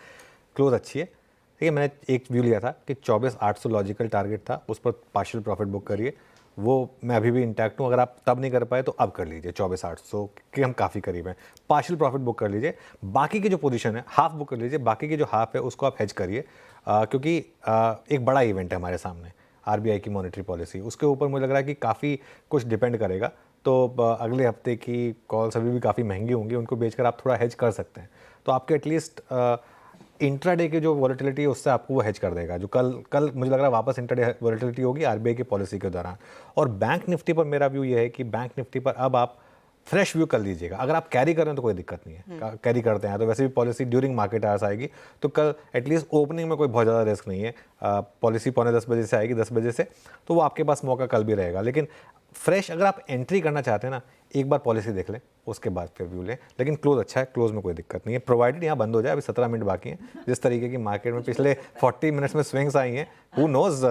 क्लोज अच्छी है। देखिए, मैंने एक व्यू लिया था कि 24,800 लॉजिकल टारगेट था, उस पर पार्शियल प्रॉफिट बुक करिए। वो मैं अभी भी इंटैक्ट हूँ। अगर आप तब नहीं कर पाए तो अब कर लीजिए 24,800 के हम काफ़ी करीब हैं। पार्शियल प्रॉफिट बुक कर लीजिए, बाकी की जो पोजीशन है हाफ बुक कर लीजिए, बाकी की जो हाफ है उसको आप हेज करिए, क्योंकि एक बड़ा इवेंट है हमारे सामने, आरबीआई की मॉनेटरी पॉलिसी। उसके ऊपर मुझे लग रहा है कि काफ़ी कुछ डिपेंड करेगा। तो अगले हफ्ते की कॉल्स अभी भी काफ़ी महंगी होंगी, उनको बेचकर आप थोड़ा हेज कर सकते हैं। तो आपके एटलीस्ट इंट्राडे की जो वॉलेटिलिटी है उससे आपको वो हेज कर देगा, जो कल मुझे लग रहा है वापस इंट्राडे वॉलेटिलिटी होगी आरबीआई की पॉलिसी के दौरान। और बैंक निफ्टी पर मेरा व्यू ये है कि बैंक निफ्टी पर अब आप फ्रेश व्यू कर लीजिएगा। अगर आप कैरी कर रहे हैं तो कोई दिक्कत नहीं है, कैरी करते हैं तो वैसे भी पॉलिसी ड्यूरिंग मार्केट आवर्स आएगी, तो कल एटलीस्ट ओपनिंग में कोई बहुत ज़्यादा रिस्क नहीं है। पॉलिसी 9:45 बजे से आएगी, 10 बजे से, तो वो आपके पास मौका कल भी रहेगा। लेकिन फ्रेश अगर आप एंट्री करना चाहते हैं ना, एक बार पॉलिसी देख लें, उसके बाद फिर व्यू लें। लेकिन क्लोज अच्छा है, क्लोज में कोई दिक्कत नहीं है, प्रोवाइडेड यहाँ बंद हो जाए। अभी 17 मिनट बाकी हैं। जिस तरीके की मार्केट में पिछले 40 मिनट्स में स्विंग्स आई हैं, हु नोज,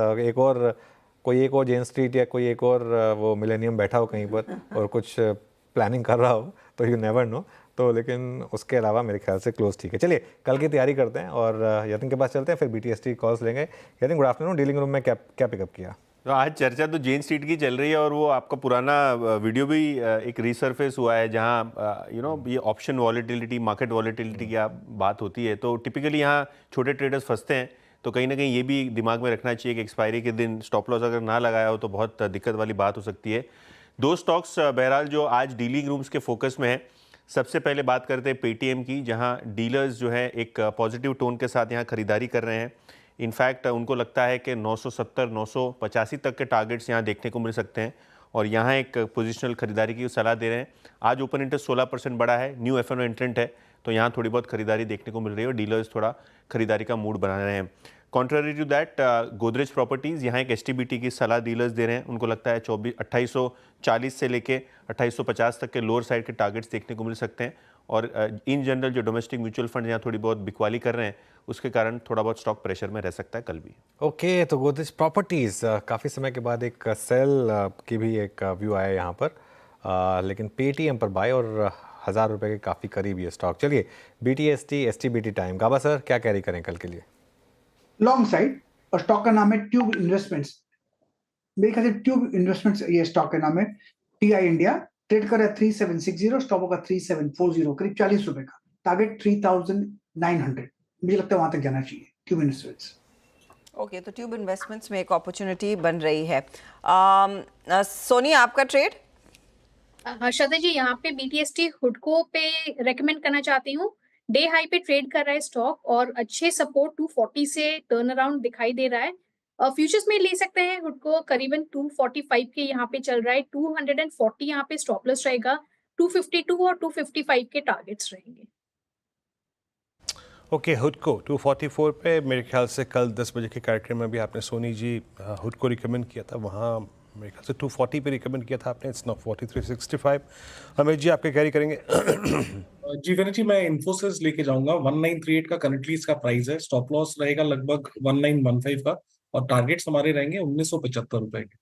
एक और जेन स्ट्रीट या कोई एक और वो मिलेनियम बैठा हो कहीं पर और कुछ प्लानिंग कर रहा हो, तो यू नेवर नो। तो लेकिन उसके अलावा मेरे ख्याल से क्लोज ठीक है। चलिए कल की तैयारी करते हैं और यतिन के पास चलते हैं, फिर BTST कॉल्स लेंगे। Yatin, good afternoon. Dealing room में क्या पिकअप किया? तो आज चर्चा तो जेन स्ट्रीट की चल रही है और वो आपका पुराना वीडियो भी एक रीसर्फेस हुआ है जहाँ ये ऑप्शन वॉलेटिलिटी, मार्केट वॉलेटिलिटी की बात होती है। तो टिपिकली यहाँ छोटे ट्रेडर्स फंसते हैं, तो कहीं ना कहीं ये भी दिमाग में रखना चाहिए कि एक्सपायरी के दिन स्टॉप लॉस अगर ना लगाया हो तो बहुत दिक्कत वाली बात हो सकती है। दो स्टॉक्स बहरहाल जो आज डीलिंग रूम्स के फोकस में है। सबसे पहले बात करते हैं पेटीएम की, जहाँ डीलर्स जो है एक पॉजिटिव टोन के साथ यहाँ खरीदारी कर रहे हैं। इनफैक्ट उनको लगता है कि 970, 985 तक के टारगेट्स यहाँ देखने को मिल सकते हैं और यहाँ एक पोजिशनल खरीदारी की सलाह दे रहे हैं। आज ओपन इंटरेस्ट 16% बढ़ा है, न्यू एफएनओ एंट्रेंट है, तो यहाँ थोड़ी बहुत खरीदारी देखने को मिल रही है और डीलर्स थोड़ा खरीदारी का मूड बना रहे हैं। Contrary to that, Godrej properties यहाँ एक एसटीबीटी की सलाह डीलर्स दे रहे हैं। उनको लगता है 2840 से लेके 2850 तक के लोअर साइड के टारगेट्स देखने को मिल सकते हैं और इन जनरल जो डोमेस्टिक म्यूचुअल फंड यहाँ थोड़ी बहुत बिकवाली कर रहे हैं, उसके कारण थोड़ा बहुत स्टॉक प्रेशर में रह सकता है कल भी। ओके, तो गोदरेज प्रॉपर्टीज़ काफ़ी समय के बाद एक सेल की भी एक व्यू आया यहाँ पर, लेकिन पेटीएम पर बाय और 1000 रुपये के काफ़ी करीब ये स्टॉक। चलिए BTST STBT टाइम, गाबा सर क्या कैरी करें कल के लिए? लॉन्ग साइड, और स्टॉक का नाम है ट्यूब इन्वेस्टमेंट्स। मेरे ख्याल से ट्यूब इन्वेस्टमेंट्स ये स्टॉक का नाम है। TI इंडिया ट्रेड कर रहा है 3760, स्टॉप होगा 3740, करीब 40 रुपए का। टारगेट 3900, मुझे लगता है वहां तक जाना चाहिए ट्यूब इन्वेस्टमेंट्स। ओके, तो ट्यूब इन्वेस्टमेंट्स में एक अपॉर्चुनिटी बन रही है। सोनी, आपका ट्रेड? श्रद्धा जी, यहाँ पे BTST हुडको पे रेकमेंड करना चाहती हूँ। डे हाई पे ट्रेड कर रहा है स्टॉक और अच्छे सपोर्ट 240 से टर्न अराउंड दिखाई दे रहा है। फ्यूचर्स में ले सकते हैं हुडको, करीबन 245 के यहाँ पे चल रहा है। 240 यहाँ पे स्टॉप लॉस रहेगा, 252 और 255 के टारगेट्स रहेंगे। ओके, हुडको 244 पे मेरे ख्याल से कल 10 बजे के कार्यक्रम में भी आपने सोनी जी हुडको रिकमेंड किया था, वहाँ मेरे ख्याल से 240 पे रिकमेंड किया था आपने। It's now 4365। हमें जी आपके कैरी करेंगे? जी विनय जी, मैं इन्फोसिस लेके जाऊंगा। 1938 का करंटली इसका प्राइस है। स्टॉप लॉस रहेगा लगभग 1915 का और टारगेट्स हमारे रहेंगे 1975 रुपए के।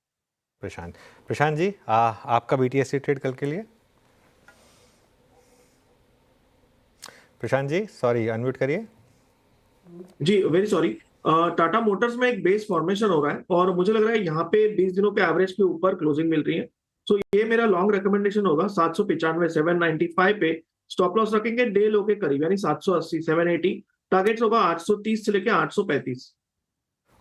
प्रशांत जी, आपका BTST ट्रेड कल के लिए? प्रशांत जी, सॉरी, अनम्यूट करिए। जी वेरी सॉरी। टाटा मोटर्स में एक बेस फॉर्मेशन हो रहा है और मुझे लग रहा है यहाँ पे 20 दिनों के एवरेज के ऊपर क्लोजिंग मिल रही है। सो ये मेरा लॉन्ग रिकमेंडेशन होगा 795, 795 पे स्टॉप लॉस रखेंगे डे लो के करीब, यानी 780, 780। टारगेट्स होगा 830 से लेके 835।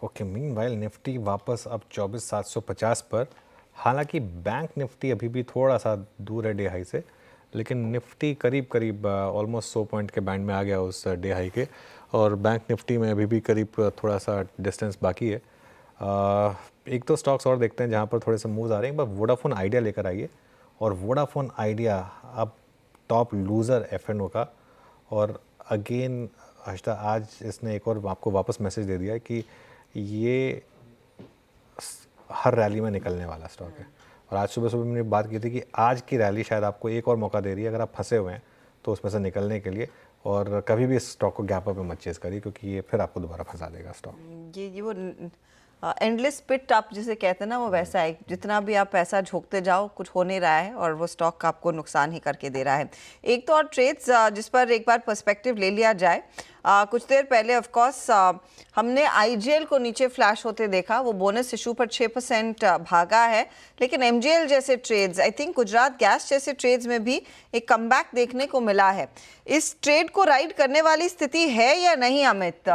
ओके, मीनवाइल निफ्टी वापस अब 24750 पर। हालांकि बैंक निफ्टी अभी भी थोड़ा सा दूर है डे हाई से, लेकिन निफ्टी करीब ऑलमोस्ट 100 पॉइंट के बैंड में आ गया उस डे हाई के, और बैंक निफ्टी में अभी भी करीब थोड़ा सा डिस्टेंस बाकी है। एक तो स्टॉक्स और देखते हैं जहाँ पर थोड़े से मूव्स आ रहे हैं। एक बार वोडाफोन आइडिया लेकर आइए, और वोडाफोन आइडिया अब टॉप लूज़र FNO का, और अगेन हर्षदा आज इसने एक और आपको वापस मैसेज दे दिया है कि ये हर रैली में निकलने वाला स्टॉक है। और आज सुबह मैंने बात की थी कि आज की रैली शायद आपको एक और मौका दे रही है अगर आप फंसे हुए हैं तो उसमें से निकलने के लिए, और कभी भी इस स्टॉक को गैप अप में मत चेस करिए क्योंकि ये फिर आपको दोबारा फंसा देगा स्टॉक। ये वो एंडलेस पिट आप जिसे कहते हैं ना, वो वैसा है। जितना भी आप पैसा झोंकते जाओ कुछ हो नहीं रहा है और वो स्टॉक आपको नुकसान ही करके दे रहा है। एक तो और ट्रेड्स जिस पर एक बार पर्सपेक्टिव ले लिया जाए, कुछ देर पहले ऑफ कोर्स हमने IGL को नीचे फ्लैश होते देखा, वो बोनस इशू पर 6% भागा है, लेकिन MGL जैसे trades, I think Gujarat gas जैसे ट्रेड्स में भी एक कमबैक देखने को मिला है। इस ट्रेड को राइड करने वाली स्थिति है या नहीं अमित?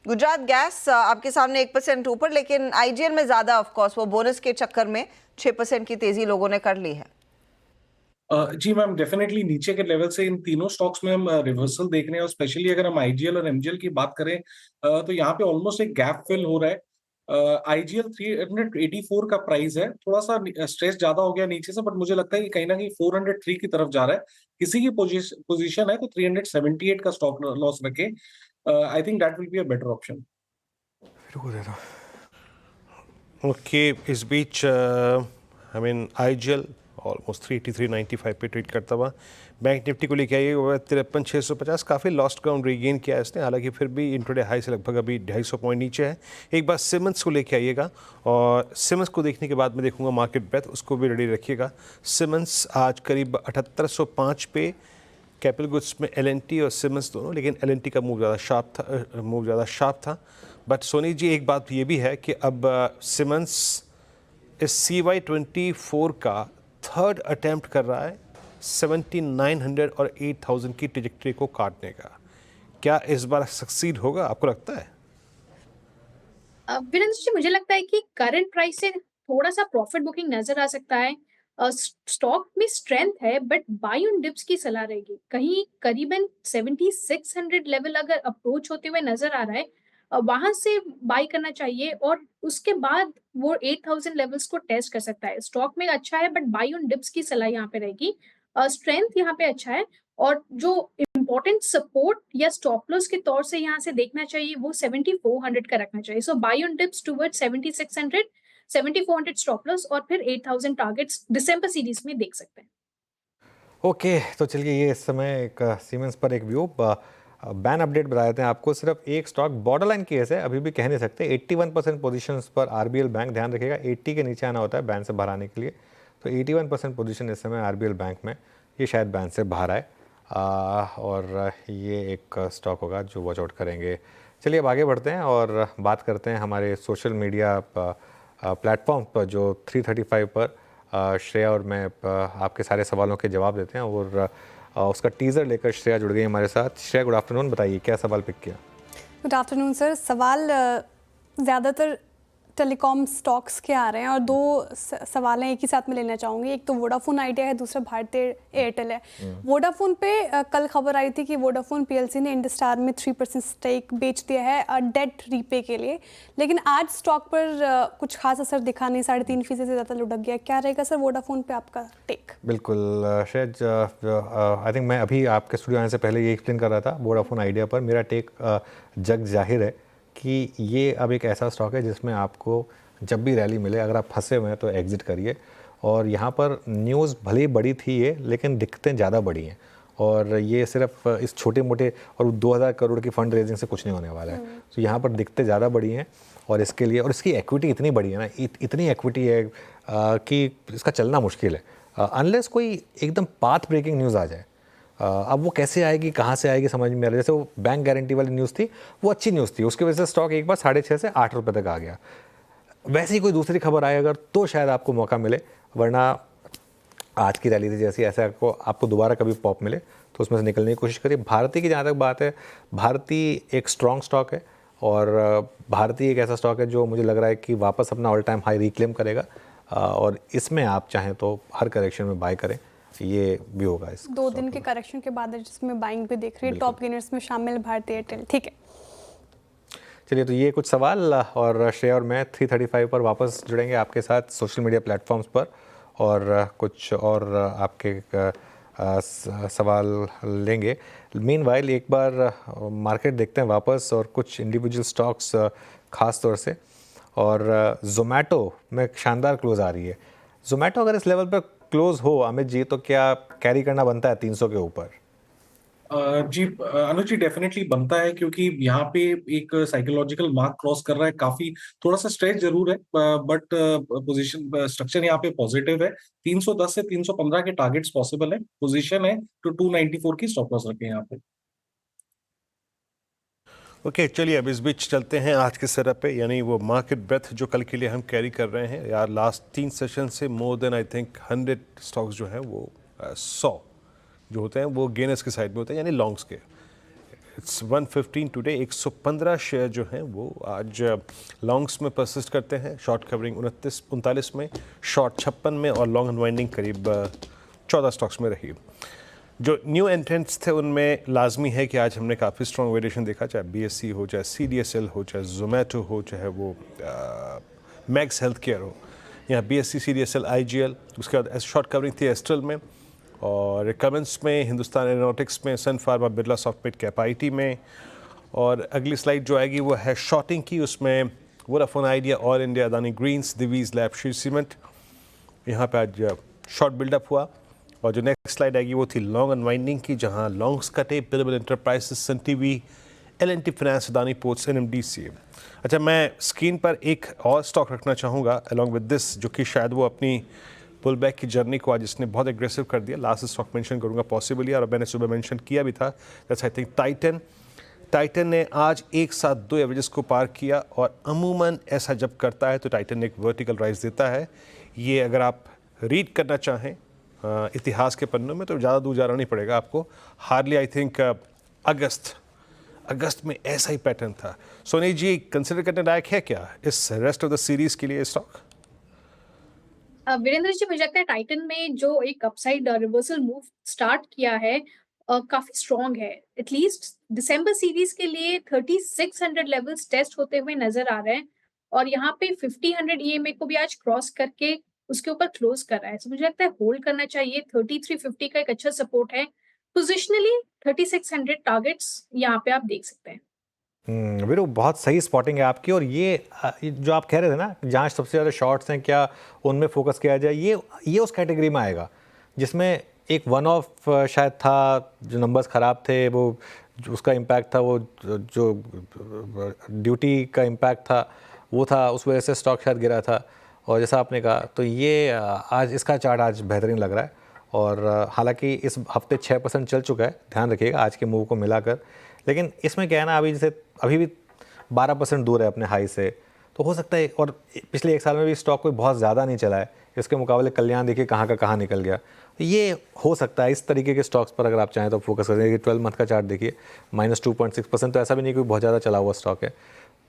गुजरात गैस आपके सामने 1% ऊपर, लेकिन IGL में ज्यादा ऑफ कोर्स वो बोनस के चक्कर में 6% की तेजी लोगों ने कर ली है। जी मैम, डेफिनेटली नीचे के लेवल से इन तीनों स्टॉक्स में हम रिवर्सल देख रहे हैं, और स्पेशली अगर हम IGL और MGL की बात करें तो यहाँ पे ऑलमोस्ट एक गैप फिल हो रहा है। IGL 384 का प्राइस है, थोड़ा सा स्ट्रेस ज्यादा हो गया नीचे से, बट मुझे लगता है कि कहीं ना कहीं 403 की तरफ जा रहा है। किसी की पोजीशन है तो 378 का स्टॉप लॉस रखे। I think that will be a better option. Okay, इस बीच आई मीन IGL ऑलमोस्ट 383.95 पे ट्रेड करता हुआ। बैंक निफ्टी को लेके आइए, वो 53,650, काफ़ी लॉस्ट ग्राउंड रीगेन किया है इसने, हालांकि फिर भी इंट्राडे हाई से लगभग अभी 250 पॉइंट नीचे है। एक बार सिमंस को लेके आइएगा, और सिमंस को देखने के बाद मैं देखूंगा मार्केट ब्रेथ, उसको भी रेडी रखिएगा। सिमंस आज करीब 7805 पे, कैपिटल गुड्स में LNT और सिमंस दोनों, लेकिन LNT का मूव ज़्यादा शार्प था। बट सोनी जी, एक बात ये भी है कि अब सिमंस इस CY24 का थर्ड अटेम्प्ट कर रहा है 7900 और 8000 की ट्रेजेक्टरी को काटने का। क्या इस बार सक्सीड होगा, आपको लगता है? वीरेंद्र जी, मुझे लगता है कि करंट प्राइस से थोड़ा सा प्रॉफिट बुकिंग नजर आ सकता है। स्टॉक में स्ट्रेंथ है, बट बाय ऑन डिप्स की सलाह रहेगी। कहीं करीबन 7600 लेवल अगर अप्रोच होते हुए नजर आ रहा है, वहां से बाय करना चाहिए, और उसके बाद वो 8000 लेवल्स को टेस्ट कर सकता है। स्टॉक में अच्छा है, बट बाय ऑन डिप्स की सलाह यहाँ पे रहेगी। स्ट्रेंथ यहाँ पे अच्छा है, और जो इम्पोर्टेंट सपोर्ट या स्टॉप लॉस के तौर से यहाँ से देखना चाहिए वो 7400 का रखना चाहिए। So buy on dips toward 7600, 7400 stop loss, और फिर 8000 टारगेट्स दिसंबर सीरीज में देख सकते हैं। ओके, तो चलिए ये इस समय एक सीमेंस पर एक व्यू बैन अपडेट बता देते हैं आपको। सिर्फ एक स्टॉक बॉर्डरलाइन केस है, अभी भी कह नहीं सकते। 81% पोजीशंस पर RBL बैंक, ध्यान रखिएगा 80 के नीचे आना होता है बैन से बाहर आने के लिए। तो 81% पोजीशन इस समय RBL बैंक में, ये शायद बैन से बाहर आए, और ये एक स्टॉक होगा जो वॉच आउट करेंगे। चलिए अब आगे बढ़ते हैं और बात करते हैं हमारे सोशल मीडिया प्लेटफॉर्म पर, जो 335 पर श्रेया और मैं आपके सारे सवालों के जवाब देते हैं, और उसका टीज़र लेकर श्रेया जुड़ गई हमारे साथ। श्रेया, गुड आफ्टरनून, बताइए क्या सवाल पिक किया? Good afternoon sir. सवाल ज़्यादातर टेलीकॉम स्टॉक्स के आ रहे हैं, और दो सवाल हैं एक ही साथ में लेना चाहूँगी। एक तो वोडाफोन आइडिया है, दूसरा भारतीय एयरटेल है। वोडाफोन पे कल खबर आई थी कि वोडाफोन PLC ने इंडस्टार में 3% स्टेक बेच दिया है डेट रीपे के लिए, लेकिन आज स्टॉक पर कुछ खास असर दिखा नहीं, 3.5% से ज़्यादा लुढ़क गया। क्या रहेगा सर वोडाफोन पे आपका टेक? बिल्कुल शायद, आई थिंक मैं अभी आपके स्टूडियो आने से पहले ये एक्सप्लेन कर रहा था वोडाफोन आइडिया पर। मेरा टेक जग जाहिर है कि ये अब एक ऐसा स्टॉक है जिसमें आपको जब भी रैली मिले, अगर आप फंसे हुए हैं तो एग्जिट करिए। और यहाँ पर न्यूज़ भले ही बड़ी थी ये, लेकिन दिक्कतें ज़्यादा बड़ी हैं, और ये सिर्फ इस छोटे मोटे और 2000 करोड़ की फंड रेजिंग से कुछ नहीं होने वाला है। तो यहाँ पर दिक्कतें ज़्यादा बड़ी हैं, और इसके लिए, और इसकी एक्विटी इतनी बड़ी है ना, इतनी एक्विटी है कि इसका चलना मुश्किल है अनलेस कोई एकदम पाथ ब्रेकिंग न्यूज़ आ जाए। अब वो कैसे आएगी, कहाँ से आएगी, समझ में आ रहा है। जैसे वो बैंक गारंटी वाली न्यूज़ थी, वो अच्छी न्यूज़ थी, उसकी वजह से स्टॉक एक बार 6.5 से 8 रुपये तक आ गया। वैसे ही कोई दूसरी खबर आए अगर, तो शायद आपको मौका मिले, वरना आज की रैली थी जैसी, ऐसे आपको दोबारा कभी पॉप मिले तो उसमें से निकलने की कोशिश करिए। भारती की जहाँ तक बात है, भारती एक स्ट्रॉन्ग स्टॉक है, और भारती एक ऐसा स्टॉक है जो मुझे लग रहा है कि वापस अपना ऑल टाइम हाई रिक्लेम करेगा, और इसमें आप चाहें तो हर करेक्शन में बाय करें, ये भी होगा। इस 2 दिन के करेक्शन के बाद जिसमें बाइंग भी दिख रही है, टॉप गेनर्स में शामिल भारतीय एयरटेल। ठीक है, चलिए तो ये कुछ सवाल, और श्रेया और मैं 335 पर वापस जुड़ेंगे आपके साथ सोशल मीडिया प्लेटफॉर्म्स पर, और कुछ और आपके सवाल लेंगे। मीनवाइल एक बार मार्केट देखते हैं वापस, और कुछ इंडिविजुअल स्टॉक्स खास तौर से, और जोमेटो में शानदार क्लोज आ रही है। जोमेटो अगर इस लेवल पर क्लोज हो अमित जी, तो क्या कैरी करना बनता है 300 के ऊपर? जी अनुज जी, डेफिनेटली बनता है, क्योंकि यहाँ पे एक साइकोलॉजिकल मार्क क्रॉस कर रहा है। काफी थोड़ा सा स्ट्रेच जरूर है, बट पोजीशन स्ट्रक्चर यहाँ पे पॉजिटिव है। 310 से 315 के टारगेट्स पॉसिबल है। पोजीशन है तो 294 की स्टॉप लॉस रखें यहाँ पे। ओके, चलिए अब इस बीच चलते हैं आज के सेटअप पे, यानी वो मार्केट ब्रेथ जो कल के लिए हम कैरी कर रहे हैं। यार लास्ट 3 सेशन से more than I think 100 stocks जो हैं वो 100 जो होते हैं वो गेनर्स के साइड में होते हैं, यानी लॉन्ग्स के। इट्स 115 टुडे, 115 शेयर जो हैं वो आज लॉन्ग्स में परसिस्ट करते हैं। शॉर्ट कवरिंग 39 में, शॉर्ट 56 में, और लॉन्ग अनवाइंडिंग करीब 14 स्टॉक्स में रही। जो न्यू एंट्रेंट्स थे उनमें लाजमी है कि आज हमने काफ़ी स्ट्रॉन्ग वेरिएशन देखा, चाहे BSE हो, चाहे CDSL हो, चाहे जोमेटो हो, चाहे वो मैक्स हेल्थ केयर हो। यहाँ BSE, CDSL, IGL, उसके बाद शॉर्ट कवरिंग थी एस्ट्रल में, और कमेंट्स में, हिंदुस्तान एरोनॉटिक्स में, Sun Pharma, Birla soft mid cap IT में। और अगली स्लाइड जो आएगी वो है शॉर्टिंग की, उसमें Vodafone Idea, all India, Adani greens, Divi's lab, Shree cement, यहाँ पे आज शॉर्ट बिल्डअप हुआ। और जो नेक्स्ट स्लाइड आएगी वो थी लॉन्ग अनवाइंडिंग की, जहाँ लॉन्ग्स कटे Piramal enterprises, Sun TV, L&T finance, Adani ports, NMDC। अच्छा, मैं स्क्रीन पर एक और स्टॉक रखना चाहूँगा अलॉन्ग विद दिस, जो कि शायद वो अपनी पुल बैक की जर्नी को आज इसने बहुत एग्रेसिव कर दिया। लास्ट स्टॉक मेंशन करूँगा पॉसिबली, और मैंने सुबह मेंशन किया भी था, दैट्स आई थिंक टाइटन ने आज एक साथ 2 एवरेजेस को पार किया, और अमूमन ऐसा जब करता है तो टाइटन एक वर्टिकल राइज देता है। ये अगर आप रीड करना चाहें इतिहास के पन्नों में तो ज़्यादा दूर जाना नहीं पड़ेगा आपको। हार्डली आई थिंक अगस्त में ऐसा ही पैटर्न था। सोनी जी, कंसिडर करने लायक है क्या इस रेस्ट ऑफ द सीरीज के लिए स्टॉक? वीरेंद्र जी, मुझे लगता है टाइटन में जो एक अपसाइड रिवर्सल मूव स्टार्ट किया है काफी स्ट्रॉन्ग है। एटलीस्ट दिसंबर सीरीज के लिए 3600 लेवल्स टेस्ट होते हुए नजर आ रहे हैं, और यहाँ पे 50-100 EMA को भी आज क्रॉस करके उसके ऊपर क्लोज कर रहा है। तो मुझे लगता है होल्ड करना चाहिए। 3350 का एक अच्छा सपोर्ट है। पोजिशनली 3600 टारगेट्स यहाँ पे आप देख सकते हैं। वीरू, बहुत सही स्पॉटिंग है आपकी। और ये जो आप कह रहे थे ना, जहाँ सबसे ज़्यादा शॉर्ट्स हैं, क्या उनमें फोकस किया जाए, ये उस कैटेगरी में आएगा जिसमें एक वन ऑफ शायद था, जो नंबर्स ख़राब थे, वो उसका इम्पैक्ट था, वो जो ड्यूटी का इम्पैक्ट था वो था, उस वजह से स्टॉक शायद गिरा था। और जैसा आपने कहा, तो ये आज इसका चार्ट आज बेहतरीन लग रहा है। और हालांकि इस हफ्ते 6% चल चुका है, ध्यान रखिएगा आज के मूव को मिलाकर। लेकिन इसमें क्या है ना, अभी भी 12% दूर है अपने हाई से, तो हो सकता है। और पिछले 1 साल में भी स्टॉक कोई बहुत ज़्यादा नहीं चला है, इसके मुकाबले कल्याण देखिए कहाँ का कहाँ निकल गया। ये हो सकता है इस तरीके के स्टॉक्स पर अगर आप चाहें तो फोकस करें। कि 12 मंथ का चार्ट देखिए, -2.6%, तो ऐसा भी नहीं कोई बहुत ज़्यादा चला हुआ स्टॉक है।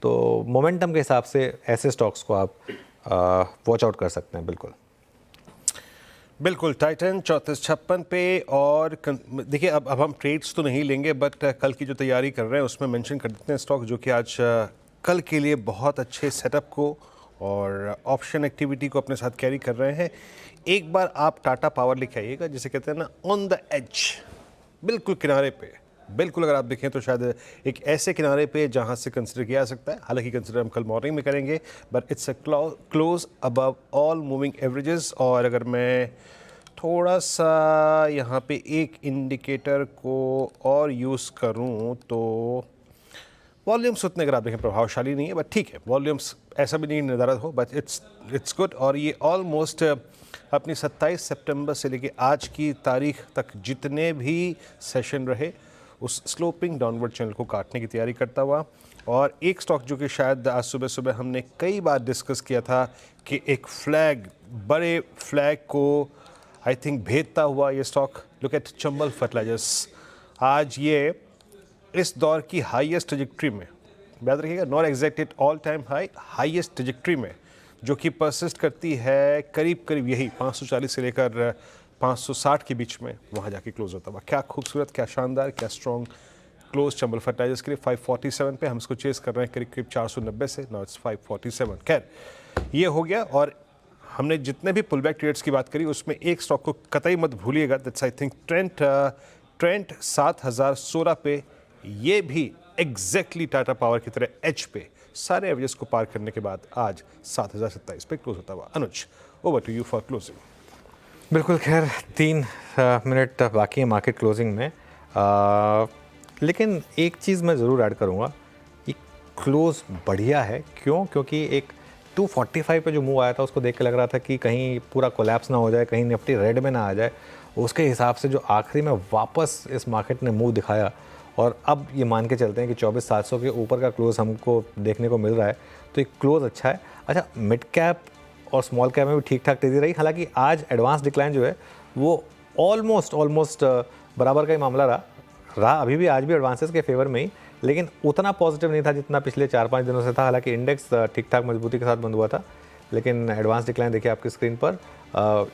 तो मोमेंटम के हिसाब से ऐसे स्टॉक्स को आप वॉच आउट कर सकते हैं। बिल्कुल टाइटन 3456 पे। और देखिए, अब हम ट्रेड्स तो नहीं लेंगे, बट कल की जो तैयारी कर रहे हैं उसमें मेंशन कर देते हैं स्टॉक जो कि आज कल के लिए बहुत अच्छे सेटअप को और ऑप्शन एक्टिविटी को अपने साथ कैरी कर रहे हैं। एक बार आप टाटा पावर लेके आइएगा, जिसे कहते हैं ना ऑन द एज, बिल्कुल किनारे पे। बिल्कुल अगर आप देखें तो शायद एक ऐसे किनारे पे जहां से कंसिडर किया जा सकता है। हालांकि कंसिडर हम कल मॉर्निंग में करेंगे, but it's a close above all moving averages. और अगर मैं थोड़ा सा यहाँ पे एक इंडिकेटर को और यूज़ करूँ तो वॉल्यूम्स उतने अगर आप देखें प्रभावशाली नहीं है, बट ठीक है, वॉल्यूम्स ऐसा भी नहीं निर्धारित हो, बट इट्स गुड। और ये ऑलमोस्ट अपनी 27 सितंबर से लेके आज की तारीख तक जितने भी सेशन रहे उस स्लोपिंग डाउनवर्ड चैनल को काटने की तैयारी करता हुआ। और एक स्टॉक जो कि शायद आज सुबह सुबह हमने कई बार डिस्कस किया था कि एक फ्लैग, बड़े फ्लैग को आई थिंक भेदता हुआ ये stock, look at Chambal fertilisers. आज ये इस दौर की हाईएस्ट ट्रजेक्ट्री में, याद रखिएगा, not exact it all time high, highest trajectory में, जो कि परसिस्ट करती है करीब करीब यही 540 से लेकर 560 के बीच में, वहाँ जाके क्लोज होता हुआ। क्या खूबसूरत, क्या शानदार, क्या स्ट्रॉन्ग क्लोज चंबल फर्टिलाइजर्स के लिए 547 पे। हम इसको चेस कर रहे हैं करीब करीब 490 से, नाउ इट्स 547। खैर, ये हो गया। और हमने जितने भी पुल बैक ट्रेड्स की बात करी उसमें एक स्टॉक को कतई मत भूलिएगा, दैट्स आई थिंक ट्रेंट 7016 पे। ये भी एग्जैक्टली टाटा पावर की तरह एच पे सारे एवरेज को पार करने के बाद आज 7027 पे क्लोज होता हुआ। Anuj, over to you for closing. बिल्कुल, खैर 3 मिनट बाकी है मार्केट क्लोजिंग में, लेकिन एक चीज़ मैं ज़रूर ऐड करूँगा कि क्लोज बढ़िया है। क्यों? क्योंकि एक 245 पे जो मूव आया था उसको देख के लग रहा था कि कहीं पूरा कोलैप्स ना हो जाए, कहीं निफ्टी रेड में ना आ जाए। उसके हिसाब से जो आखिरी में वापस इस मार्केट ने मूव दिखाया, और अब ये मान के चलते हैं कि 24,700 के ऊपर का क्लोज हमको देखने को मिल रहा है, तो एक क्लोज अच्छा है। अच्छा, मिड कैप और स्मॉल कैप में भी ठीक ठाक तेज़ी रही। हालांकि आज एडवांस डिक्लाइन जो है वो ऑलमोस्ट बराबर का ही मामला रहा अभी भी, आज भी एडवांसेस के फेवर में ही, लेकिन उतना पॉजिटिव नहीं था जितना पिछले 4-5 दिनों से था। हालांकि इंडेक्स ठीक ठाक मजबूती के साथ बंद हुआ था, लेकिन एडवांस डिक्लाइन देखिए आपकी स्क्रीन पर।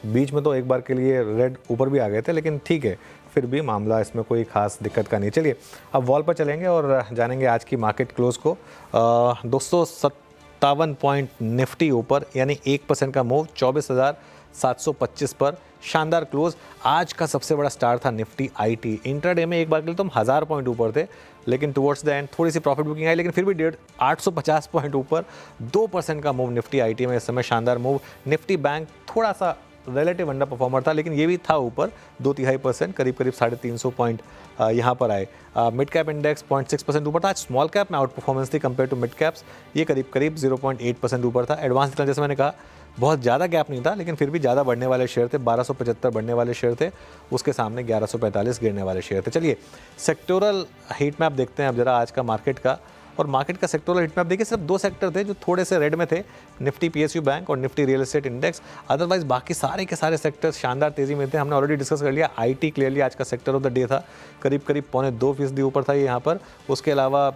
बीच में तो एक बार के लिए रेड ऊपर भी आ गए थे, लेकिन ठीक है, फिर भी मामला इसमें कोई खास दिक्कत का नहीं। चलिए अब वॉल पर चलेंगे और जानेंगे आज की मार्केट क्लोज को। 257 पॉइंट निफ्टी ऊपर, यानी 1% का मूव 24,725 पर। शानदार क्लोज। आज का सबसे बड़ा स्टार था निफ्टी आईटी। इंट्राडे में एक बार के लिए तो हम 1000 पॉइंट ऊपर थे, लेकिन टुवर्ड्स द एंड थोड़ी सी प्रॉफिट बुकिंग आई, लेकिन फिर भी 850 पॉइंट ऊपर, 2% का मूव निफ्टी आईटी में इस समय। शानदार मूव। निफ्टी बैंक थोड़ा सा रिलेटिव अंडर परफॉर्मर था, लेकिन ये भी था ऊपर 2.5%, करीब 350 पॉइंट यहाँ पर आए। मिड कैप इंडेक्स 0.6% ऊपर था। आज स्मॉल कैप में आउट परफॉर्मेंस थी कंपेयर टू मिड कैप्स, ये करीब 0.8% ऊपर था। एडवांस निकल, जैसे मैंने कहा, बहुत ज़्यादा गैप नहीं था, लेकिन फिर भी ज़्यादा बढ़ने वाले शेयर थे। 1275 बढ़ने वाले शेयर थे, उसके सामने 1145 गिरने वाले शेयर थे। चलिए सेक्टोरल हीट मैप देखते हैं अब जरा आज का मार्केट का। और मार्केट का सेक्टोरल हीट मैप देखिए, सिर्फ 2 सेक्टर थे जो थोड़े से रेड में थे, निफ्टी PSU बैंक और Nifty real estate index. Otherwise बाकी सारे के सारे सेक्टर्स शानदार तेजी में थे। हमने ऑलरेडी डिस्कस कर लिया, IT क्लियरली आज का सेक्टर ऑफ द डे था, करीब 0.25% ऊपर था ये यहाँ पर। उसके अलावा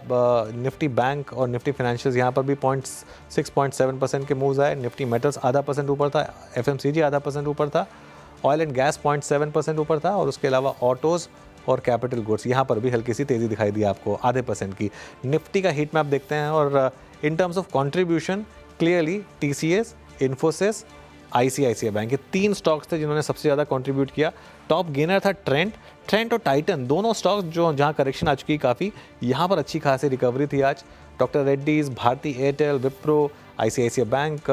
निफ्टी बैंक और निफ्टी फाइनेंशियल्स यहाँ पर भी 0.6-0.7% के मूव्स आए। निफ्टी मेटल्स 0.5% ऊपर था, FMCG 0.5% ऊपर था, ऑयल एंड गैस 0.7% ऊपर था, और उसके अलावा ऑटोज़ और कैपिटल गुड्स यहाँ पर भी हल्की सी तेज़ी दिखाई दी आपको 0.5% की। निफ्टी का हीट मैप देखते हैं, और in terms of contribution clearly TCS, Infosys, ICICI bank, ये 3 स्टॉक्स थे जिन्होंने सबसे ज़्यादा कंट्रीब्यूट किया। टॉप गेनर था ट्रेंट और टाइटन, दोनों स्टॉक्स जो जहाँ करेक्शन आ चुकी है काफ़ी, यहाँ पर अच्छी खासी रिकवरी थी आज। Doctor Reddy's, Bharti Airtel, Wipro, ICICI bank,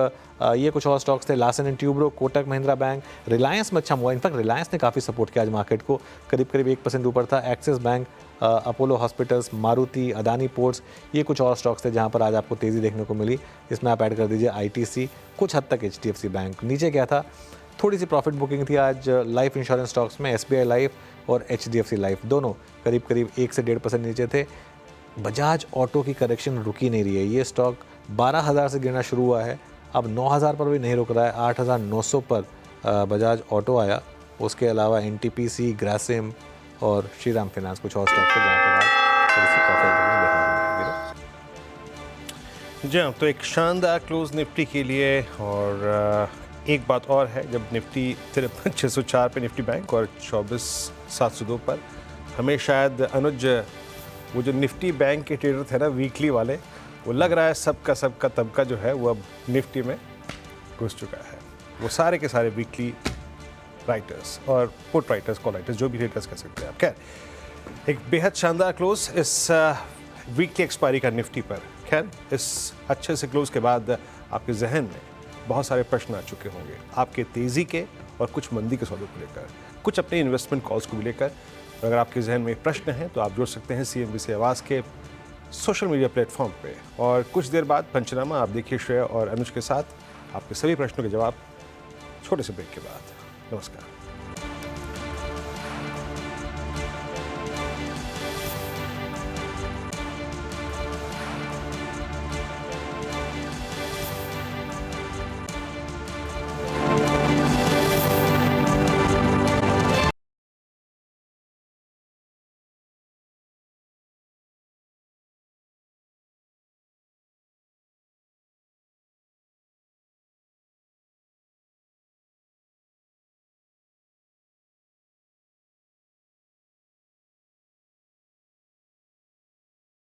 ये कुछ और स्टॉक्स थे, Larsen and Toubro, Kotak Mahindra bank. Reliance में अच्छा हुआ, इनफैक्ट रिलायंस ने काफ़ी सपोर्ट किया आज मार्केट को, करीब 1% ऊपर था। Axis bank, Apollo hospitals, Maruti, Adani ports, ये कुछ और स्टॉक्स थे जहाँ पर आज आपको तेज़ी देखने को मिली। इसमें आप ऐड कर दीजिए ITC, कुछ हद तक HDFC बैंक। नीचे क्या था, थोड़ी सी प्रॉफिट बुकिंग थी आज लाइफ इंश्योरेंस स्टॉक्स में, SBI लाइफ और HDFC लाइफ, दोनों करीब 1 से 1.5% नीचे थे। बजाज ऑटो की करेक्शन रुकी नहीं रही है, ये स्टॉक 12,000 से गिरना शुरू हुआ है, अब 9,000 पर भी नहीं रुक रहा है, 8,900 पर बजाज ऑटो आया। उसके अलावा NTPC, ग्रासिम और श्रीराम फाइनेंस, कुछ और स्टॉक थे जहाँ पर आज थोड़ी सी प्रॉफिट देखने को मिली। जी हाँ, तो एक शानदार क्लोज निफ्टी के लिए। और एक बात और है, जब निफ्टी 53,604 पे निफ्टी बैंक और 24,702 पर, हमें शायद अनुज वो जो निफ्टी बैंक के ट्रेडर थे ना वीकली वाले, वो लग रहा है सबका तबका जो है वो अब निफ्टी में घुस चुका है। वो सारे के सारे वीकली राइटर्स और पुट राइटर्स, कॉल राइटर्स, जो भी ट्रेडर्स कह सकते हैं आप। खैर, एक बेहद शानदार क्लोज इस वीकली एक्सपायरी का निफ्टी पर। खैर, इस अच्छे से क्लोज के बाद आपके जहन में बहुत सारे प्रश्न आ चुके होंगे, आपके तेज़ी के और कुछ मंदी के सौदों को लेकर, कुछ अपने इन्वेस्टमेंट कॉल्स को भी लेकर। अगर आपके जहन में प्रश्न है तो आप जुड़ सकते हैं CNBC आवाज़ के सोशल मीडिया प्लेटफॉर्म पे। और कुछ देर बाद पंचनामा आप देखिए श्रेया और अनुज के साथ, आपके सभी प्रश्नों के जवाब छोटे से ब्रेक के बाद। नमस्कार।